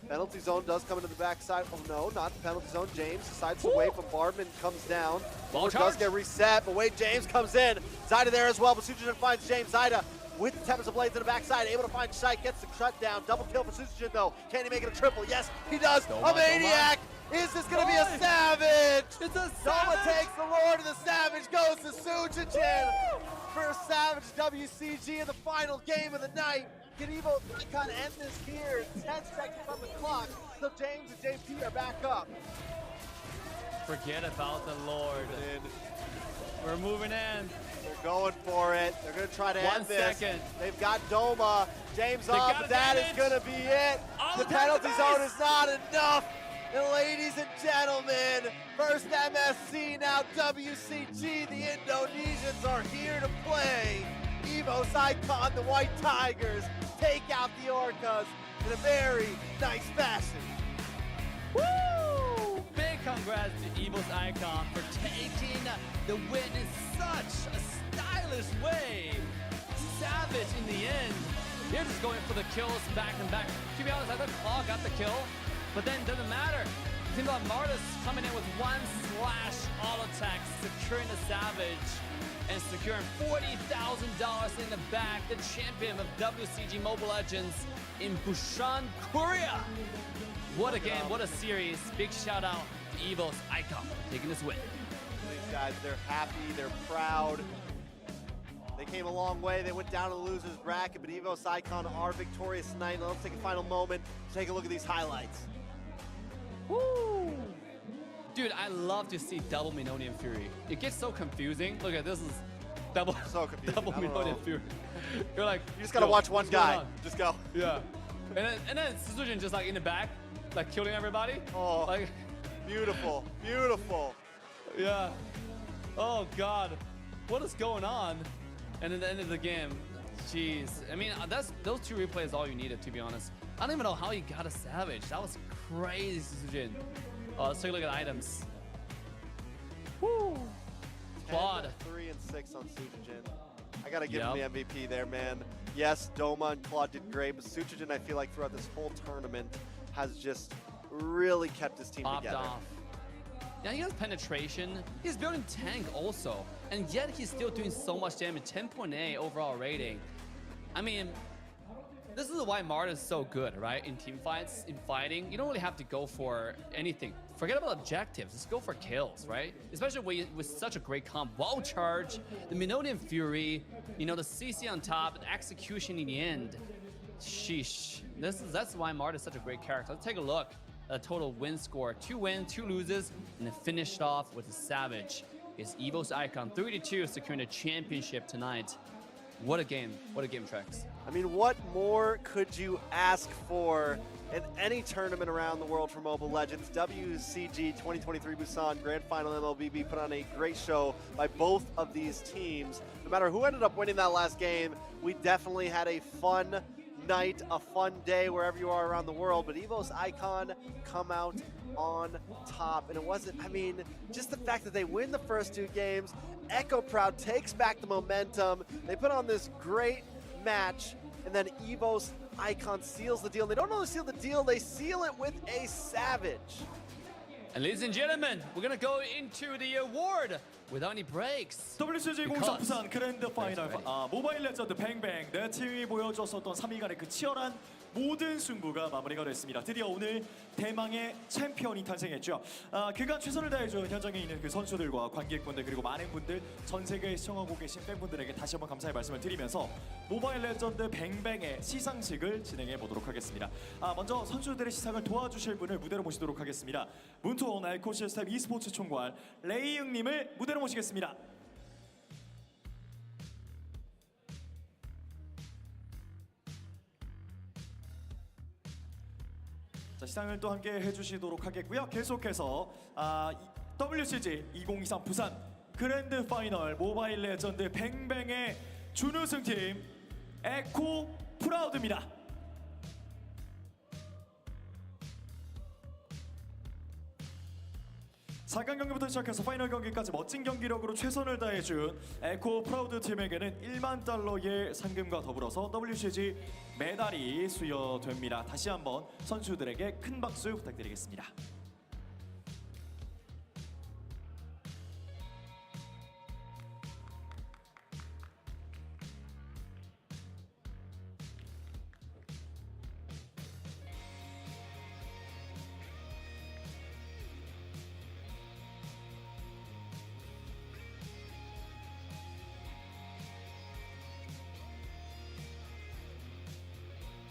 Penalty zone does come into the backside. Oh no, not the penalty zone. James decides to wait. Bombardment comes down. Lord does get reset, but wait, James comes in. Zyda there as well, but Sujin finds James. Zyda with the Tempest of Blades in the backside, able to find Shite, gets the shutdown. Double kill for Sujin though. Can he make it a triple? Yes, he does. A maniac! Is this gonna be a savage? It's a Doma takes the Lord and the savage goes to Sujin. First savage WCG in the final game of the night. Can Evo Icon end this here? 10 seconds on the clock. So James and JP are back up. Forget about the Lord. We're moving in. They're going for it. They're going to try to end this. 1 second. They've got Doma. James up, but that is going to be it. The penalty zone is not enough. And ladies and gentlemen, first MSC, now WCG. The Indonesians are here to play. Evo's Icon, the White Tigers, take out the Orcas in a very nice fashion. Woo! Big congrats to Evo's Icon for taking the win in such a stylish way. Savage in the end. They're just going for the kills back and back. To be honest, I thought Claw got the kill, but then it doesn't matter. It seems like Martis coming in with one slash all attack, securing the Savage and securing $40,000 in the back. The champion of WCG Mobile Legends in Busan, Korea. What a game, what a series. Big shout out to Evo's Icon for taking this win. These guys, they're happy, they're proud. They came a long way. They went down to the loser's bracket, but Evo's Icon are victorious tonight. Now let's take a final moment to take a look at these highlights. Woo! Dude, I love to see double Minonian Fury. It gets so confusing. Look at this is double, So confusing. double Minonian Fury. You're like, You just gotta watch one guy. Just go. Yeah. And then Sujin just like in the back, like killing everybody. Oh, Like, beautiful, beautiful. yeah. Oh God, what is going on? And at the end of the game, jeez. I mean, those two replays all you needed, to be honest. I don't even know how he got a Savage. That was crazy, Sujin. Let's take a look at items. Woo! Claude. 3 and 6 on Sujin. I gotta give him the MVP there, man. Yes, Doma and Claude did great, but Sujin, I feel like throughout this whole tournament, has just really kept his team Popped together. off. Yeah, he has penetration. He's building tank also, and yet he's still doing so much damage. 10.8 overall rating. I mean, this is why Marta is so good, right? In team fights, in fighting, you don't really have to go for anything. Forget about objectives. Just go for kills, right? Especially with such a great comp. Wall charge, the Minonian Fury, you know, the CC on top, the execution in the end. Sheesh. That's why Marta is such a great character. Let's take a look. A total win score: 2 wins, 2 loses, and then finished off with a Savage. Is Evo's Icon 3-2, securing the championship tonight. What a game. What a game, Trex. I mean, what more could you ask for in any tournament around the world for Mobile Legends? WCG 2023 Busan Grand Final MLBB put on a great show by both of these teams. No matter who ended up winning that last game, we definitely had a fun night, a fun day wherever you are around the world. But Evo's Icon come out on top, and it wasn't, I mean, just the fact that they win the first two games, Echo Proud takes back the momentum, they put on this great match, and then Evo's Icon seals the deal. They don't only seal the deal, they seal it with a savage. And ladies and gentlemen, we're gonna go into the award without any breaks. WCG 공산 부산 그랜드 파이널 모바일 레전드 뱅뱅 네 팀이 보여줬었던 3일간의 그 치열한 모든 승부가 마무리가 됐습니다. 드디어 오늘 대망의 챔피언이 탄생했죠. 그간 최선을 다해준 현장에 있는 그 선수들과 관객분들 그리고 많은 분들 전 세계에 시청하고 계신 팬분들에게 다시 한번 감사의 말씀을 드리면서 모바일 레전드 뱅뱅의 시상식을 진행해 보도록 하겠습니다. 먼저 선수들의 시상을 도와주실 분을 무대로 모시도록 하겠습니다. 문토원 에코 시스템 e스포츠 총괄 레이응님을 무대로 모시겠습니다. 자, 시상을 또 함께 해주시도록 하겠고요. 계속해서 WCG 2023 부산 그랜드 파이널 모바일 레전드 뱅뱅의 준우승팀 에코 프라우드입니다. 4강 경기부터 시작해서 파이널 경기까지 멋진 경기력으로 최선을 다해준 에코 프라우드 팀에게는 1만 달러의 상금과 더불어서 WCG 메달이 수여됩니다. 다시 한번 선수들에게 큰 박수 부탁드리겠습니다.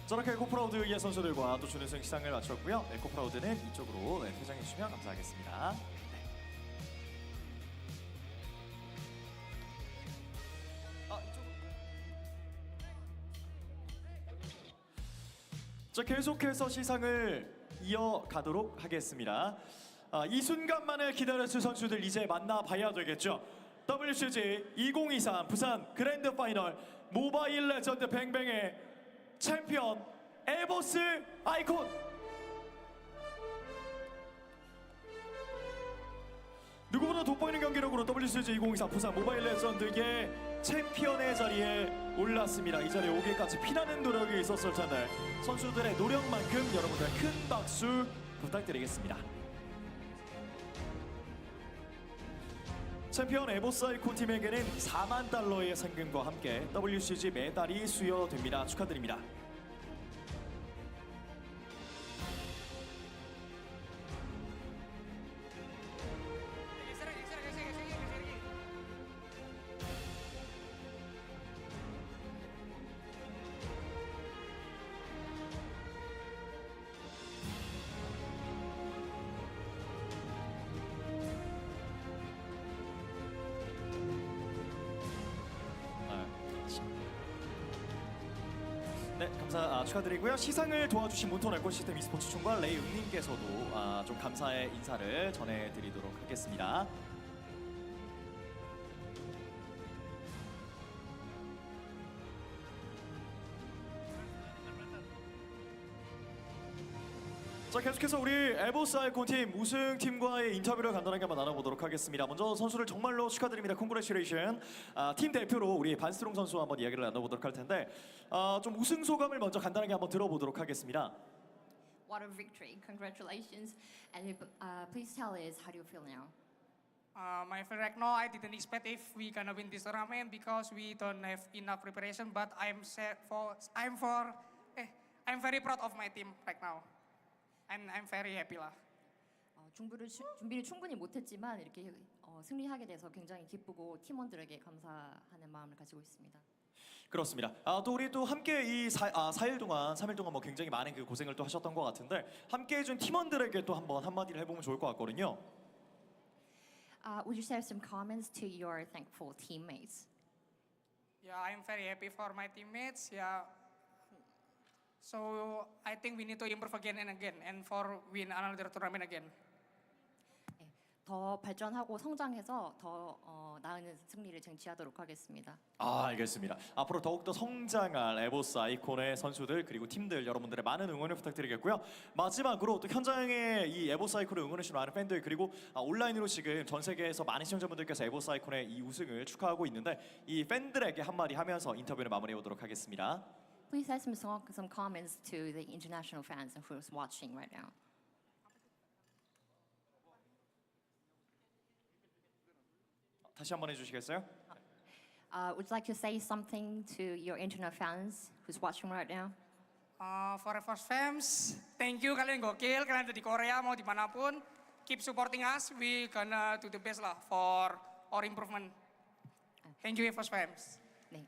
저렇게 에코프라우드의 선수들과 또 준우승 시상을 마쳤고요. 에코프라우드는 이쪽으로 퇴장해 주시면 감사하겠습니다. 네. 자, 계속해서 시상을 이어가도록 하겠습니다. 이 순간만을 기다렸을 선수들 이제 만나봐야 되겠죠. WCG 2023 부산 그랜드 파이널 모바일 레전드 뱅뱅의 챔피언 에보스 아이콘. 누구보다 돋보이는 경기력으로 WCG 2023 부산 모바일 레전드의 챔피언의 자리에 올랐습니다. 이 자리에 오기까지 피나는 노력이 있었을 텐데 선수들의 노력만큼 여러분들 큰 박수 부탁드리겠습니다. 챔피언 에보스 아이콘 팀에게는 4만 달러의 상금과 함께 WCG 메달이 수여됩니다. 축하드립니다. 네, 축하드리고요. 시상을 도와주신 몬토 에코시스템 e스포츠 총괄 레이응님께서도 좀 감사의 인사를 전해드리도록 하겠습니다. 자, 계속해서 우리 에보스 아이콘 팀 우승팀과의 인터뷰를 간단하게 한번 나눠보도록 하겠습니다. 먼저 선수를 정말로 축하드립니다. 콩그레츄레이션. 팀 대표로 우리 반스트롱 선수와 한번 이야기를 나눠보도록 할 텐데 좀 우승 소감을 먼저 간단하게 한번 들어보도록 하겠습니다. What a victory! Congratulations! And please tell us how do you feel now? My feel right now, I didn't expect if we gonna win this tournament because we don't have enough preparation. But I'm very proud of my team right now. I'm very happy lah. 준비를 충분히 못했지만 이렇게 승리하게 돼서 굉장히 기쁘고 팀원들에게 감사하는 마음을 가지고 있습니다. 그렇습니다. 또 우리 또 함께 이 4일 동안, 3일 동안 뭐 굉장히 많은 그 고생을 또 하셨던 것 같은데 함께 해준 팀원들에게 또 한번 한마디를 해보면 좋을 것 같거든요. Would you share some comments to your thankful teammates? Yeah, I'm very happy for my teammates. Yeah. So I think we need to improve again and again, and for win another tournament again. 네, 더 발전하고 성장해서 더 나은 승리를 쟁취하도록 하겠습니다. 알겠습니다. 앞으로 더욱더 성장할 에보스 아이콘의 선수들 그리고 팀들 여러분들의 많은 응원을 부탁드리겠고요. 마지막으로 또 현장에 이 에보스 아이콘을 응원해주는 많은 팬들 그리고 온라인으로 지금 전 세계에서 많은 시청자분들께서 에보스 아이콘의 이 우승을 축하하고 있는데 이 팬들에게 한마디 하면서 인터뷰를 마무리해 보도록 하겠습니다. Please add some comments to the international fans who's watching right now. 다시 한번 해주시겠어요? Would you like to say something to your internet fans who's watching right now? For Force fans, thank you kalian gokil, kalian ada di Korea mau dimanapun, keep supporting us, we gonna do the best lah for our improvement. Thank you Force fans. 네,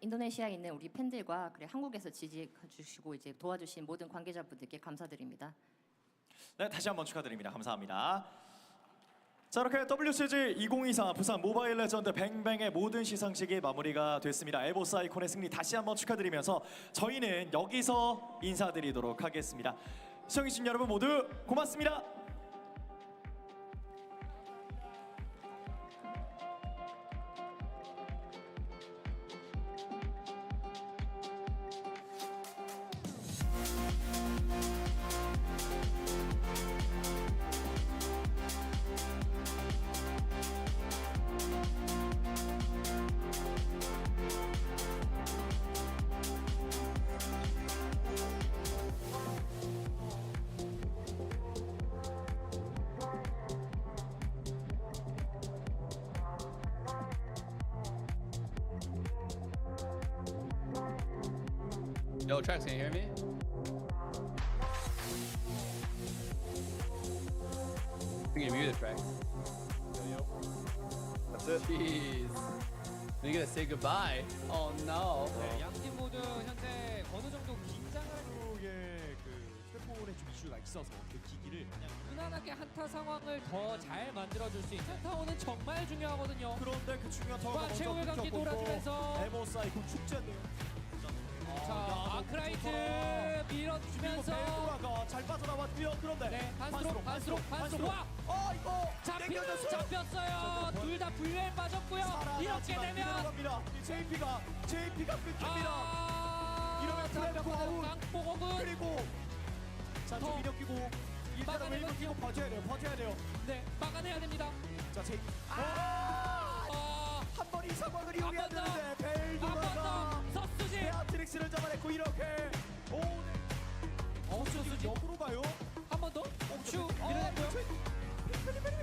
인도네시아에 있는 우리 팬들과 그리고 한국에서 지지해 주시고 이제 도와주신 모든 관계자분들께 감사드립니다. 네, 다시 한번 축하드립니다. 감사합니다. 자, 이렇게 WCG 2024 부산 모바일 레전드 뱅뱅의 모든 시상식이 마무리가 됐습니다. 에보스 아이콘의 승리 다시 한번 축하드리면서 저희는 여기서 인사드리도록 하겠습니다. 시청해주신 여러분 모두 고맙습니다. Yo, Trax, can you hear me? I think you're muted, Trax. That's it. Jeez. Are you gonna say goodbye? Oh no. 네, 양팀 모두 현재 어느 정도 긴장을 쪽에 그 스태프홀에 좀 이슈가 있어서 그 기기를 그냥 무난하게 한타 상황을 더 잘 만들어줄 수 있는 한타원은 정말 중요하거든요. 그런데 그 중요한 타워가 먼저 최후의 감기 끊겼고 돌아주면서 에보스 아이콘 축제인데요. 자, 아크라이트 밀어주면서 벨도라가 잘 빠져나왔고요. 그런데 네, 반스로 와! 이거 잡혔어요. 둘 다 불멸 빠졌고요. 이렇게 되면 JP가 끊깁니다. 이러면 잡혔고 아웃. 깡포곡은 그리고 자, 좀 이력 끼고 일단은 웨이브 끼고 봐줘야 돼요. 네, 막아내야 됩니다. 자, JP 한 번 이 상황을 이용해야 한 번 더. 되는데 한 번 벨도라가 더 서수지. 베아트릭스를 잡아냈고 이렇게 서수지 역으로 가요. 한 번 더. 슈 밀어냈고요.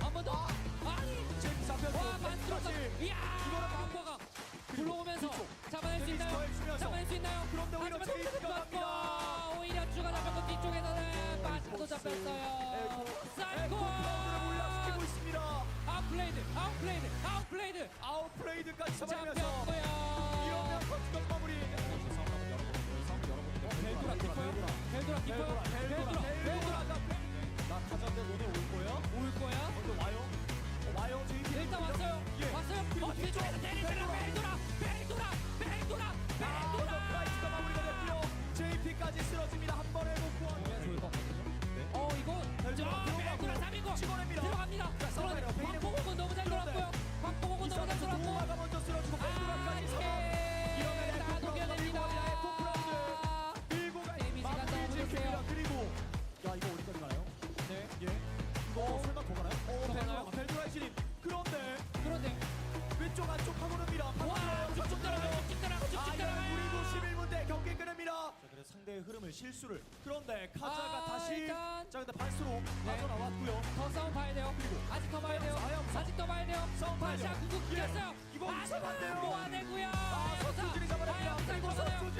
한 번 더. 아니. JP 잡혔고 와, 반스로까지. 이야, 깡포가 불러오면서 잡아낼 수 있나요? 그런데 오히려 하지만 JP가 맞고 갑니다. 오히려 추가 잡혔고 뒤쪽에서는 빠지도 잡혔어요. 사이코 올라시키고 있습니다. 아웃플레이드 아웃플레이드까지 잡아내면서 잡혔고요. 이러면 컨트롤 마무리. 벨도라 나 가자인데 너네 올 거야? 근데 와요 JP. 일단 왔어요. 뒤쪽에서 때리잖아. 벨도라. 프라이스가 마무리가 됐고요. JP까지 쓰러집니다. 한 번에 놓고 이거 벨도라 3인공 찍어냅니다. 들어갑니다. 그런데 광포공은 너무 잘 들어갔고요. 광포공은 너무 잘 들어갔고 도마가 먼저 쓰러지고 벨도라까지 이러면 다 녹여냅니다. 밀고 가. 데미지가 너무 좋으세요. 그리고 야, 이거 어디까지 가나요? 네. 예. 이거 설마 더 가나요? 더 가나요? 벨도라의 진입. 그런데 왼쪽 안쪽 파고듭니다. 와, 쭉쭉 들어가요. 우리도 11분대 경기 끊습니다. 자, 그래서 상대의 흐름을 실수를. 그런데 카자가 다시 일단 자, 근데 반스로 빠져나왔고요. 더 싸움 봐야 돼요. 아직 더 봐야 돼요. 싸움 봐야 다시 돼요. 궁극 끼었어요. 이거 아직 이상한데요. 모아내고요. 서수진이 잡아냅니다. 그리고 서수진